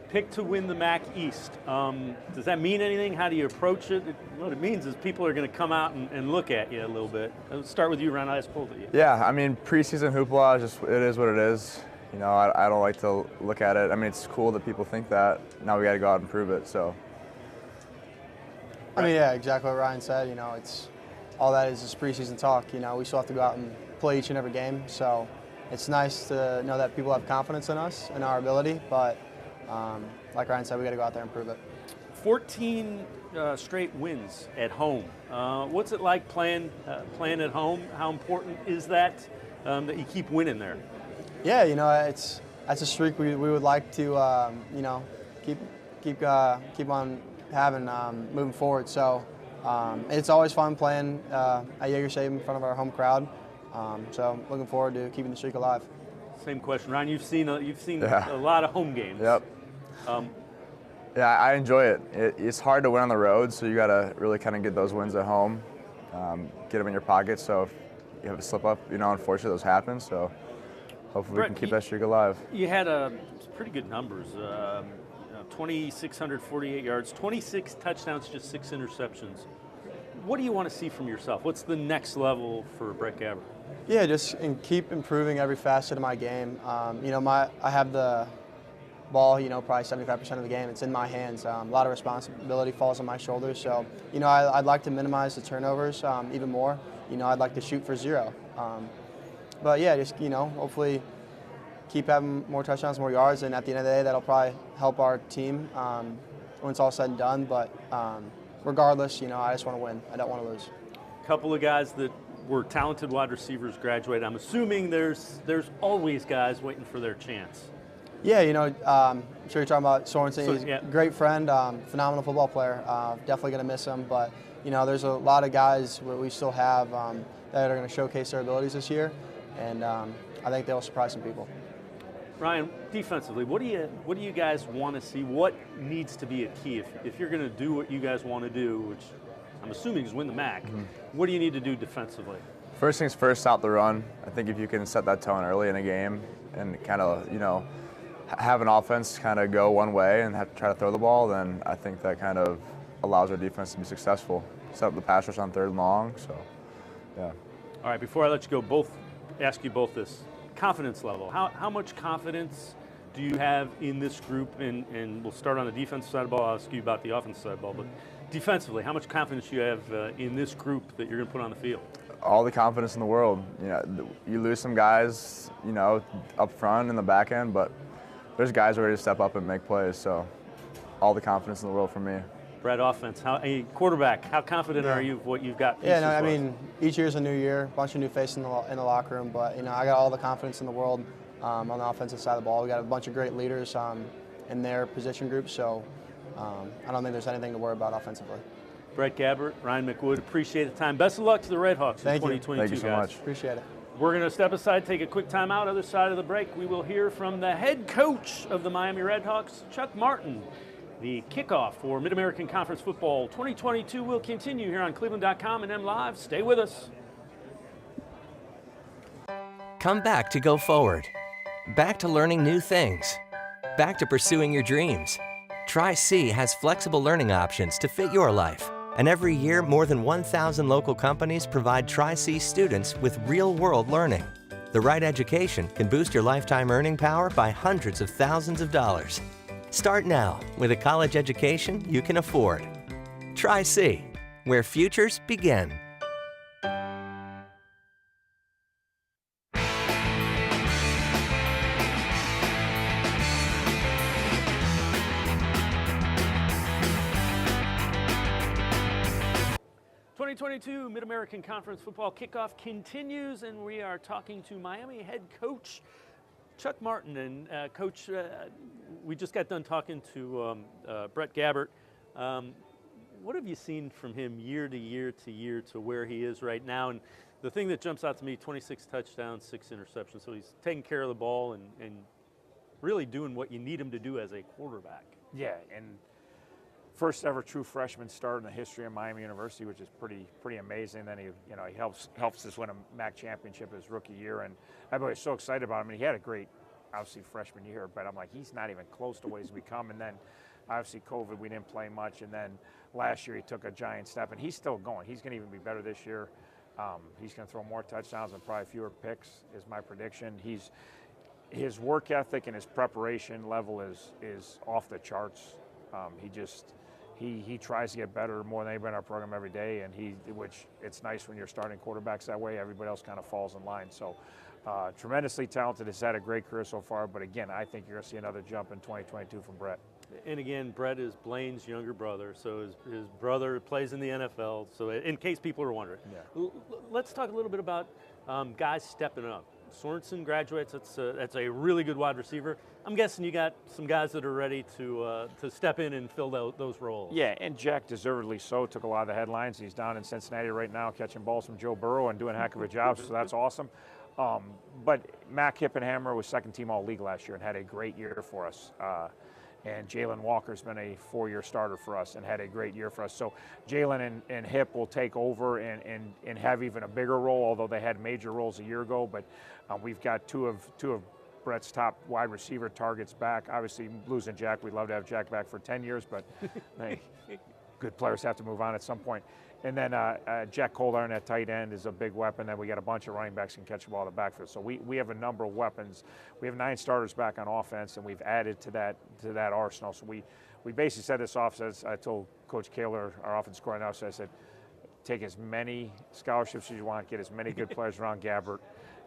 Pick to win the MAC East. Does that mean anything? How do you approach it? What it means is people are going to come out and look at you a little bit. Let's start with you, Ryan. I just pulled at you. Yeah, I mean, preseason hoopla, it is what it is. You know, I don't like to look at it. I mean, it's cool that people think that. Now we got to go out and prove it. So. I mean, yeah, exactly what Ryan said. You know, it's all that is preseason talk. You know, we still have to go out and play each and every game. So it's nice to know that people have confidence in us and our ability. But like Ryan said, we got to go out there and prove it. 14 straight wins at home. What's it like playing at home? How important is that that you keep winning there? Yeah, you know, that's a streak we would like to you know, keep on having moving forward. So it's always fun playing at Yager Stadium in front of our home crowd. So looking forward to keeping the streak alive. Same question, Ryan. You've seen a lot of home games. Yep. Yeah, I enjoy it. It's hard to win on the road, so you got to really kind of get those wins at home, get them in your pocket. So if you have a slip up, you know, unfortunately those happen. So hopefully we can keep that streak alive. You had pretty good numbers. 2,648 yards, 26 touchdowns, just 6 interceptions. What do you want to see from yourself? What's the next level for Brett Gabbert? Yeah, just keep improving every facet of my game. You know, I have the ball, probably 75% of the game. It's in my hands. A lot of responsibility falls on my shoulders. So, I'd like to minimize the turnovers even more. I'd like to shoot for 0. But yeah, just, hopefully keep having more touchdowns, more yards, and at the end of the day, that'll probably help our team when it's all said and done. But regardless, I just want to win. I don't want to lose. A couple of guys that were talented wide receivers graduated. I'm assuming there's always guys waiting for their chance. Yeah, I'm sure you're talking about Sorensen. He's yeah. a great friend, phenomenal football player. Definitely going to miss him. But, there's a lot of guys where we still have that are going to showcase their abilities this year. And I think they'll surprise some people. Ryan, defensively, what do you guys want to see? What needs to be a key if you're going to do what you guys want to do, which I'm assuming is win the MAC? What do you need to do defensively? First things first, stop the run. I think if you can set that tone early in a game and kind of, have an offense kind of go one way and have to try to throw the ball, then I think that kind of allows our defense to be successful. Set up the pass rush on 3rd and long, so yeah. All right, before I let you go, ask you both this. Confidence level. How much confidence do you have in this group? And we'll start on the defensive side of the ball. I'll ask you about the offensive side of the ball. But defensively, how much confidence do you have in this group that you're going to put on the field? All the confidence in the world. You lose some guys, up front in the back end, but there's guys ready to step up and make plays. So all the confidence in the world from me. Brett, offense. A quarterback. How confident are you of what you've got? Yeah, I mean, each year's a new year, a bunch of new faces in the locker room. But I got all the confidence in the world on the offensive side of the ball. We got a bunch of great leaders in their position groups. So I don't think there's anything to worry about offensively. Brett Gabbert, Ryan McWood, appreciate the time. Best of luck to the RedHawks in 2022, Thank you so guys. much. Appreciate it. We're going to step aside, take a quick timeout. Other side of the break, we will hear from the head coach of the Miami RedHawks, Chuck Martin. The kickoff for Mid-American Conference Football 2022 will continue here on cleveland.com and MLive. Stay with us. Come back to go forward. Back to learning new things. Back to pursuing your dreams. Tri-C has flexible learning options to fit your life. And every year, more than 1,000 local companies provide Tri-C students with real-world learning. The right education can boost your lifetime earning power by hundreds of thousands of dollars. Start now with a college education you can afford. Tri-C, where futures begin. Mid-American Conference Football kickoff continues, and we are talking to Miami head coach Chuck Martin. And Coach, we just got done talking to Brett Gabbert. What have you seen from him year to year to year to where he is right now? And the thing that jumps out to me, 26 touchdowns, 6 interceptions. So he's taking care of the ball and really doing what you need him to do as a quarterback. Yeah, and first ever true freshman start in the history of Miami University, which is pretty amazing. Then he helps us win a MAC championship his rookie year, and everybody was so excited about him. And he had a great, obviously, freshman year, but I'm like, he's not even close to what he's become. And then obviously COVID, we didn't play much, and then last year he took a giant step, and he's still going. He's going to even be better this year. He's going to throw more touchdowns and probably fewer picks, is my prediction. His work ethic and his preparation level is off the charts. He tries to get better more than anybody in our program every day, and which it's nice when you're starting quarterbacks that way. Everybody else kind of falls in line. So tremendously talented. Has had a great career so far, but again, I think you're going to see another jump in 2022 from Brett. And again, Brett is Blaine's younger brother, so his brother plays in the NFL. So in case people are wondering, let's talk a little bit about guys stepping up. Sorensen graduates. That's a really good wide receiver. I'm guessing you got some guys that are ready to step in and fill those roles. Yeah, and Jack deservedly so took a lot of the headlines. He's down in Cincinnati right now catching balls from Joe Burrow and doing a heck of a job, so that's awesome. But Mac Hippenhammer was second team All-League last year and had a great year for us. And Jalen Walker's been a 4-year starter for us and had a great year for us. So Jalen and Hip will take over and have even a bigger role, although they had major roles a year ago. But we've got two of Brett's top wide receiver targets back. Obviously, losing Jack, we'd love to have Jack back for 10 years, but good players have to move on at some point. And then Jack Coldarn at tight end is a big weapon. Then we got a bunch of running backs who can catch the ball in the backfield. So we have a number of weapons. We have 9 starters back on offense, and we've added to that arsenal. So we basically said this off. I told Coach Kaler, our offensive coordinator, I said, take as many scholarships as you want, get as many good players around Gabbert,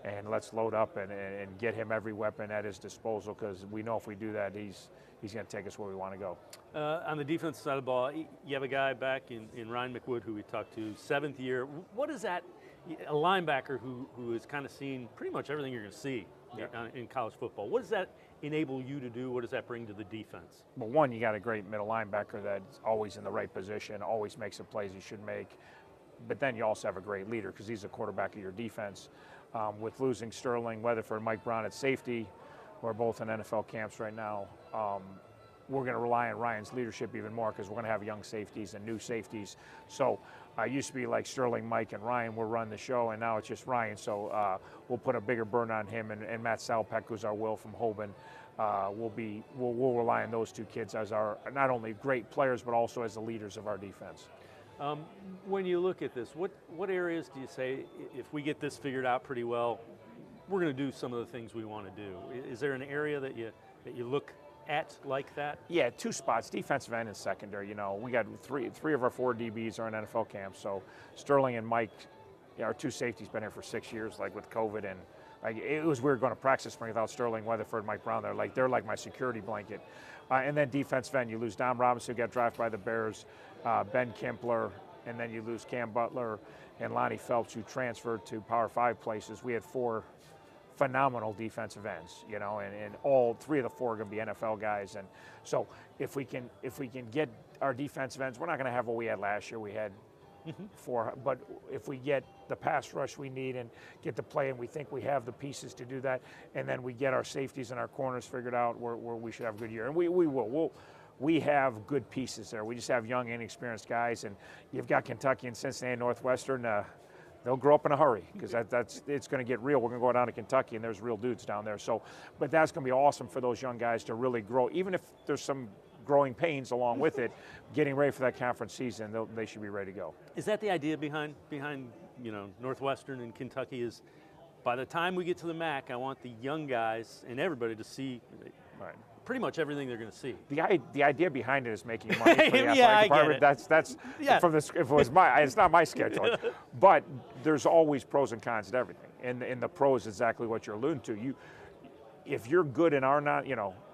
and let's load up and get him every weapon at his disposal, because we know if we do that, he's going to take us where we want to go. On the defensive side of the ball, you have a guy back in Ryan McWood who we talked to, 7th year. What is that, a linebacker who has kind of seen pretty much everything you're going to see in college football? What does that enable you to do? What does that bring to the defense? Well, one, you got a great middle linebacker that's always in the right position, always makes the plays he should make. But then you also have a great leader, because he's the quarterback of your defense. With losing Sterling, Weatherford, Mike Brown at safety, who are both in NFL camps right now, we're going to rely on Ryan's leadership even more, because we're going to have young safeties and new safeties. So it used to be like Sterling, Mike, and Ryan will run the show, and now it's just Ryan. So we'll put a bigger burden on him, and Matt Salpeck, who's our Will from Hoban, we'll rely on those 2 kids as our not only great players, but also as the leaders of our defense. When you look at this, what areas do you say, if we get this figured out pretty well, we're going to do some of the things we want to do? Is there an area that you look at like that? Yeah, 2 spots, defensive end and secondary. You know, we got three of our 4 DBs are in NFL camps. So Sterling and Mike, our 2 safeties, been here for 6 years, like with COVID, and like it was weird going to practice spring without Sterling, Weatherford, Mike Brown. They're like my security blanket. And then defensive end, you lose Dom Robinson, who got drafted by the Bears, Ben Kimpler, and then you lose Cam Butler and Lonnie Phelps, who transferred to Power 5 places. We had 4 phenomenal defensive ends, you know, and all 3 of the 4 are going to be NFL guys. And so if we can get our defensive ends, we're not going to have what we had last year. We had 4, but if we get the pass rush we need and get the play, and we think we have the pieces to do that, and then we get our safeties and our corners figured out, where we should have a good year. And we will. We have good pieces there. We just have young, inexperienced guys, and you've got Kentucky and Cincinnati and Northwestern. They'll grow up in a hurry, because it's going to get real. We're going to go down to Kentucky, and there's real dudes down there. So, but that's going to be awesome for those young guys to really grow, even if there's some growing pains along with it. Getting ready for that conference season, they should be ready to go. Is that the idea behind Northwestern and Kentucky? Is by the time we get to the MAC, I want the young guys and everybody to see pretty much everything they're going to see. The idea behind it is making money for the athletic I department. get it. That's from this. If it was it's not my schedule. But there's always pros and cons to everything. And the pros is exactly what you're alluding to. If you're good in our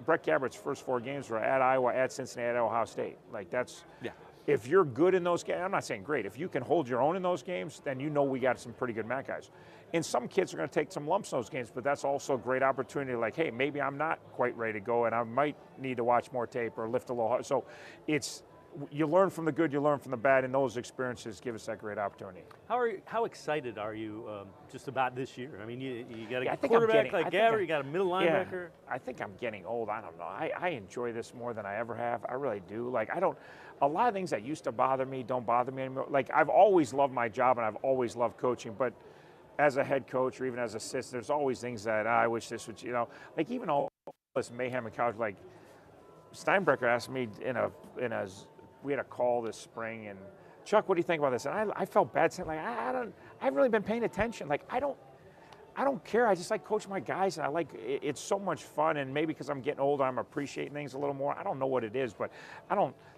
Brett Gabbert's first 4 games were at Iowa, at Cincinnati, at Ohio State. Like that's. Yeah. If you're good in those games, I'm not saying great. If you can hold your own in those games, then you know we got some pretty good MAC guys. And some kids are going to take some lumps in those games, but that's also a great opportunity. Like, hey, maybe I'm not quite ready to go, and I might need to watch more tape or lift a little hard. So you learn from the good, you learn from the bad, and those experiences give us that great opportunity. How excited are you just about this year? I mean, you got a I think quarterback like Gabbert, you got a middle linebacker. I think I'm getting old. I don't know. I enjoy this more than I ever have. I really do. Like, a lot of things that used to bother me don't bother me anymore. Like, I've always loved my job, and I've always loved coaching, but as a head coach or even as an assistant, there's always things that I wish this would, like even all this mayhem in college. Like Steinbrecher asked me we had a call this spring, and Chuck, what do you think about this? And I felt bad saying, like, I haven't really been paying attention. Like, I don't care. I just like coaching my guys, and it's so much fun. And maybe because I'm getting older, I'm appreciating things a little more. I don't know what it is, but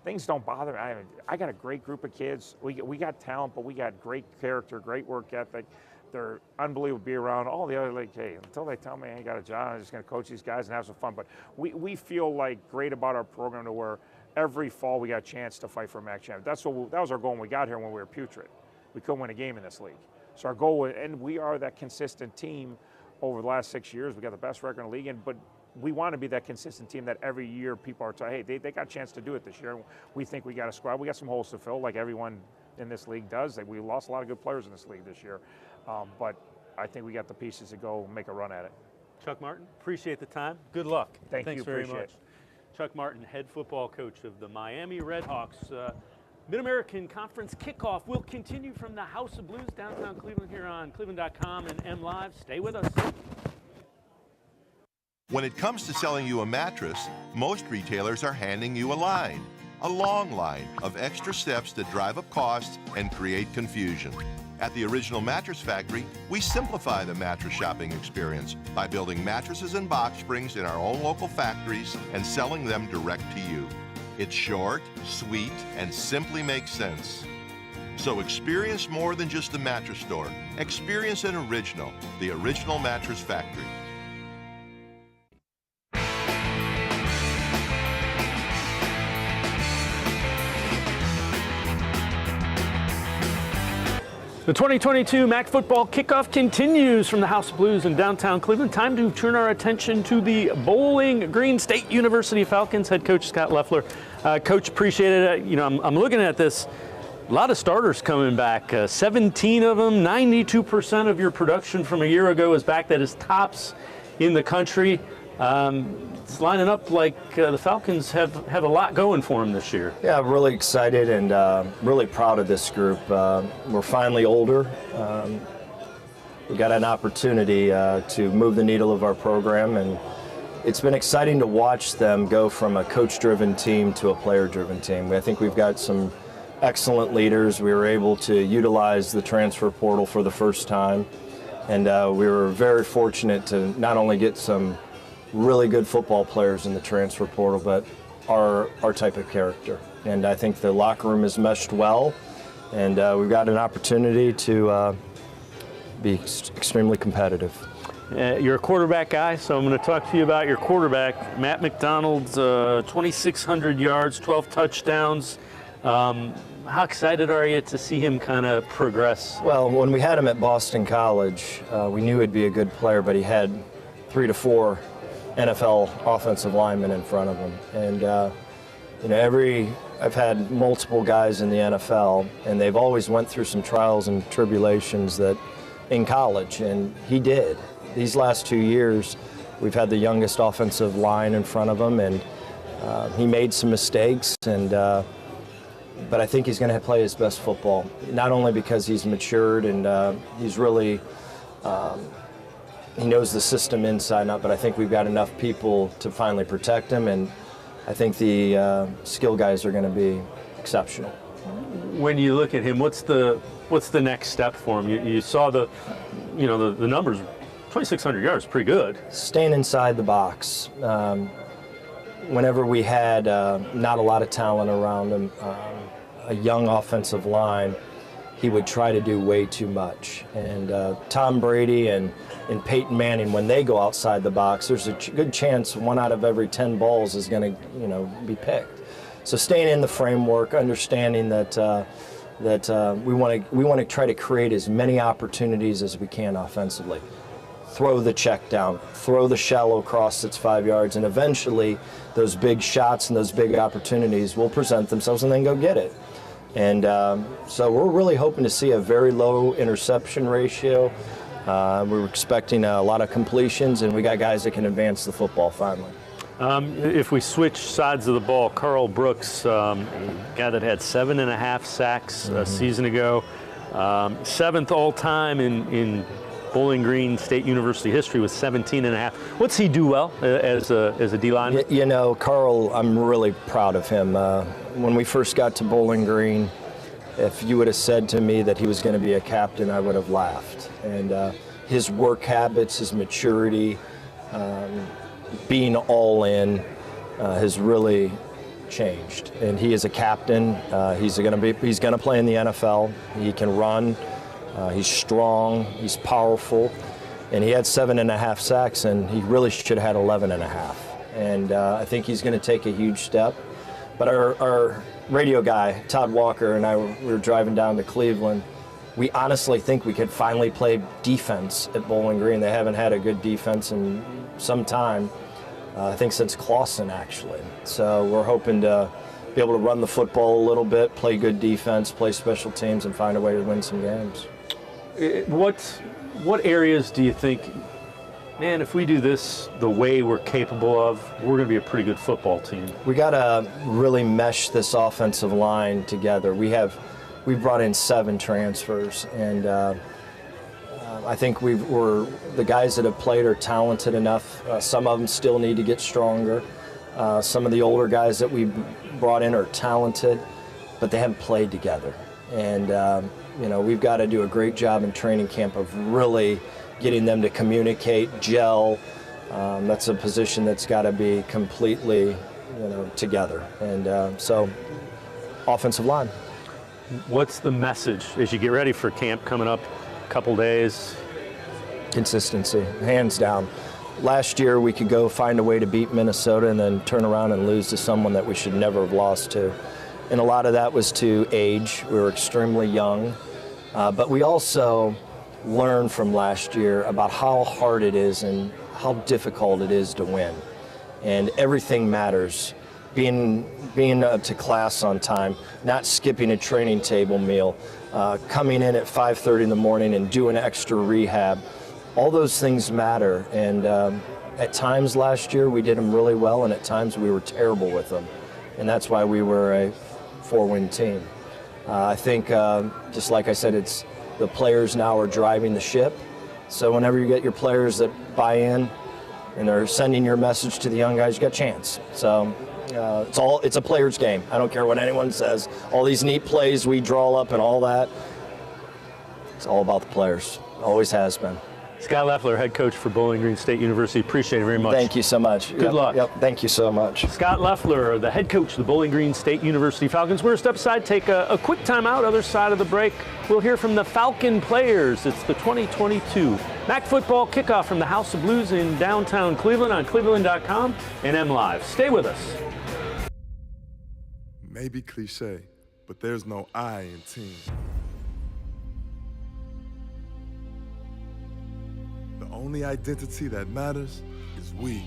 things don't bother me. I got a great group of kids. We got talent, but we got great character, great work ethic. They're unbelievable to be around. All the other, like, hey, until they tell me I ain't got a job, I'm just going to coach these guys and have some fun. But we feel like great about our program to where every fall we got a chance to fight for a MAC championship. That was our goal when we got here when we were putrid. We couldn't win a game in this league. So our goal, and we are that consistent team over the last 6 years. We got the best record in the league, but we want to be that consistent team that every year people are saying, hey, they got a chance to do it this year. We think we got a squad. We got some holes to fill like everyone in this league does. We lost a lot of good players in this league this year. But I think we got the pieces to go make a run at it. Chuck Martin, appreciate the time. Good luck. Thanks very much. Chuck Martin, head football coach of the Miami RedHawks. Mid-American Conference kickoff will continue from the House of Blues downtown Cleveland here on cleveland.com and MLive. Stay with us. When it comes to selling you a mattress, most retailers are handing you a line. a long line of extra steps that drive up costs and create confusion. At the Original Mattress Factory, we simplify the mattress shopping experience by building mattresses and box springs in our own local factories and selling them direct to you. It's short, sweet, and simply makes sense. So experience more than just a mattress store. Experience an original, the Original Mattress Factory. The 2022 MAC football kickoff continues from the House of Blues in downtown Cleveland. Time to turn our attention to the Bowling Green State University Falcons. Head coach Scott Loeffler. Coach, appreciate it. I'm looking at this. A lot of starters coming back. 17 of them. 92% of your production from a year ago is back. That is tops in the country. It's lining up like the Falcons have a lot going for them this year. Yeah, I'm really excited and really proud of this group. We're finally older. We got an opportunity to move the needle of our program, and it's been exciting to watch them go from a coach-driven team to a player-driven team. I think we've got some excellent leaders. We were able to utilize the transfer portal for the first time, and we were very fortunate to not only get some really good football players in the transfer portal, but our type of character. And I think the locker room is meshed well, and we've got an opportunity to be extremely competitive. You're a quarterback guy, so I'm going to talk to you about your quarterback, Matt McDonald's 2,600 yards, 12 touchdowns. How excited are you to see him kind of progress? Well, when we had him at Boston College, we knew he'd be a good player, but he had 3 to 4 NFL offensive linemen in front of him. And I've had multiple guys in the NFL, and they've always went through some trials and tribulations that in college, and he did. These last 2 years, we've had the youngest offensive line in front of him, and he made some mistakes, and but I think he's going to play his best football, not only because he's matured and he's really he knows the system inside and out, but I think we've got enough people to finally protect him, and I think the skill guys are going to be exceptional. When you look at him, what's the next step for him? You saw the numbers, 2,600 yards, pretty good. Staying inside the box. Whenever we had not a lot of talent around him, a young offensive line, he would try to do way too much. And Tom Brady and Peyton Manning, when they go outside the box, there's a good chance 1 out of every 10 balls is going to, be picked. So staying in the framework, understanding that we want to try to create as many opportunities as we can offensively. Throw the check down, throw the shallow cross that's 5 yards, and eventually those big shots and those big opportunities will present themselves, and then go get it. And so we're really hoping to see a very low interception ratio. We're expecting a lot of completions, and we got guys that can advance the football finally. If we switch sides of the ball, Carl Brooks, a guy that had 7.5 sacks a season ago, 7th all-time in Bowling Green State University history with 17.5. What's he do well as a D-lineman? Carl, I'm really proud of him. When we first got to Bowling Green, if you would have said to me that he was going to be a captain, I would have laughed. And his work habits, his maturity, being all in has really changed. And he is a captain. He's going to play in the NFL. He can run. He's strong, he's powerful, and he had 7.5 sacks, and he really should have had 11.5. And I think he's going to take a huge step. But our radio guy, Todd Walker, and I we were driving down to Cleveland. We honestly think we could finally play defense at Bowling Green. They haven't had a good defense in some time, I think since Clausen, actually. So we're hoping to be able to run the football a little bit, play good defense, play special teams, and find a way to win some games. What areas do you think, man, if we do this the way we're capable of, we're going to be a pretty good football team? We got to really mesh this offensive line together. We brought in 7 transfers, and I think the guys that have played are talented enough. Some of them still need to get stronger. Some of the older guys that we brought in are talented, but they haven't played together. And, we've got to do a great job in training camp of really getting them to communicate, gel. That's a position that's got to be completely, together. And so, offensive line. What's the message as you get ready for camp coming up a couple days? Consistency, hands down. Last year we could go find a way to beat Minnesota and then turn around and lose to someone that we should never have lost to. And a lot of that was to age. We were extremely young. But we also learned from last year about how hard it is and how difficult it is to win. And everything matters. Being up to class on time, not skipping a training table meal, coming in at 5:30 in the morning and doing extra rehab. All those things matter, and at times last year we did them really well, and at times we were terrible with them, and that's why we were a 4-win team. I think, just like I said, it's the players now are driving the ship, so whenever you get your players that buy in and they're sending your message to the young guys, you got a chance. So it's a player's game. I don't care what anyone says. All these neat plays we draw up and all that, it's all about the players. Always has been. Scott Loeffler, head coach for Bowling Green State University. Appreciate it very much. Thank you so much. Good luck. Yep, thank you so much. Scott Loeffler, the head coach of the Bowling Green State University Falcons. We're going to step aside, take a quick timeout. Other side of the break, we'll hear from the Falcon players. It's the 2022 MAC football kickoff from the House of Blues in downtown Cleveland on cleveland.com and MLive. Stay with us. Maybe cliche, but there's no I in team. The only identity that matters is we.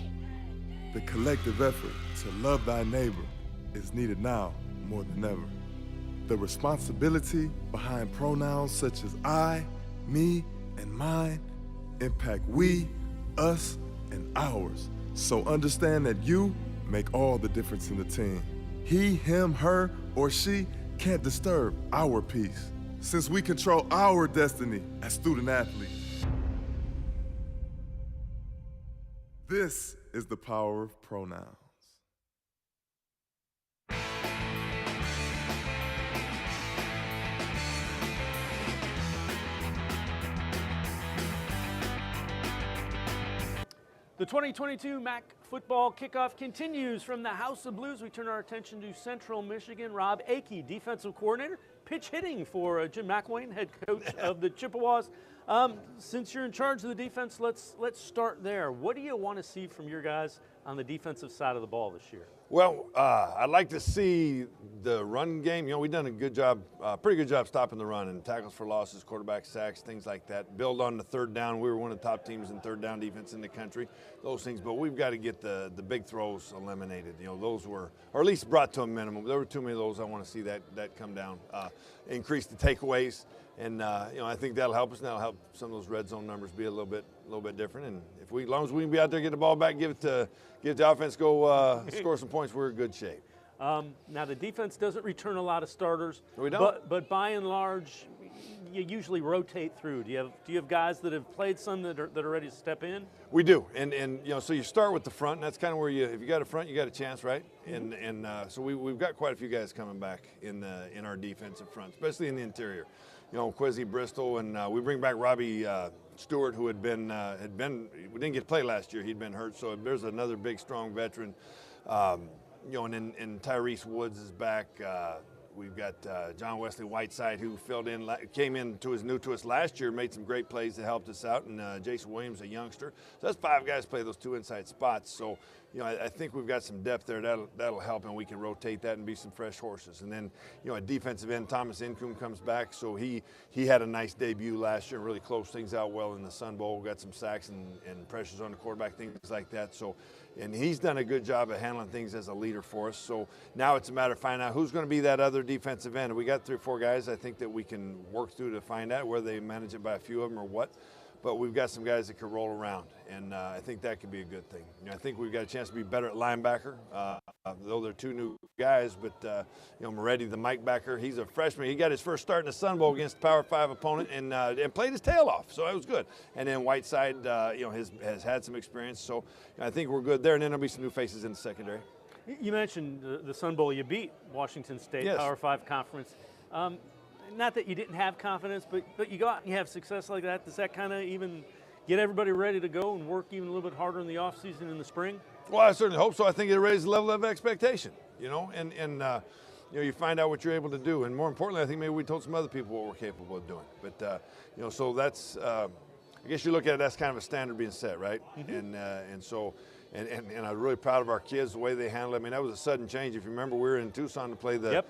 The collective effort to love thy neighbor is needed now more than ever. The responsibility behind pronouns such as I, me, and mine impact we, us, and ours. So understand that you make all the difference in the team. He, him, her, or she can't disturb our peace, since we control our destiny as student athletes. This is the power of pronouns. The 2022 MAC football kickoff continues from the House of Blues. We turn our attention to Central Michigan. Rob Akey, defensive coordinator, pitch hitting for Jim McElwain, head coach of the Chippewas. Since you're in charge of the defense, let's start there. What do you want to see from your guys on the defensive side of the ball this year? Well, I'd like to see the run game. We've done a good job, pretty good job stopping the run and tackles for losses, quarterback sacks, things like that. Build on the third down. We were one of the top teams in third down defense in the country, those things. But we've got to get the big throws eliminated. Those were, or at least brought to a minimum. There were too many of those. I want to see that come down. Increase the takeaways. And I think that'll help us. That'll help some of those red zone numbers be a little bit different. And as long as we can be out there, get the ball back, give it to the offense, go score some points, we're in good shape. Now the defense doesn't return a lot of starters. We don't. But by and large, you usually rotate through. Do you have guys that have played some that are ready to step in? We do, and so you start with the front, and that's kind of where if you got a front, you got a chance, right? Mm-hmm. So we've got quite a few guys coming back in our defensive front, especially in the interior. Quizzy Bristol, and we bring back Robbie Stewart, who had been we didn't get to play last year. He'd been hurt, so there's another big, strong veteran. And Tyrese Woods is back. We've got John Wesley Whiteside, who came in new to us last year, made some great plays that helped us out, and Jason Williams, a youngster. So that's 5 guys play those 2 inside spots. So, I think we've got some depth there. That'll help, and we can rotate that and be some fresh horses. And then, a defensive end, Thomas Incombe comes back. So he had a nice debut last year, really closed things out well in the Sun Bowl, got some sacks and pressures on the quarterback, things like that. So, and he's done a good job of handling things as a leader for us. So now it's a matter of finding out who's going to be that other defensive end. We got 3 or 4 guys I think that we can work through to find out whether they manage it by a few of them or what. But we've got some guys that can roll around, and I think that could be a good thing. I think we've got a chance to be better at linebacker, though they're 2 new guys. But Moretti, the Mike backer, he's a freshman. He got his first start in the Sun Bowl against a Power 5 opponent and played his tail off, so that was good. And then Whiteside, has had some experience, so I think we're good there. And then there'll be some new faces in the secondary. You mentioned the Sun Bowl. You beat Washington State, Yes. Power 5 conference. Not that you didn't have confidence, but you go out and you have success like that. Does that kind of even get everybody ready to go and work even a little bit harder in the offseason in the spring? Well, I certainly hope so. I think it raises the level of expectation, you know, and you find out what you're able to do. And more importantly, I think maybe we told some other people what we're capable of doing. But, so that's, I guess you look at it, that's kind of a standard being set, right? Mm-hmm. And I'm really proud of our kids, the way they handled it. I mean, that was a sudden change. If you remember, we were in Tucson to play the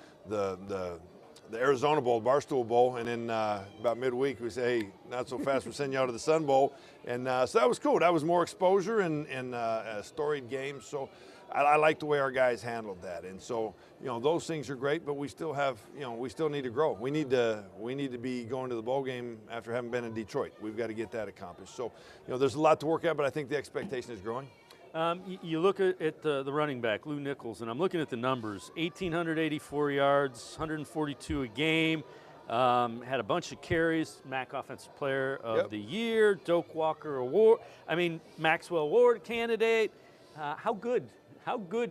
Arizona Bowl, Barstool Bowl, and then about midweek we say, hey, not so fast, we're sending you out to the Sun Bowl. And so that was cool. That was more exposure and a storied game. So I like the way our guys handled that. And so, those things are great, but we still have, we still need to grow. We need to be going to the bowl game after having been in Detroit. We've got to get that accomplished. So, there's a lot to work at, but I think the expectation is growing. You look at the running back, Lou Nichols, and I'm looking at the numbers. 1,884 yards, 142 a game, had a bunch of carries, MAC Offensive Player of the Year, Doak Walker Award, Maxwell Award candidate. How good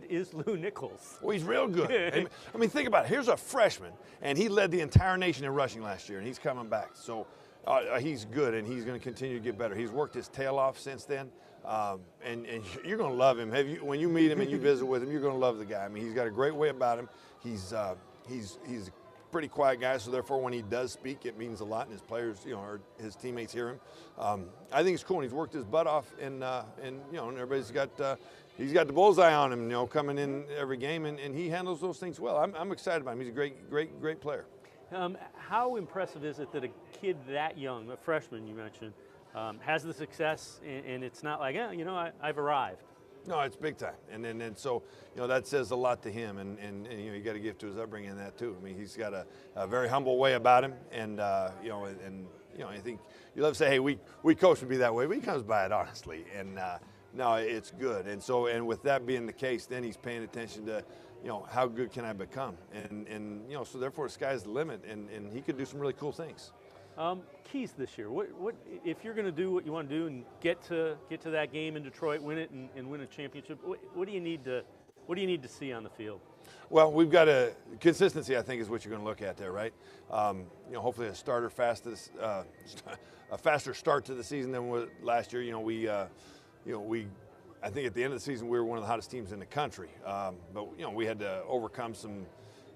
is Lou Nichols? Well, he's real good. Think about it. Here's a freshman, and he led the entire nation in rushing last year, and he's coming back. So he's good, and he's going to continue to get better. He's worked his tail off since then. And you're going to love him. When you meet him and you visit with him, you're going to love the guy. He's got a great way about him. He's a pretty quiet guy, so therefore when he does speak, it means a lot, and his players, or his teammates hear him. I think it's cool, and he's worked his butt off, and everybody's got he's got the bullseye on him, coming in every game, and he handles those things well. I'm excited about him. He's a great player. How impressive is it that a kid that young, a freshman you mentioned, has the success, and it's not like, I've arrived? No, it's big time, and so that says a lot to him, and you got to give to his upbringing that too. He's got a very humble way about him, and I think you love to say, hey, we coach would be that way, but he comes by it honestly, and no, it's good, and with that being the case, then he's paying attention to how good can I become, and so therefore the sky's the limit, and he could do some really cool things. Keys this year. What if you're going to do what you want to do and get to that game in Detroit, win it, and win a championship? What do you need to see on the field? Well, we've got consistency. I think is what you're going to look at there, right? Hopefully a faster start to the season than last year. I think at the end of the season we were one of the hottest teams in the country, but we had to overcome some.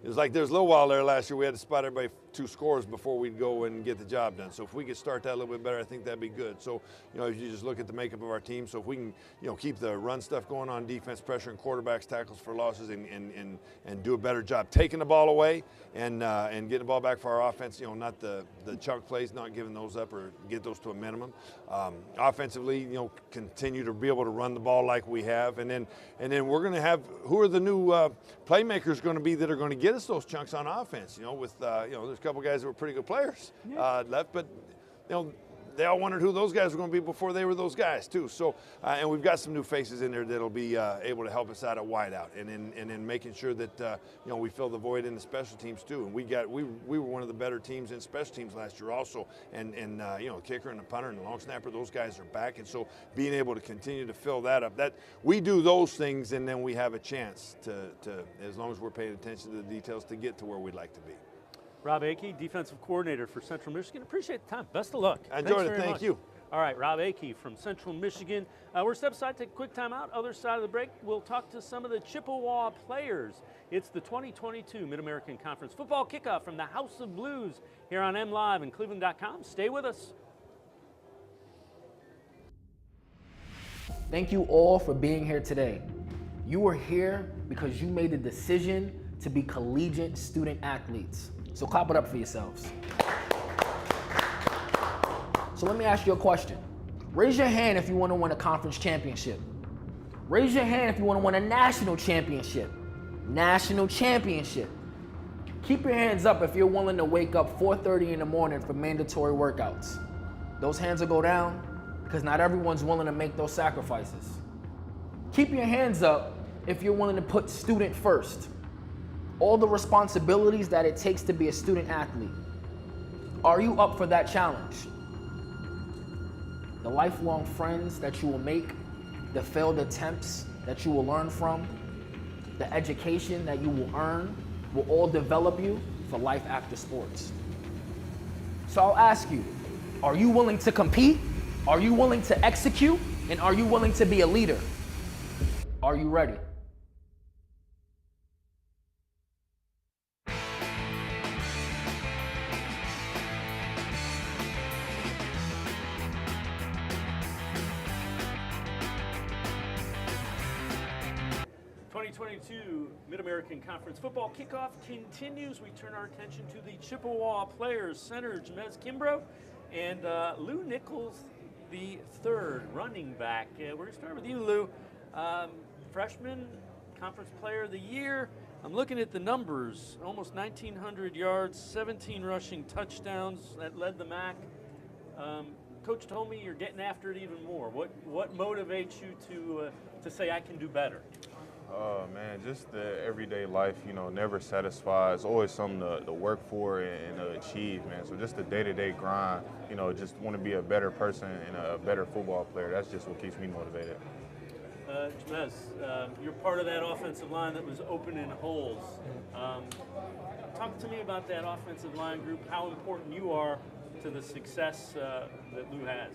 It was like there was a little while there last year we had to spot everybody 2 scores before we'd go and get the job done. So if we could start that a little bit better, I think that'd be good. So, if you just look at the makeup of our team, so if we can, keep the run stuff going on defense, pressure and quarterbacks, tackles for losses, and do a better job taking the ball away and getting the ball back for our offense, not the chunk plays, not giving those up or get those to a minimum. Offensively, continue to be able to run the ball like we have. And then we're going to have, who are the new playmakers going to be that are going to get us those chunks on offense, with, there's a couple guys that were pretty good players left, but, they all wondered who those guys were going to be before they were those guys too. So, and we've got some new faces in there that'll be able to help us out at wideout, and in making sure that we fill the void in the special teams too. And we were one of the better teams in special teams last year also. And the kicker and the punter and the long snapper, those guys are back. And so being able to continue to fill that up, that we do those things, and then we have a chance to as long as we're paying attention to the details, to get to where we'd like to be. Rob Akey, defensive coordinator for Central Michigan. Appreciate the time. Best of luck. I enjoyed it. Thank you. All right, Rob Akey from Central Michigan. We're step aside, take a quick timeout. Other side of the break, we'll talk to some of the Chippewa players. It's the 2022 Mid-American Conference Football Kickoff from the House of Blues here on MLive and cleveland.com. Stay with us. Thank you all for being here today. You are here because you made the decision to be collegiate student athletes. So clap it up for yourselves. So let me ask you a question. Raise your hand if you want to win a conference championship. Raise your hand if you want to win a national championship. National championship. Keep your hands up if you're willing to wake up 4:30 in the morning for mandatory workouts. Those hands will go down because not everyone's willing to make those sacrifices. Keep your hands up if you're willing to put student first. All the responsibilities that it takes to be a student athlete. Are you up for that challenge? The lifelong friends that you will make, the failed attempts that you will learn from, the education that you will earn will all develop you for life after sports. So I'll ask you, are you willing to compete? Are you willing to execute? And are you willing to be a leader? Are you ready? Mid-American Conference football kickoff continues. We turn our attention to the Chippewa players, center Jamez Kimbrough and Lou Nichols, the third running back. We're going to start with you, Lou. Freshman, Conference Player of the Year. I'm looking at the numbers, almost 1,900 yards, 17 rushing touchdowns that led the MAC. Coach told me you're getting after it even more. What motivates you to say I can do better? Oh, man, just the everyday life, you know, never satisfied. It's always something to work for and to achieve, man. So just the day-to-day grind, you know, just want to be a better person and a better football player. That's just what keeps me motivated. Jamez, you're part of that offensive line that was opening holes. Talk to me about that offensive line group, how important you are to the success that Lou has.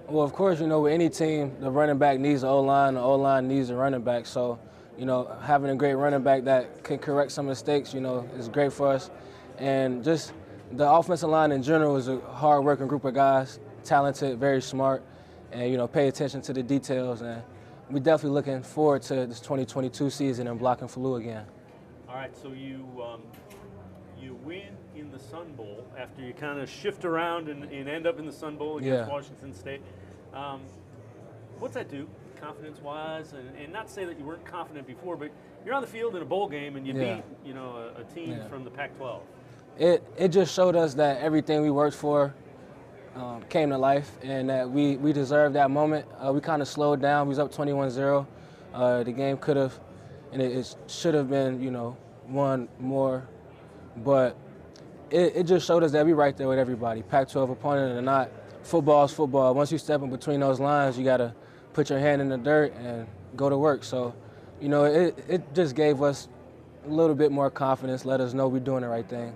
Well, of course, you know, with any team, the running back needs the O-line, the O-line needs the running back. So, you know, having a great running back that can correct some mistakes, you know, is great for us. And just the offensive line in general is a hard-working group of guys, talented, very smart, and, you know, pay attention to the details. And we're definitely looking forward to this 2022 season and blocking for Lou again. All right, so you win in the Sun Bowl after you kind of shift around and end up in the Sun Bowl against Washington State. What's that do, confidence-wise? And not to say that you weren't confident before, but you're on the field in a bowl game and you beat, you know, a team from the Pac-12. It just showed us that everything we worked for came to life and that we deserved that moment. We kind of slowed down. We was up 21-0. The game could have, and it should have been, you know, one more. But it just showed us that we right there with everybody, Pac-12 opponent or not. Football's football. Once you step in between those lines, you got to put your hand in the dirt and go to work. So, you know, it just gave us a little bit more confidence, let us know we're doing the right thing.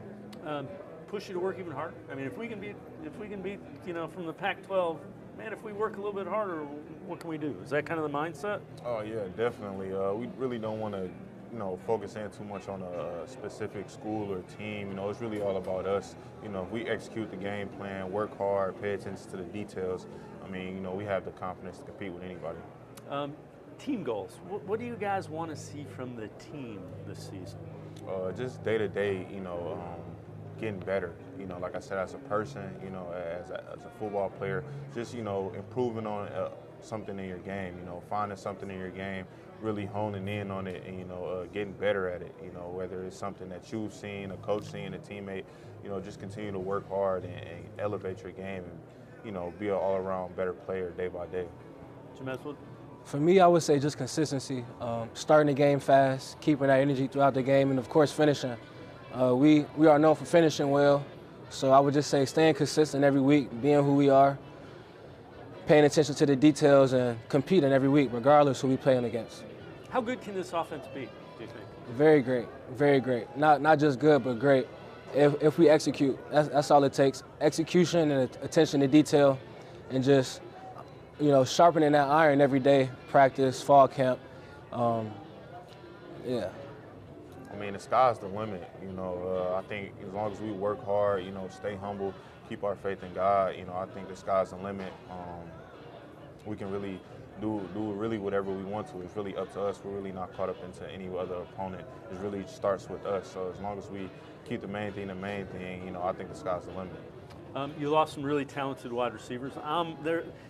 Push you to work even harder. I mean, if we can beat, you know, from the Pac-12, man, if we work a little bit harder, what can we do? Is that kind of the mindset? Oh yeah, definitely. We really don't want to, you know, focus in too much on a specific school or team. You know, it's really all about us. You know, if we execute the game plan, work hard, pay attention to the details, I mean, you know, we have the confidence to compete with anybody. Team goals. What do you guys want to see from the team this season? Just day to day, you know, getting better. You know, like I said, as a person, you know, as a football player, just, you know, improving on something in your game. You know, finding something in your game, really honing in on it, and, you know, getting better at it. You know, whether it's something that you've seen, a coach seen, a teammate, you know, just continue to work hard and elevate your game and, you know, be an all-around better player day by day. Jamez, For me, I would say just consistency. Starting the game fast, keeping that energy throughout the game, and of course finishing. We are known for finishing well, so I would just say staying consistent every week, being who we are, paying attention to the details, and competing every week, regardless who we're playing against. How good can this offense be, do you think? Very great, very great. Not just good, but great. If we execute, that's all it takes. Execution and attention to detail, and just, you know, sharpening that iron every day, practice, fall camp. Yeah. I mean, the sky's the limit. You know, I think as long as we work hard, you know, stay humble, keep our faith in God, you know, I think the sky's the limit. We can really do really whatever we want to. It's really up to us. We're really not caught up into any other opponent. It really starts with us. So as long as we keep the main thing, you know, I think the sky's the limit. You lost some really talented wide receivers.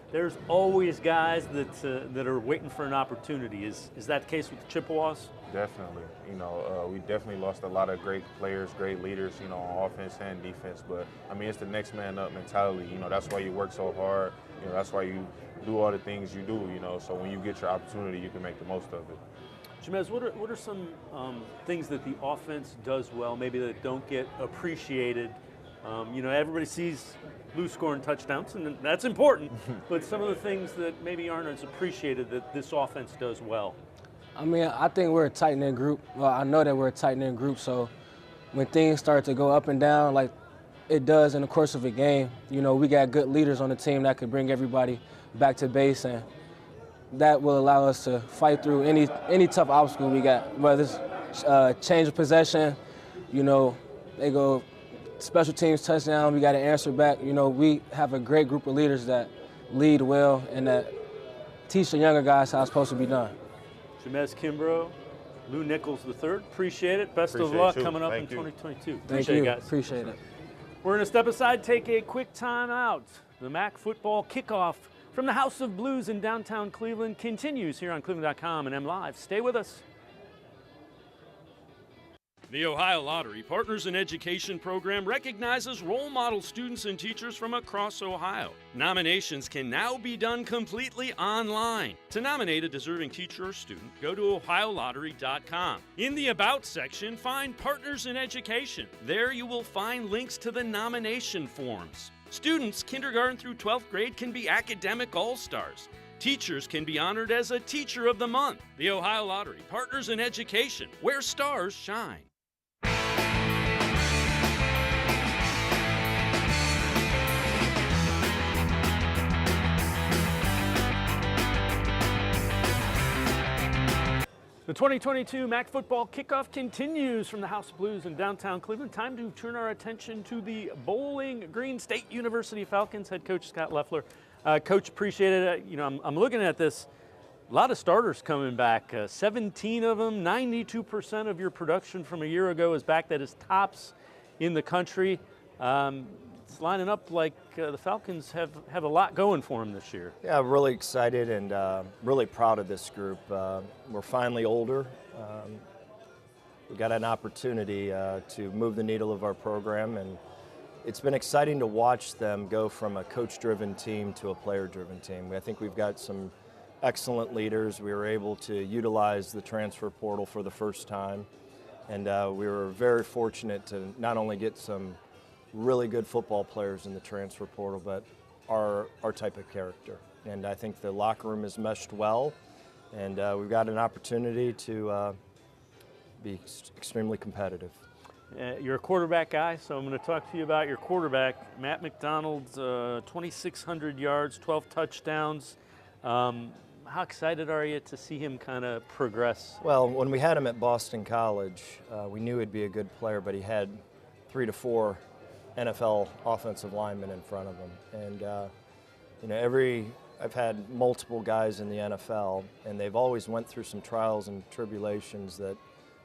There's always guys that are waiting for an opportunity. Is that the case with the Chippewas? Definitely. You know, we definitely lost a lot of great players, great leaders, you know, on offense and defense. But, I mean, it's the next man up mentality. You know, that's why you work so hard. You know, that's why you do all the things you do, you know. So when you get your opportunity, you can make the most of it. Jamez, what are some things that the offense does well, maybe that don't get appreciated? You know, everybody sees Lou scoring touchdowns, and that's important. But some of the things that maybe aren't as appreciated that this offense does well. I mean, I think we're a tight-knit group. Well, I know that we're a tight-knit group, so when things start to go up and down like it does in the course of a game, you know, we got good leaders on the team that could bring everybody back to base, and that will allow us to fight through any tough obstacle we got, whether it's change of possession, you know, they go special teams touchdown, we got to answer back. You know, we have a great group of leaders that lead well and that teach the younger guys how it's supposed to be done. Jamez Kimbrough, Lou Nichols III, appreciate it. Best of Appreciate luck you. coming up Thank in you. 2022. Thank you, guys. appreciate it. We're going to step aside, take a quick time out. The MAC football kickoff from the House of Blues in downtown Cleveland continues here on cleveland.com and M Live. Stay with us. The Ohio Lottery Partners in Education program recognizes role model students and teachers from across Ohio. Nominations can now be done completely online. To nominate a deserving teacher or student, go to ohiolottery.com. In the About section, find Partners in Education. There you will find links to the nomination forms. Students kindergarten through 12th grade can be academic all-stars. Teachers can be honored as a Teacher of the Month. The Ohio Lottery Partners in Education, where stars shine. The 2022 MAC football kickoff continues from the House of Blues in downtown Cleveland. Time to turn our attention to the Bowling Green State University Falcons. Head coach Scott Loeffler. Coach, appreciate it. You know, I'm looking at this. A lot of starters coming back. 17 of them. 92% of your production from a year ago is back. That is tops in the country. It's lining up like the Falcons have a lot going for them this year. Yeah, I'm really excited and really proud of this group. We're finally older. We got an opportunity to move the needle of our program, and it's been exciting to watch them go from a coach-driven team to a player-driven team. I think we've got some excellent leaders. We were able to utilize the transfer portal for the first time, and we were very fortunate to not only get some really good football players in the transfer portal, but our type of character. And I think the locker room is meshed well, and we've got an opportunity to be extremely competitive. You're a quarterback guy, so I'm going to talk to you about your quarterback, Matt McDonald's 2,600 yards, 12 touchdowns. How excited are you to see him kind of progress? Well, when we had him at Boston College, we knew he'd be a good player, but he had 3 to 4 NFL offensive linemen in front of him. And you know, I've had multiple guys in the NFL, and they've always went through some trials and tribulations that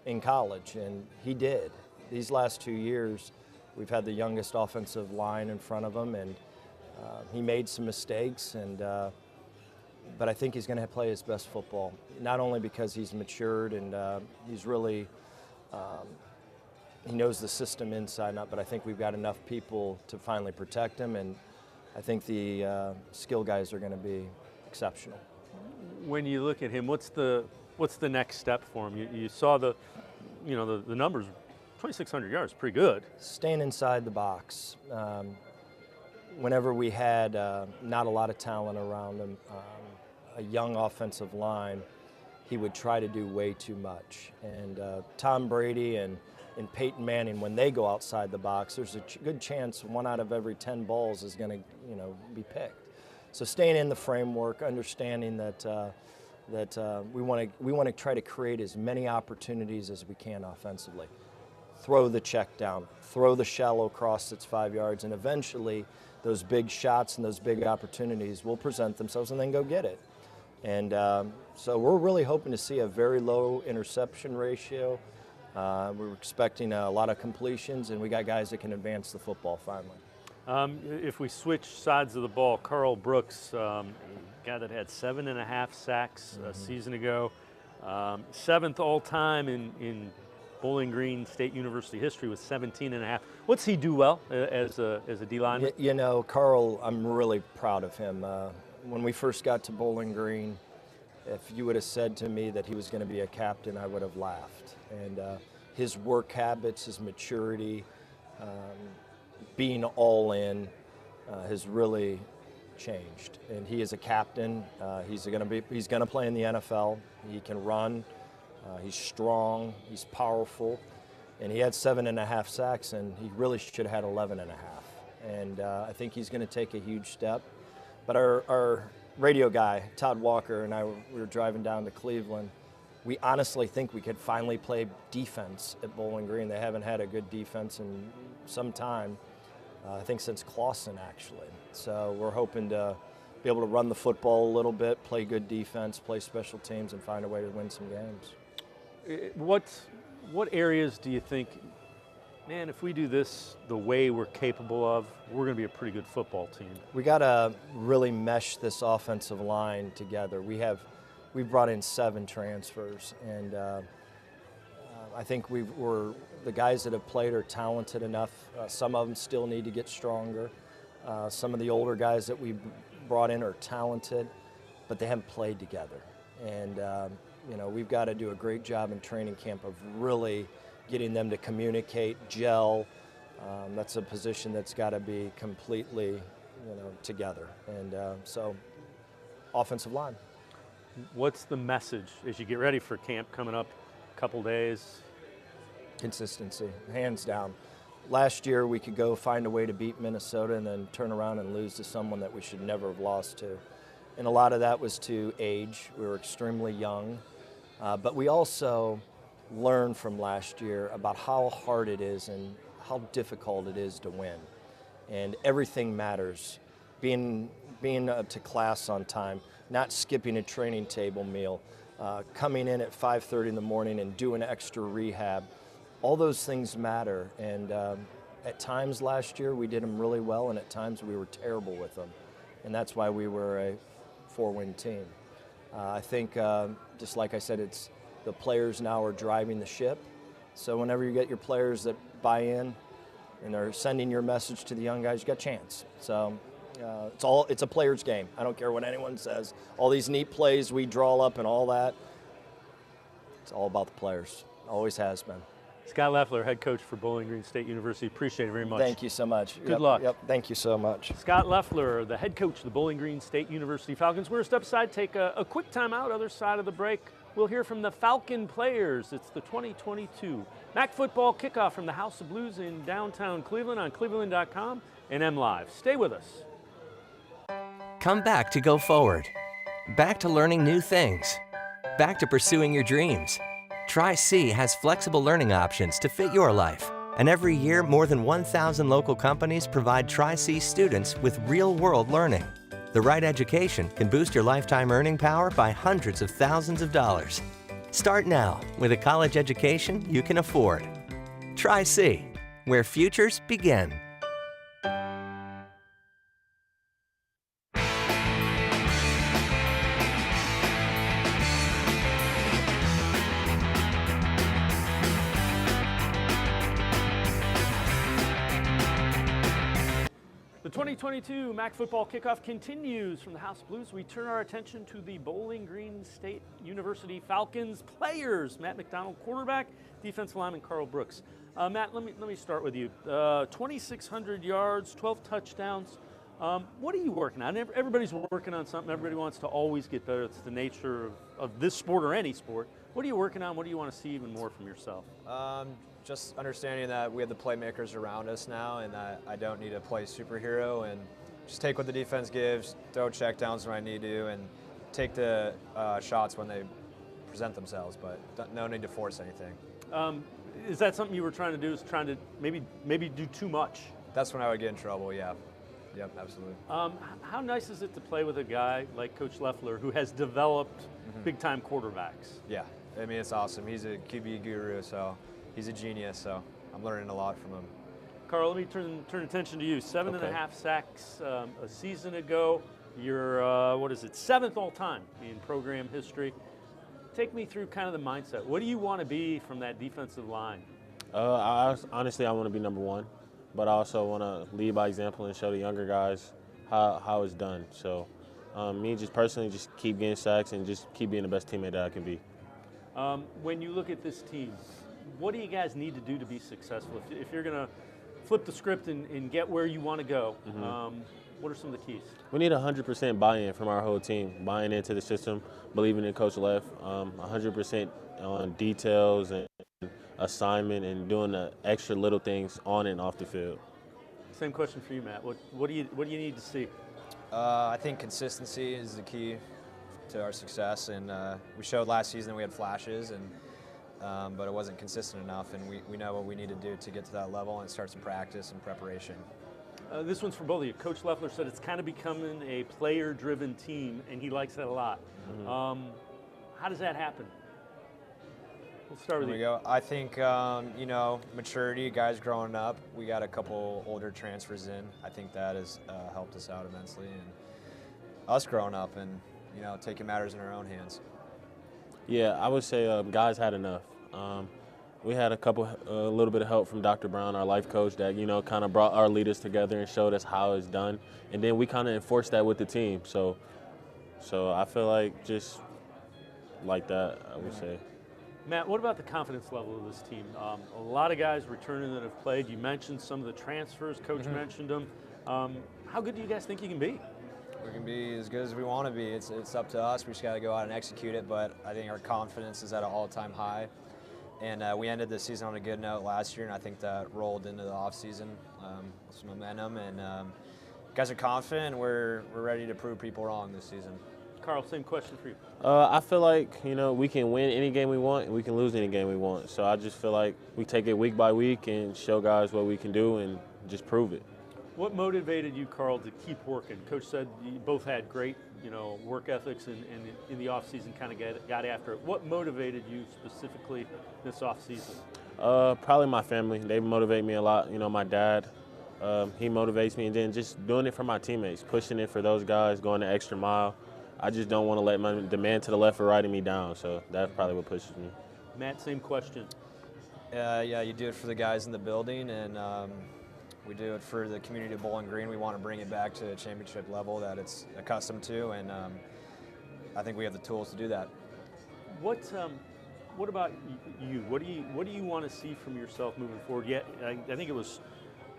in college, and he did. These last 2 years, we've had the youngest offensive line in front of him, and he made some mistakes, and but I think he's going to play his best football, not only because he's matured and he's really he knows the system inside and out, but I think we've got enough people to finally protect him, and I think the skill guys are going to be exceptional. When you look at him, what's the next step for him? You saw the numbers, 2,600 yards, pretty good. Staying inside the box. Whenever we had not a lot of talent around him, a young offensive line, he would try to do way too much. And Tom Brady and Peyton Manning, when they go outside the box, there's a good chance 1 out of every 10 balls is going to, be picked. So staying in the framework, understanding that we want to try to create as many opportunities as we can offensively. Throw the check down, throw the shallow cross that's 5 yards, and eventually those big shots and those big opportunities will present themselves, and then go get it. And so we're really hoping to see a very low interception ratio. We're expecting a lot of completions, and we got guys that can advance the football finally. If we switch sides of the ball, Carl Brooks, a guy that had 7.5 sacks a season ago, 7th all-time in Bowling Green State University history with 17.5. What's he do well as a D lineman? You know, Carl, I'm really proud of him. When we first got to Bowling Green, if you would have said to me that he was going to be a captain, I would have laughed. And his work habits, his maturity, being all in has really changed. And he is a captain. He's going to play in the NFL. He can run. He's strong, he's powerful, and he had 7.5 sacks, and he really should have had 11.5. And I think he's going to take a huge step. But our radio guy, Todd Walker, and I, we were driving down to Cleveland. We honestly think we could finally play defense at Bowling Green. They haven't had a good defense in some time, I think since Clausen, actually. So we're hoping to be able to run the football a little bit, play good defense, play special teams, and find a way to win some games. What areas do you think, man, if we do this the way we're capable of, we're going to be a pretty good football team? We got to really mesh this offensive line together. We've brought in 7 transfers, and I think the guys that have played are talented enough. Some of them still need to get stronger. Some of the older guys that we brought in are talented, but they haven't played together. And you know, we've got to do a great job in training camp of really getting them to communicate, gel. That's a position that's got to be completely, you know, together. And so, offensive line. What's the message as you get ready for camp coming up a couple days? Consistency, hands down. Last year we could go find a way to beat Minnesota and then turn around and lose to someone that we should never have lost to. And a lot of that was to age. We were extremely young. But we also learned from last year about how hard it is and how difficult it is to win. And everything matters. Being to class on time, not skipping a training table meal, coming in at 5:30 in the morning and doing extra rehab. All those things matter. And at times last year we did them really well, and at times we were terrible with them. And that's why we were a 4-win team. I think, just like I said, it's the players now are driving the ship. So whenever you get your players that buy in and they're sending your message to the young guys, you got a chance. So it's a player's game. I don't care what anyone says. All these neat plays we draw up and all that, it's all about the players. Always has been. Scott Loeffler, head coach for Bowling Green State University. Appreciate it very much. Thank you so much. Good luck. Yep, thank you so much. Scott Loeffler, the head coach of the Bowling Green State University Falcons. We're going to step aside, take a quick time out. Other side of the break, we'll hear from the Falcon players. It's the 2022 MAC football kickoff from the House of Blues in downtown Cleveland on cleveland.com and MLive. Stay with us. Come back to go forward. Back to learning new things. Back to pursuing your dreams. Tri-C has flexible learning options to fit your life. And every year, more than 1,000 local companies provide Tri-C students with real-world learning. The right education can boost your lifetime earning power by hundreds of thousands of dollars. Start now with a college education you can afford. Tri-C, where futures begin. The 2022 MAC football kickoff continues from the House of Blues. We turn our attention to the Bowling Green State University Falcons players. Matt McDonald, quarterback, defensive lineman Carl Brooks. Matt, let me start with you. 2,600 yards, 12 touchdowns. What are you working on? Everybody's working on something. Everybody wants to always get better. It's the nature of this sport or any sport. What are you working on? What do you want to see even more from yourself? Just understanding that we have the playmakers around us now, and that I don't need to play superhero, and just take what the defense gives, throw checkdowns when I need to, and take the shots when they present themselves, but no need to force anything. Is that something you were trying to do, is trying to maybe do too much? That's when I would get in trouble, yeah. Yep, absolutely. How nice is it to play with a guy like Coach Loeffler who has developed big-time quarterbacks? Yeah, I mean, it's awesome. He's a QB guru, so he's a genius, so I'm learning a lot from him. Carl, let me turn attention to you. 7.5 sacks a season ago. You're, 7th all-time in program history. Take me through kind of the mindset. What do you want to be from that defensive line? Honestly, I want to be number one, but I also want to lead by example and show the younger guys how it's done. So me just personally just keep getting sacks and just keep being the best teammate that I can be. When you look at this team, what do you guys need to do to be successful? If you're going to flip the script and get where you want to go, What are some of the keys? We need 100% buy-in from our whole team, buying into the system, believing in Coach Leff, 100% on details and assignment and doing the extra little things on and off the field. Same question for you, Matt. What do you need to see? I think consistency is the key to our success, and we showed last season we had flashes, and but it wasn't consistent enough, and we know what we need to do to get to that level, and it starts in practice and preparation. This one's for both of you. Coach Leffler said it's kind of becoming a player-driven team, and he likes that a lot. Mm-hmm. How does that happen? We'll start with There you. we go. I think, you know, maturity, guys growing up. We got a couple older transfers in. I think that has helped us out immensely. And us growing up and, you know, taking matters in our own hands. Yeah, I would say guys had enough. We had a little bit of help from Dr. Brown, our life coach, that, you know, kind of brought our leaders together and showed us how it's done. And then we kind of enforced that with the team. So I feel like just like that, I would say. Matt, what about the confidence level of this team? A lot of guys returning that have played. You mentioned some of the transfers. Coach mentioned them. How good do you guys think you can be? We can be as good as we want to be. It's up to us. We just got to go out and execute it. But I think our confidence is at an all-time high. And we ended the season on a good note last year, and I think that rolled into the offseason with some momentum. And guys are confident, and we're ready to prove people wrong this season. Carl, same question for you. I feel like, you know, we can win any game we want and we can lose any game we want. So I just feel like we take it week by week and show guys what we can do and just prove it. What motivated you, Carl, to keep working? Coach said you both had great, you know, work ethics and in the offseason kind of got after it. What motivated you specifically this offseason? Probably my family. They motivate me a lot. You know, my dad, he motivates me, and then just doing it for my teammates, pushing it for those guys, going the extra mile. I just don't want to let the man to the left or right of me down, so that's probably what pushes me. Matt, same question. Yeah, you do it for the guys in the building, and we do it for the community of Bowling Green. We want to bring it back to a championship level that it's accustomed to, and I think we have the tools to do that. What about you? What do you want to see from yourself moving forward? Yeah, I think it was,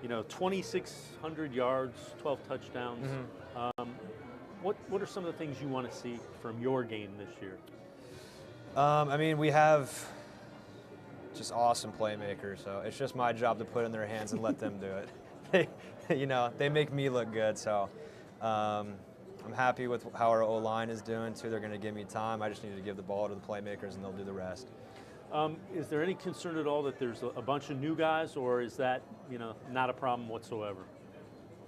you know, 2,600 yards, 12 touchdowns. What are some of the things you want to see from your game this year? I mean, we have just awesome playmakers, so it's just my job to put it in their hands and let them do it. You know, they make me look good, so I'm happy with how our O-line is doing, too. They're going to give me time. I just need to give the ball to the playmakers, and they'll do the rest. Is there any concern at all that there's a bunch of new guys, or is that, you know, not a problem whatsoever?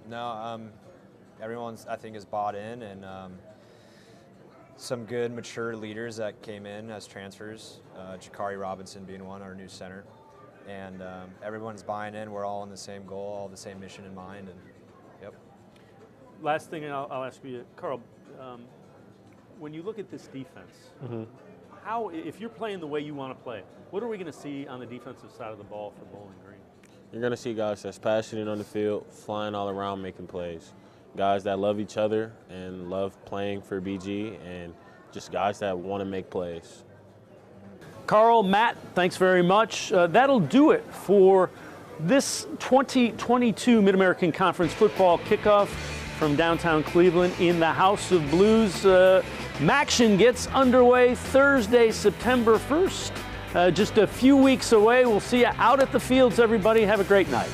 No, everyone's, I think, is bought in, and some good, mature leaders that came in as transfers, Jakari Robinson being one, our new center. And everyone's buying in. We're all on the same goal, all the same mission in mind. And yep. Last thing, and I'll ask you, Carl, when you look at this defense, how, if you're playing the way you want to play, what are we going to see on the defensive side of the ball for Bowling Green? You're going to see guys that's passionate on the field, flying all around, making plays. Guys that love each other and love playing for BG, and just guys that want to make plays. Carl, Matt, thanks very much. That'll do it for this 2022 Mid-American Conference football kickoff from downtown Cleveland in the House of Blues. Maction gets underway Thursday, September 1st. Just a few weeks away. We'll see you out at the fields, everybody. Have a great night.